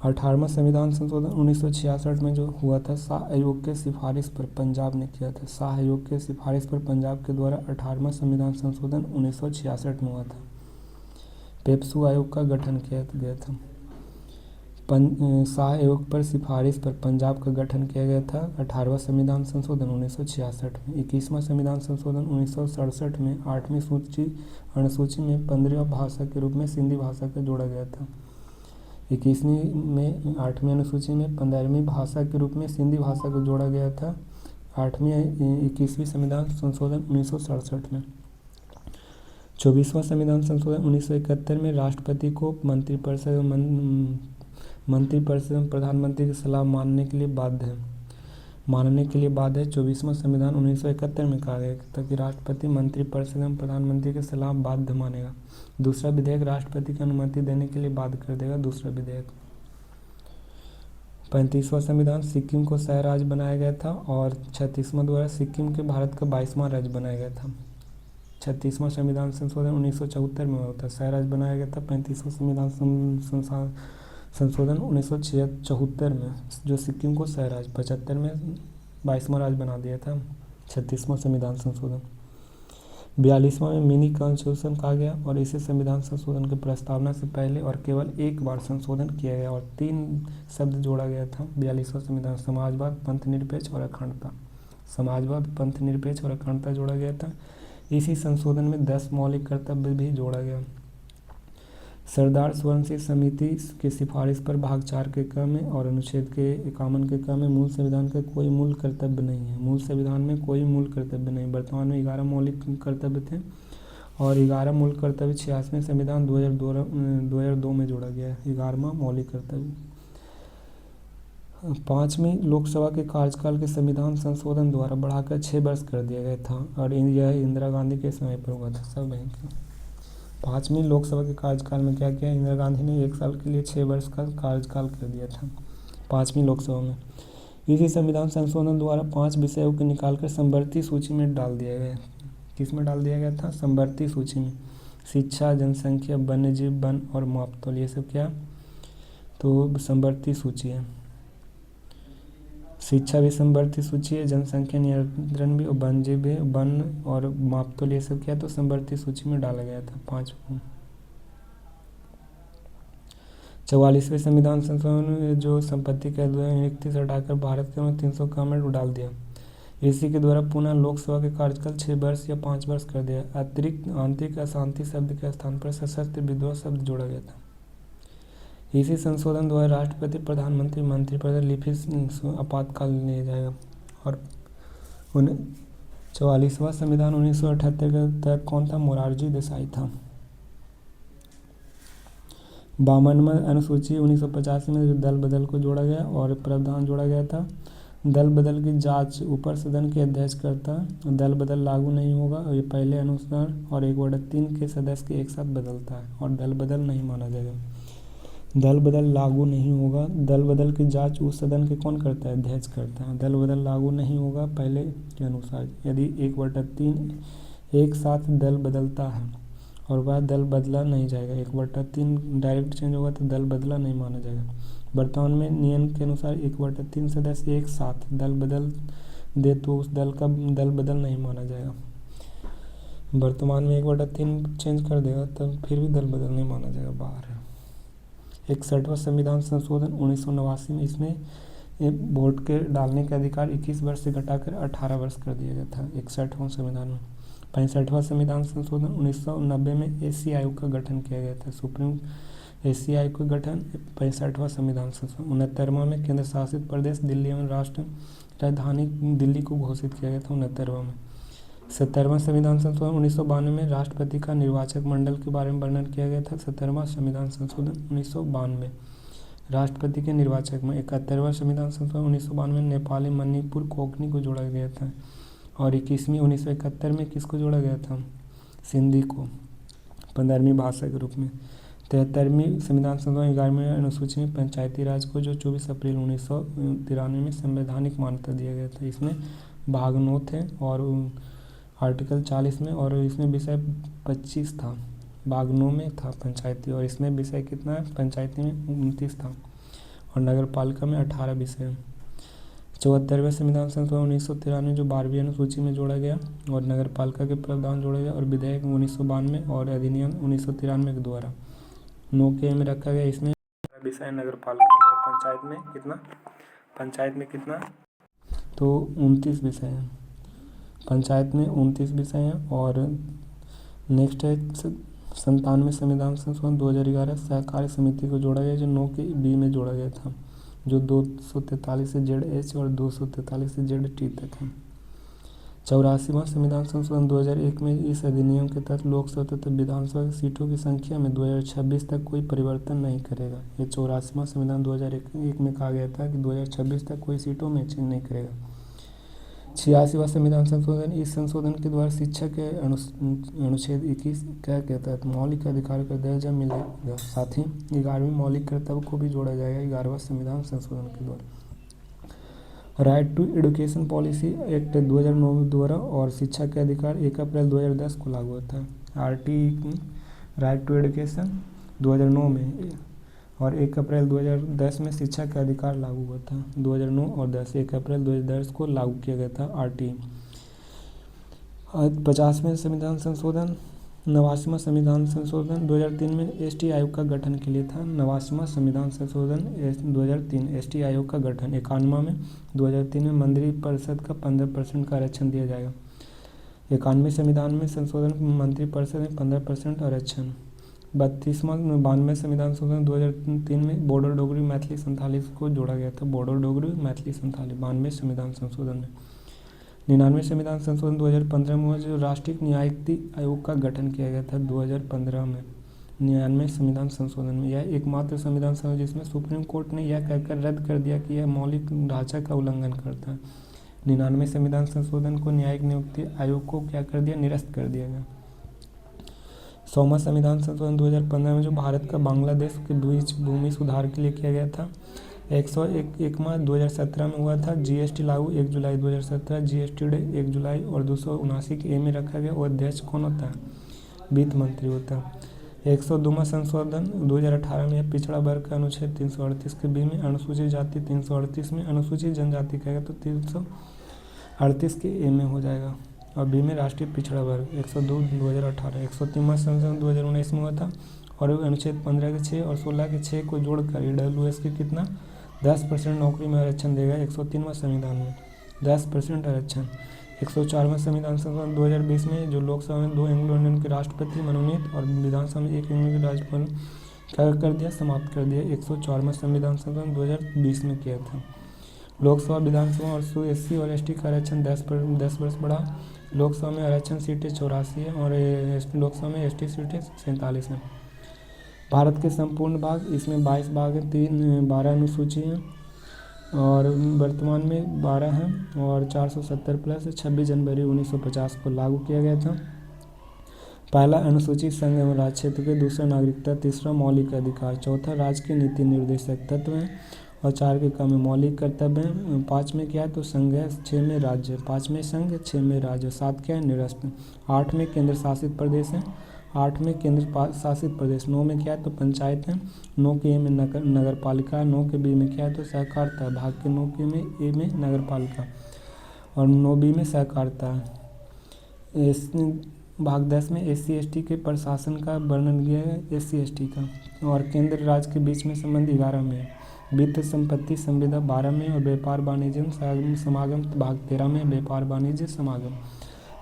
18वां संविधान संशोधन 1966 में जो हुआ था, शाह आयोग के सिफारिश पर पंजाब ने किया था। शाह आयोग के सिफारिश पर पंजाब के द्वारा 18वां संविधान संशोधन 1966 में हुआ था। पेप्सू आयोग का गठन किया गया था। शाह आयोग पर सिफारिश पर पंजाब का गठन किया गया था 18वां संविधान संशोधन 1966 में। 21वां संविधान संशोधन 1967 में 8वीं अनुसूची में 15वीं भाषा के रूप में सिंधी भाषा का जोड़ा गया था। 8वीं अनुसूची में 15वीं भाषा के रूप में सिंधी भाषा को जोड़ा गया था 21वीं संविधान संशोधन 1967 में। 24वां संविधान संशोधन 1971 में राष्ट्रपति को मंत्रिपरिषद प्रधानमंत्री की सलाह मानने के लिए बाध्य है। 24वां संविधान 1971 में कहा गया था कि राष्ट्रपति मंत्रिपरिषद एवं प्रधानमंत्री की सलाह बाध्य मानेगा। दूसरा विधेयक राष्ट्रपति की अनुमति देने के लिए बाध्य कर देगा। दूसरा विधेयक 35वां संविधान सिक्किम को सह राज्य बनाया गया था और 36वां द्वारा सिक्किम के भारत का 22वां राज्य बनाया गया था। 36वां संविधान संशोधन 1974 में हुआ था, सह राज्य बनाया गया था। 35वां संविधान संशोधन 1974 में जो सिक्किम को सह राज्य, 75 में 22वां राज्य बना दिया था। 36वां संविधान संशोधन 42वां में मिनी कॉन्स्टिट्यूशन कहा गया और इसे संविधान संशोधन की प्रस्तावना से पहले और केवल एक बार संशोधन किया गया और 3 शब्द जोड़ा गया था। 42वां संविधान समाजवाद, पंथनिरपेक्ष और अखंडता। समाजवाद, पंथनिरपेक्ष और अखंडता जोड़ा गया था। इसी संशोधन में 10 मौलिक कर्तव्य भी जोड़ा गया। सरदार स्वर्ण समिति की सिफारिश पर भाग 4 के क में और अनुच्छेद के 51 के क में मूल संविधान का कोई मूल कर्तव्य नहीं है। मूल संविधान में कोई मूल कर्तव्य नहीं। वर्तमान में 11 मौलिक कर्तव्य थे और 11 मूल कर्तव्य 86वें संविधान 2002 में जोड़ा गया है। 11वां मौलिक कर्तव्य। 5वीं लोकसभा के कार्यकाल के संविधान संशोधन द्वारा बढ़ाकर 6 वर्ष कर दिया गया था और यह इंदिरा गांधी के समय पर हुआ था। सब बैंक 5वीं लोकसभा के कार्यकाल में क्या किया, इंदिरा गांधी ने 1 साल के लिए 6 वर्ष का कार्यकाल कर दिया था 5वीं लोकसभा में। इसी संविधान संशोधन द्वारा 5 विषयों को निकालकर समवर्ती सूची में डाल दिया गया। किस में डाल दिया गया था? समवर्ती सूची में। शिक्षा, जनसंख्या, वन्यजीव, वन और मापतौल, ये सब क्या तो समवर्ती सूची है। शिक्षा भी समवर्ती सूची है, जनसंख्या नियंत्रण भी, वन्यजीव भी, वन और मापतौल, ये सब क्या तो समवर्ती सूची में डाला गया था 5। 44वें संविधान संशोधन जो संपत्ति कर 31 हटाकर भारत के 361 में डाल दिया। इसी के द्वारा पुनः लोकसभा के कार्यकाल 6 वर्ष या 5 वर्ष कर दिया। अतिरिक्त आंतरिक अशांति शब्द के स्थान पर सशस्त्र विद्रोह शब्द जोड़ा गया था। इसी संशोधन द्वारा राष्ट्रपति, प्रधानमंत्री, मंत्रिपरिषद लिखित आपातकाल लिया जाएगा। और 44वां संविधान 1978 के तहत कौन था? मोरारजी देसाई था। 52वां अनुसूची 1985 में दल बदल को जोड़ा गया और प्रावधान जोड़ा गया था। दल बदल की जांच ऊपर सदन के अध्यक्ष करता। दल बदल लागू नहीं होगा और ये पहले अनुसार और 1/3 के सदस्य के एक साथ बदलता है और दल बदल नहीं माना जाएगा। दल बदल लागू नहीं होगा। दल बदल की जांच उस सदन के कौन करता है? अध्यक्ष करता है। दल बदल लागू नहीं होगा पहले के अनुसार यदि 1/3 एक साथ दल बदलता है और वह दल बदला नहीं जाएगा। 1/3 डायरेक्ट चेंज होगा तो दल बदला नहीं माना जाएगा। वर्तमान में नियम के अनुसार 1/3 सदस्य एक साथ दल बदल दे तो उस दल का दल बदल नहीं माना जाएगा। वर्तमान में 1/3 चेंज कर देगा तब फिर भी दल बदल नहीं माना जाएगा, बाहर है। 61वां संविधान संशोधन 1989 में इसमें वोट के डालने के अधिकार 21 वर्ष से घटाकर 18 वर्ष कर दिया गया था 61वां संविधान में। 65वां संविधान संशोधन 1990 में एशिया आयोग का गठन किया गया था। सुप्रीम एशिया आयोग का गठन 65वां संविधान संशोधन। 69वां में केंद्र शासित प्रदेश दिल्ली एवं राष्ट्र राजधानी दिल्ली को घोषित किया गया था 69वां में। 70वां संविधान संशोधन 1992 में राष्ट्रपति का निर्वाचक मंडल के बारे में वर्णन किया गया था। 70वां संविधान संशोधन 1992 राष्ट्रपति के निर्वाचक में। 71वां संविधान संशोधन 1992 में नेपाली, मणिपुर, कोंकणी को जोड़ा गया था। और 21वीं 1971 में किसको जोड़ा गया था? सिंधी को 15वीं भाषा के रूप में। 73वीं संविधान संशोधन 11वीं अनुसूची में पंचायती राज को जो 24 अप्रैल 1993 में संवैधानिक मान्यता दिया गया था। इसमें भाग 9 थे और आर्टिकल 40 में, और इसमें विषय 25 था। भाग 9 में था पंचायती, और इसमें विषय कितना है? पंचायती में 29 था और नगर पालिका में 18 विषय है। 74वें संविधान संशोधन 1993 जो 12वीं अनुसूची में जोड़ा गया, और नगर पालिका के प्रावधान जोड़ा गया, और विधेयक 1992 और अधिनियम 1993 के द्वारा 9 के में रखा गया। इसमें विषय नगर पालिका में, पंचायत में कितना? तो 29 विषय हैं। पंचायत में 29 विषय हैं। और नेक्स्ट है 97वें संविधान संशोधन 2011 सहकारी समिति को जोड़ा गया, जो 9 के बी में जोड़ा गया था, जो 243 से ZH और 243 से ZT तक है। 84वां संविधान संशोधन 2001 में इस अधिनियम के तहत लोकसभा तथा विधानसभा की सीटों की संख्या में 2026 तक कोई परिवर्तन नहीं करेगा। ये 84वां संविधान 2001 में कहा गया था कि 2026 तक कोई सीटों में चेंज नहीं करेगा। 86वां संविधान संशोधन, इस संशोधन के द्वारा शिक्षा के अनुच्छेद 21 क्या कहता है? तो मौलिक अधिकार का दर्जा मिलेगा। साथ ही 11वीं मौलिक कर्तव्य को भी जोड़ा जाएगा 11वां संविधान संशोधन के द्वारा। Right to education policy act 2009 द्वारा और शिक्षा के अधिकार 1 अप्रैल 2010 को लागू होता है। RT राइट टू एजुकेशन 2009 में, और 1 अप्रैल 2010 में शिक्षा का अधिकार लागू हुआ था। 2009 और 10 1 अप्रैल 2010 को लागू किया गया था RT। 50वें संविधान संशोधन 89वां संविधान संशोधन 2003 में ST आयोग का गठन के लिए था। 89वां संविधान संशोधन 2003 ST आयोग का गठन। 91 में 2003 में मंत्री परिषद का 15% का आरक्षण दिया जाएगा। 91वें संविधान में संशोधन मंत्री परिषद में 15% आरक्षण। 92वें संविधान संशोधन 2003 में बोडो डोगरी मैथिली संथाली को जोड़ा गया था। बोडो डोगरी मैथिली संथाली 92वें संविधान संशोधन में। 99वें संविधान संशोधन 2015 में हुआ, जो राष्ट्रीय न्यायिक आयोग का गठन किया गया था 2015 में। 99वें संविधान संशोधन में यह एकमात्र संविधान संशोधन जिसमें सुप्रीम कोर्ट ने यह कहकर रद्द कर दिया कि यह मौलिक ढांचा का उल्लंघन करता है। 99वें संविधान संशोधन को न्यायिक नियुक्ति आयोग को क्या कर दिया? निरस्त कर दिया गया। 100वां संविधान संशोधन 2015 में जो भारत का बांग्लादेश के बीच भूमि सुधार के लिए किया गया था। 101वां 2017 में हुआ था। GST लागू 1 जुलाई 2017, GST डे 1 जुलाई, और 279 के में रखा गया। और अध्यक्ष कौन होता है? वित्त मंत्री होता है। 102वां संशोधन 2018 में पिछड़ा वर्ग का अनुच्छेद 338 के बी में, अनुसूचित जाति 338 में, अनुसूचित जनजाति कहेगा तो 338 के ए में हो जाएगा, और बी में राष्ट्रीय पिछड़ा वर्ग 102 2018। 103वां संशोधन 2019 में हुआ था, और अनुच्छेद 15 के 6 और 16 के 6 को जोड़कर EWS के कितना 10% नौकरी में आरक्षण देगा 103वां संविधान में 10% आरक्षण। 104वां संविधान संशोधन 2020 में जो लोकसभा में 2 एंग्लो इंडियन के राष्ट्रपति मनोनीत और विधानसभा में 1 एंग्लो के राज्यपाल क्या कर दिया? समाप्त कर दिया। 104वां संविधान संशोधन 2020 में किया था। लोकसभा, विधानसभा और SC और ST का आरक्षण 10 वर्ष बढ़ा। लोकसभा में आरक्षण सीटें 84 है और लोकसभा में ST सीटें 47 हैं। भारत के संपूर्ण भाग, इसमें 22 भाग हैं, 12 अनुसूची हैं और वर्तमान में 12 हैं, और 470 प्लस 26 जनवरी 1950 को लागू किया गया था। पहला अनुसूचित संघ एवं राज्य क्षेत्र के, दूसरा नागरिकता, तीसरा मौलिक अधिकार, चौथा राज्य के नीति निर्देशक तत्व हैं और 4 के क्रम में मौलिक कर्तव्य हैं। 5 में क्या है? तो संघ है, 6 में राज्य, 5 में संघ, 6 में राज्य, 7 क्या है? निरस्त, 8 में केंद्र शासित प्रदेश हैं 8 में केंद्र शासित प्रदेश, 9 में क्या है तो पंचायत है, 9 के ए में नगर पालिका, 9 के बी में क्या है तो सहकारिता है, भाग के 9 के में ए में नगर पालिका और 9 बी में सहकारिता है। भाग 10 में SC/ST के प्रशासन का वर्णन किया है, SC/ST का। और केंद्र राज्य के बीच में संबंध 11 में है, वित्त संपत्ति संविदा 12 में और व्यापार वाणिज्य समागम भाग 13 में, व्यापार वाणिज्य समागम।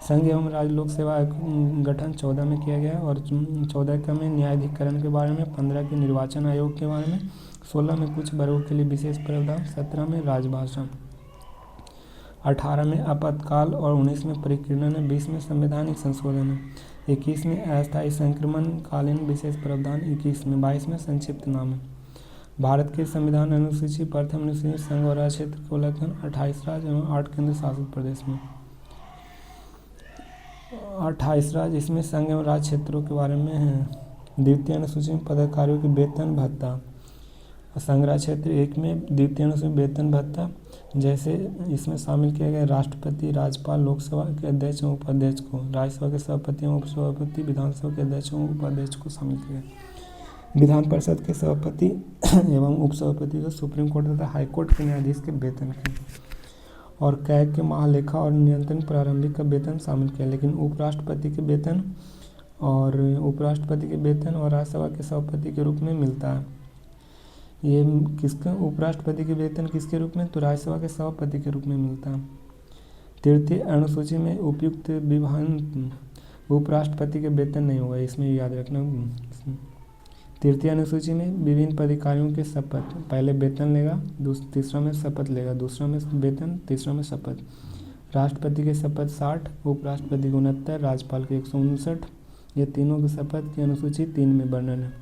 संघ एवं राज्य लोक सेवा आयोग गठन 14 में किया गया और 14 का में न्यायाधिकरण के बारे में, 15 के निर्वाचन आयोग के बारे में, 16 में कुछ वर्गों के लिए विशेष प्रावधान, 17 में राजभाषा, 18 में आपातकाल और 19 में परिकीर्णन है, 20 में संवैधानिक संशोधन है, 21 में अस्थायी संक्रमण कालीन विशेष प्रावधान, 21 में, 22 में संक्षिप्त नाम है। भारत के संविधान अनुसूची प्रथम अनुसूची संघ और राज्य क्षेत्र के उल्लेखन 28 राज्य एवं 8 केंद्र शासित प्रदेश में। 28 राज्य, इसमें संघ एवं राज्य क्षेत्रों के बारे में है। द्वितीय अनुसूची में पदाधिकारियों के वेतन भत्ता, संघ राज्य क्षेत्र 1 में द्वितीय अनुसूची वेतन भत्ता, जैसे इसमें शामिल किया गया राष्ट्रपति, राज्यपाल, लोकसभा के अध्यक्ष एवं उपाध्यक्ष को, राज्यसभा के सभापति एवं उपसभापति, विधानसभा के अध्यक्ष एवं उपाध्यक्ष को शामिल किया गया, विधान परिषद के सभापति एवं उपसभापति को, सुप्रीम कोर्ट तथा हाईकोर्ट के न्यायाधीश के वेतन की, और कैग के महालेखा और नियंत्रण प्रारंभिक का वेतन शामिल किया। लेकिन उपराष्ट्रपति के वेतन और राज्यसभा के सभापति के रूप में मिलता है। ये किसका उपराष्ट्रपति के वेतन किसके रूप में तो राज्यसभा के सभापति के रूप में मिलता है। तृतीय अनुसूची में उपयुक्त विभाग उपराष्ट्रपति के वेतन नहीं होगा, इसमें याद रखना। तृतीय अनुसूची में विभिन्न पदाधिकारियों के शपथ, पहले वेतन लेगा, तीसरा में शपथ लेगा, दूसरा में वेतन, तीसरा में शपथ। राष्ट्रपति के शपथ 60, उपराष्ट्रपति को 69, राज्यपाल के 159, ये तीनों की शपथ की अनुसूची 3 में वर्णन है।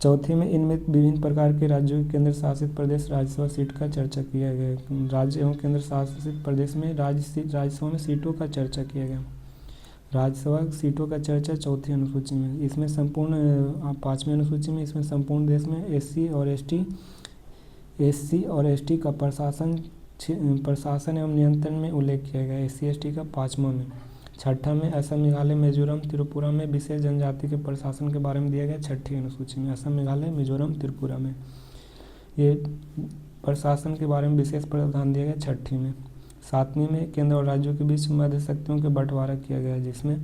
चौथी में इनमें विभिन्न प्रकार के राज्यों के केंद्र शासित प्रदेश राज्यसभा सीट का चर्चा किया गया। राज्य एवं केंद्र शासित प्रदेश में राज्यसभा में सीटों का चर्चा किया गया। राज्यसभा सीटों का चर्चा चौथी अनुसूची में। इसमें संपूर्ण 5वीं अनुसूची में इसमें संपूर्ण देश में SC और ST का प्रशासन एवं नियंत्रण में उल्लेख किया गया। SC/ST का 5वां में। 6ठा में असम, मेघालय, मिजोरम, त्रिपुरा में विशेष जनजाति के प्रशासन के बारे में दिया गया 6ठी अनुसूची में। असम, मेघालय, मिजोरम, त्रिपुरा में ये प्रशासन के बारे में विशेष प्रावधान दिया गया 6ठी में। 7वीं में केंद्र और राज्यों के बीच मध्य शक्तियों का बंटवारा किया गया, जिसमें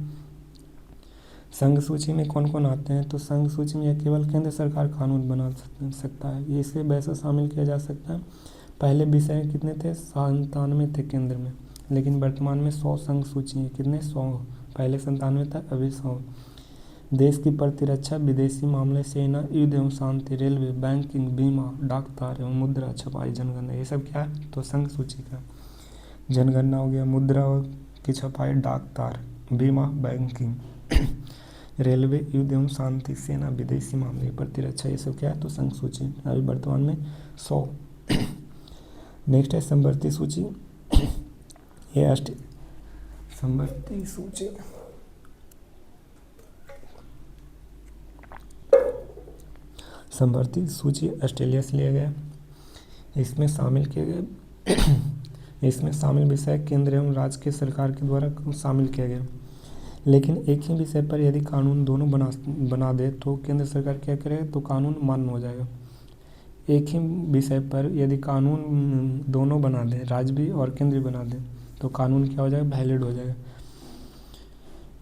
संघ सूची में कौन कौन आते हैं तो संघ सूची में केवल केंद्र सरकार कानून बना सकता है, इसे वैसा शामिल किया जा सकता है। पहले विषय कितने थे 97 थे केंद्र में, लेकिन वर्तमान में 100 संघ सूची है। कितने 100, पहले 97 था, अभी 100। देश की प्रतिरक्षा, विदेशी मामले, सेना, युद्ध एवं शांति, रेलवे, बैंकिंग, बीमा, डाक तार एवं मुद्रा, छपाई, जनगणना, ये सब क्या है तो संघ सूची का। जनगणना हो गया, मुद्रा की छपाई, डाक तार, बीमा, बैंकिंग, रेलवे, युद्ध एवं शांति, सेना, विदेशी मामले, प्रतिरक्षा, ये सब क्या है तो संघ सूची। अभी वर्तमान में 100। नेक्स्ट है समवर्ती सूची। ये समवर्ती सूची समवर्ती सूची ऑस्ट्रेलिया से लिया गया। इसमें शामिल किए गए इसमें शामिल विषय केंद्र एवं राज्य के सरकार के द्वारा शामिल किया गया। लेकिन एक ही विषय पर यदि कानून दोनों बना दे तो केंद्र सरकार क्या करेगा तो कानून मान्य हो जाएगा। एक ही विषय पर यदि कानून दोनों बना दें, राज्य भी और केंद्र भी बना दें, तो कानून क्या हो जाएगा वैलिड हो जाएगा।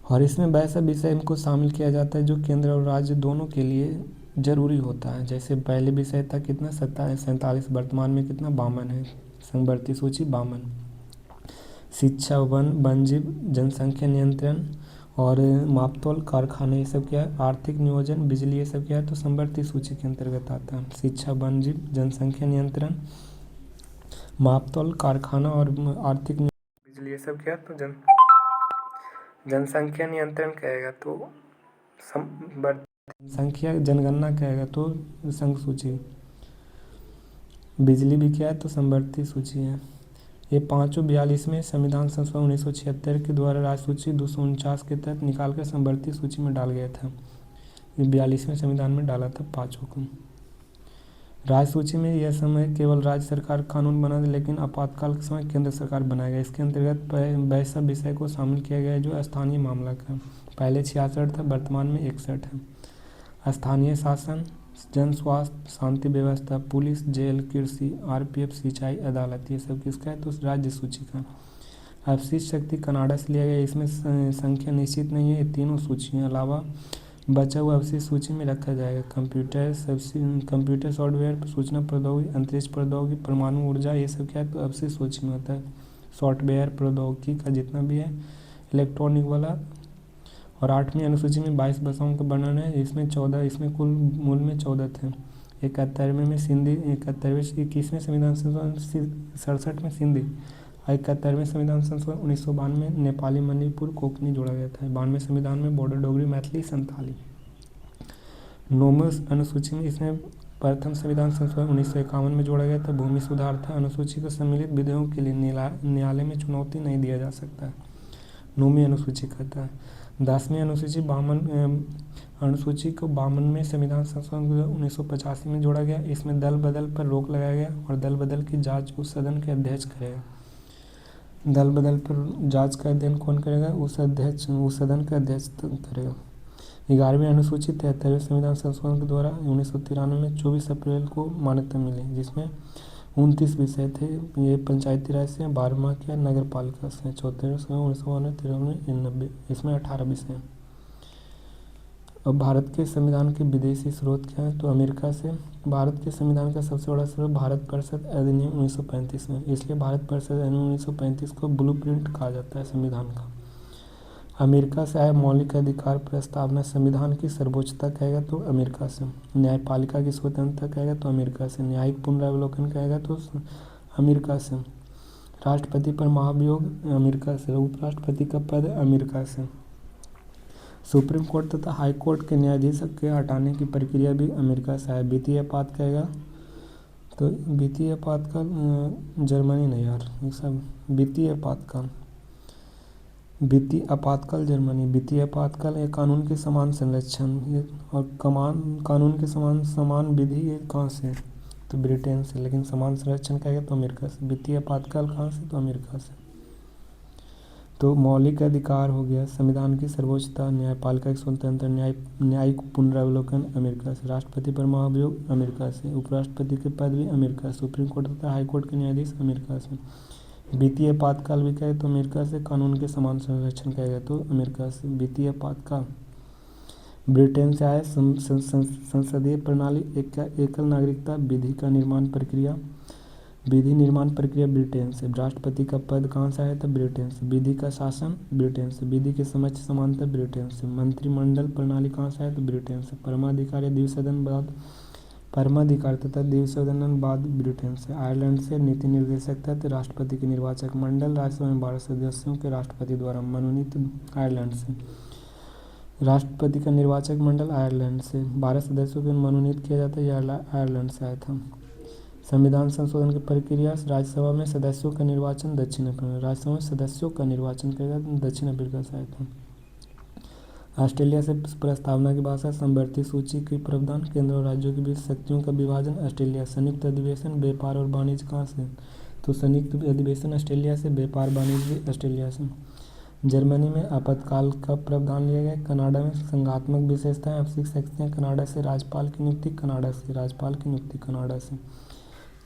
और इसमें वैसा विषय को शामिल किया जाता है जो केंद्र और राज्य दोनों के लिए जरूरी होता है। जैसे पहले विषय था कितना 47, वर्तमान में कितना 52 है। समवर्ती सूची 52। शिक्षा, वन जीव, जनसंख्या नियंत्रण और मापतौल, कारखाने, ये सब क्या है, आर्थिक नियोजन, बिजली, ये सब क्या है तो समवर्ती सूची के अंतर्गत आता है। शिक्षा, वन जीव, जनसंख्या नियंत्रण, मापतौल, कारखाना और आर्थिक बिजली, ये सब क्या है तो जनसंख्या नियंत्रण कहेगा तो संख्या, जनगणना कहेगा तो संघ सूची। बिजली भी क्या है तो समवर्ती सूची है। ये 42वें संविधान संशोधन 1976 के द्वारा राज्य सूची 249 के तहत निकालकर समवर्ती सूची में डाल गया था। ये 42वें संविधान में डाला था 5 को। राज्य सूची में यह समय केवल राज्य सरकार कानून बना दे, लेकिन आपातकाल के समय केंद्र सरकार बनाएगा। इसके अंतर्गत वैसा विषय को शामिल किया गया है जो स्थानीय मामला का। पहले 66 था, वर्तमान में 61 है। स्थानीय शासन, जन स्वास्थ्य, शांति व्यवस्था, पुलिस, जेल, कृषि, आरपीएफ, सिंचाई, अदालत, ये सब किसका है? तो राज्य सूची का। अवशिष्ट शक्ति कनाडा से लिया गया, इसमें संख्या निश्चित नहीं है। ये तीनों सूचियों अलावा बचा हुआ अवशिष्ट सूची में रखा जाएगा। कंप्यूटर सॉफ्टवेयर, सूचना प्रौद्योगिकी, अंतरिक्ष प्रौद्योगिकी, परमाणु ऊर्जा, ये सब क्या है? तो अवशिष्ट सूची में होता है। सॉफ्टवेयर प्रौद्योगिकी का जितना भी है, इलेक्ट्रॉनिक वाला। और 8वीं अनुसूची में 22 भाषाओं का वर्णन है। इसमें 14, इसमें कुल मूल में 14 थे। 71वें में सिंधी, 21वें संविधान संशोधन 67 में सिंधी, 71वें संविधान संशोधन 1992 में नेपाली, मणिपुर, कोंकणी जोड़ा गया था। 92वें संविधान में बॉर्डर, डोगरी, मैथिली, संथाली। 9वीं अनुसूची में इसमें प्रथम संविधान संशोधन 1951 में जोड़ा गया था। भूमि सुधार था। अनुसूची को सम्मिलित विधेयकों के लिए न्यायालय में चुनौती नहीं दिया जा सकता। 9वीं अनुसूची कहता है। 10वीं अनुसूची अनुसूची को 52वें संविधान संशोधन 1985 में जोड़ा गया। इसमें दल बदल पर रोक लगाया गया और दल बदल की जांच उस सदन के अध्यक्ष करेगा। दल बदल पर जांच का अध्ययन कौन करेगा? उस सदन का अध्यक्ष करेगा। 11वीं अनुसूची 73वें संविधान संशोधन के द्वारा 1993 में 24 अप्रैल को मान्यता मिली, जिसमें 29 विषय थे। ये पंचायती राज से, 12वां क्या? नगर पालिका से, 74वें 1992, 93, 90, इसमें 18 विषय। अब भारत के संविधान के विदेशी स्रोत क्या है? तो अमेरिका से। भारत के संविधान का सबसे बड़ा स्रोत भारत परिषद अधिनियम 1935 में, इसलिए भारत परिषद अधिनियम 1935 को ब्लूप्रिंट कहा जाता है संविधान का। अमेरिका से आया मौलिक अधिकार प्रस्तावना संविधान की सर्वोच्चता कहेगा तो अमेरिका से। न्यायपालिका की स्वतंत्रता कहेगा तो अमेरिका से। न्यायिक पुनरावलोकन कहेगा तो अमेरिका से। राष्ट्रपति पर महाभियोग अमेरिका से। उपराष्ट्रपति का पद अमेरिका से। सुप्रीम कोर्ट तथा हाई कोर्ट के न्यायाधीश के हटाने की प्रक्रिया भी अमेरिका से है। वित्तीय आपात कहेगा तो वित्तीय आपातकाल जर्मनी नहीं यार, ये सब वित्तीय आपातकाल जर्मनी। वित्तीय आपातकाल एक कानून के समान संरक्षण और कानून के समान विधि ये कहाँ से? तो ब्रिटेन से। लेकिन समान संरक्षण कहेगा तो अमेरिका से। वित्तीय आपातकाल कहाँ से? तो अमेरिका से। तो मौलिक अधिकार हो गया, संविधान की सर्वोच्चता, न्यायपालिका की स्वतंत्र, न्यायिक पुनरावलोकन अमेरिका से। राष्ट्रपति पर महाभियोग अमेरिका से। उपराष्ट्रपति के पद भी अमेरिका से। सुप्रीम कोर्ट तथा हाई कोर्ट के न्यायाधीश अमेरिका से। वित्तीय आपातकाल भी कहे तो अमेरिका से। कानून के समान संरक्षण कहेगा तो अमेरिका से। वित्तीय आपातकाल ब्रिटेन से आया। संसदीय प्रणाली, एकल नागरिकता, विधि निर्माण प्रक्रिया ब्रिटेन से। राष्ट्रपति का पद कहाँ से आया था? ब्रिटेन से। विधि का शासन ब्रिटेन से। विधि के समक्ष समानता ब्रिटेन से। मंत्रिमंडल प्रणाली कहाँ से आया? तो ब्रिटेन से। परमाधिकार तथा द्विसदनवाद ब्रिटेन से। आयरलैंड से। नीति निर्देशक तथा राष्ट्रपति के निर्वाचक मंडल, राज्यसभा में 12 सदस्यों के राष्ट्रपति द्वारा मनोनीत आयरलैंड से। राष्ट्रपति का निर्वाचक मंडल आयरलैंड से 12 सदस्यों को मनोनीत किया जाता है, आयरलैंड से आया था। संविधान संशोधन की प्रक्रिया, राज्यसभा में सदस्यों का निर्वाचन दक्षिण अफ्रीका। राज्यसभा में सदस्यों का निर्वाचन करेगा दक्षिण अफ्रीका से आया था। ऑस्ट्रेलिया से प्रस्तावना की भाषा, समवर्ती सूची की प्रावधान, केंद्र और राज्यों के बीच शक्तियों का विभाजन ऑस्ट्रेलिया। संयुक्त अधिवेशन, व्यापार और वाणिज्य कहाँ से? तो संयुक्त अधिवेशन ऑस्ट्रेलिया से। व्यापार वाणिज्य ऑस्ट्रेलिया से। जर्मनी में आपातकाल का प्रावधान लिया गया। कनाडा में संघात्मक विशेषताएं, अवशिष्ट शक्तियाँ कनाडा से। राज्यपाल की नियुक्ति कनाडा से।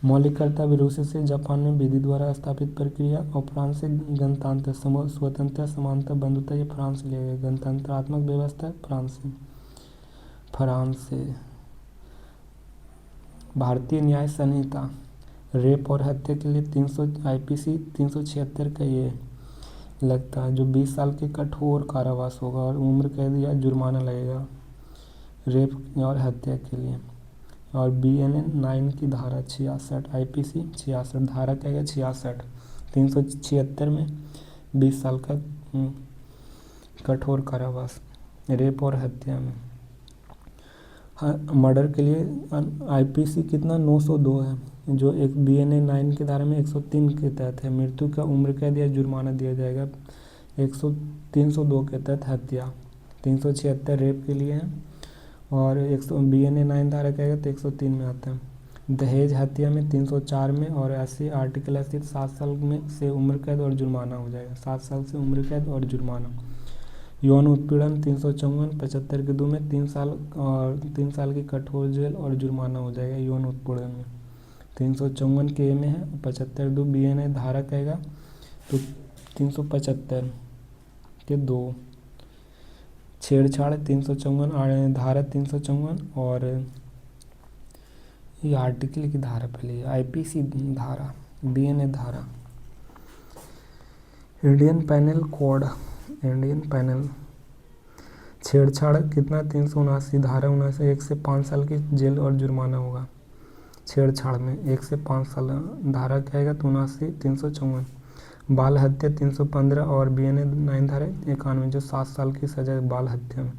मौलिक कर्तव्य रूस से। जापान में विधि द्वारा स्थापित प्रक्रिया। और फ्रांस से गणतंत्र, स्वतंत्रता, समानता, बंधुता, ये फ्रांस से लिया गया। गणतंत्रात्मक व्यवस्था फ्रांस से। भारतीय न्याय संहिता, रेप और हत्या के लिए 300 IPC 376 का ये लगता है, जो 20 साल के कठोर कारावास होगा और उम्र कैद या जुर्माना लगेगा रेप और हत्या के लिए। और BNN 9 की धारा 66 IPC 66 धारा कहेगा 66 376 में 20 साल का कठोर कारावास रेप और हत्या में। मर्डर के लिए IPC कितना 902 है, जो एक BNN 9 की धारा में 103 के तहत है। मृत्यु का उम्र कैद या जुर्माना दिया जाएगा। 302 के तहत हत्या, 376 रेप के लिए है और BNN 9 धारा कहेगा तो 103 में आता है। दहेज हत्या में 304 में और 80 आर्टिकल 80 7 साल में से उम्र कैद और जुर्माना हो जाएगा, 7 साल से उम्र कैद और जुर्माना। यौन उत्पीड़न 354 75 के 2 में 3 साल और 3 साल की कठोर जेल और जुर्माना हो जाएगा यौन उत्पीड़न में। 354 के ए में है, 75 2 बी एन ए धारा कहेगा तो 375 के 2। छेड़छाड़ 354 धारा 354 और ये आर्टिकल की धारा पहले आईपीसी धारा बीएनए धारा। Indian panel code, Indian panel छेड़छाड़ कितना 379 धारा 79 1 से 5 साल की जेल और जुर्माना होगा। छेड़छाड़ में 1 से 5 साल धारा क्या आएगा तो 79 354। बाल हत्या 315 और बीएनए 9 धारा 91 जो 7 साल की सजा बाल हत्या में।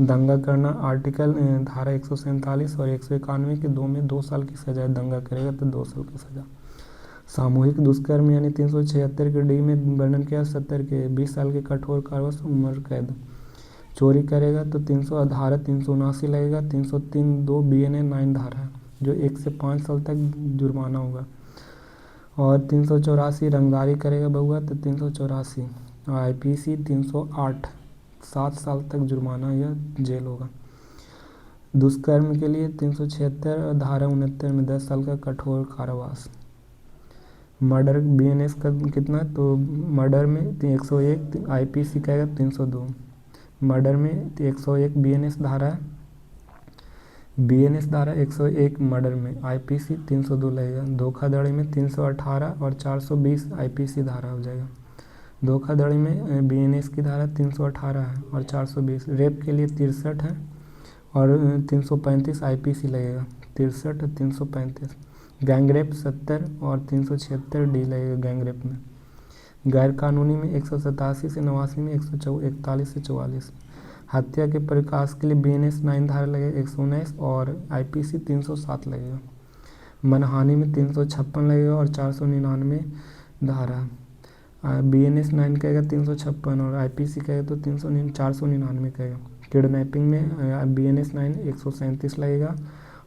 दंगा करना आर्टिकल धारा 147 और 191 के 2 में 2 साल की सजा, दंगा करेगा तो 2 साल की सजा। सामूहिक दुष्कर्म यानी 376 के डी में वर्णन किया 70 के 20 साल के कठोर कारावास उम्र कैद। चोरी करेगा तो 300 धारा 379 लगेगा, 303 2 बीएनए 9 धारा जो 1 से 5 साल तक जुर्माना होगा। और 384 रंगदारी करेगा बहुआ तो 384 आईपीसी 308 7 साल तक जुर्माना या जेल होगा। दुष्कर्म के लिए 376 धारा 69 में 10 साल का कठोर कारावास। मर्डर बीएनएस का कितना तो मर्डर में 101 आईपीसी कहेगा 302। मर्डर में 101 बीएनएस धारा 101 मर्डर में आईपीसी 302 लगेगा। धोखाधड़ी में 318 और 420 आईपीसी धारा हो जाएगा। धोखाधड़ी में बीएनएस की धारा 318 है और 420। रेप के लिए 63 है और 335 आईपीसी लगेगा, 63 335। गैंगरेप 70 और 376 डी लगेगा गैंगरेप में। गैर कानूनी में 187 से 89 में 141 से 44। हत्या के प्रकाश के लिए बीएनएस 9 धारा लगेगा 119 और आईपीसी 307 लगेगा। मनहानि में 356 लगेगा और 499 धारा। बीएनएस 9 कहेगा 356 और आईपीसी कहेगा तो 499 कहेगा। किडनैपिंग में बीएनएस 9 137 लगेगा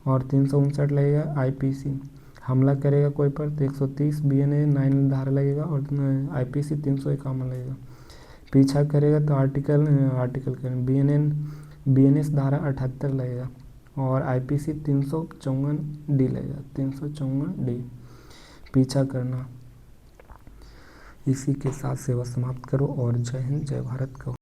और 359 लगेगा आईपीसी। हमला करेगा कोई पर तो 130 बीएनए 9 धारा लगेगा और आईपीसी 351 लगेगा। पीछा करेगा तो आर्टिकल बीएनएस धारा 78 लगेगा और आईपीसी 354 डी लगेगा, 354 डी। पीछा करना। इसी के साथ सेवा समाप्त करो और जय हिंद जय भारत कहो।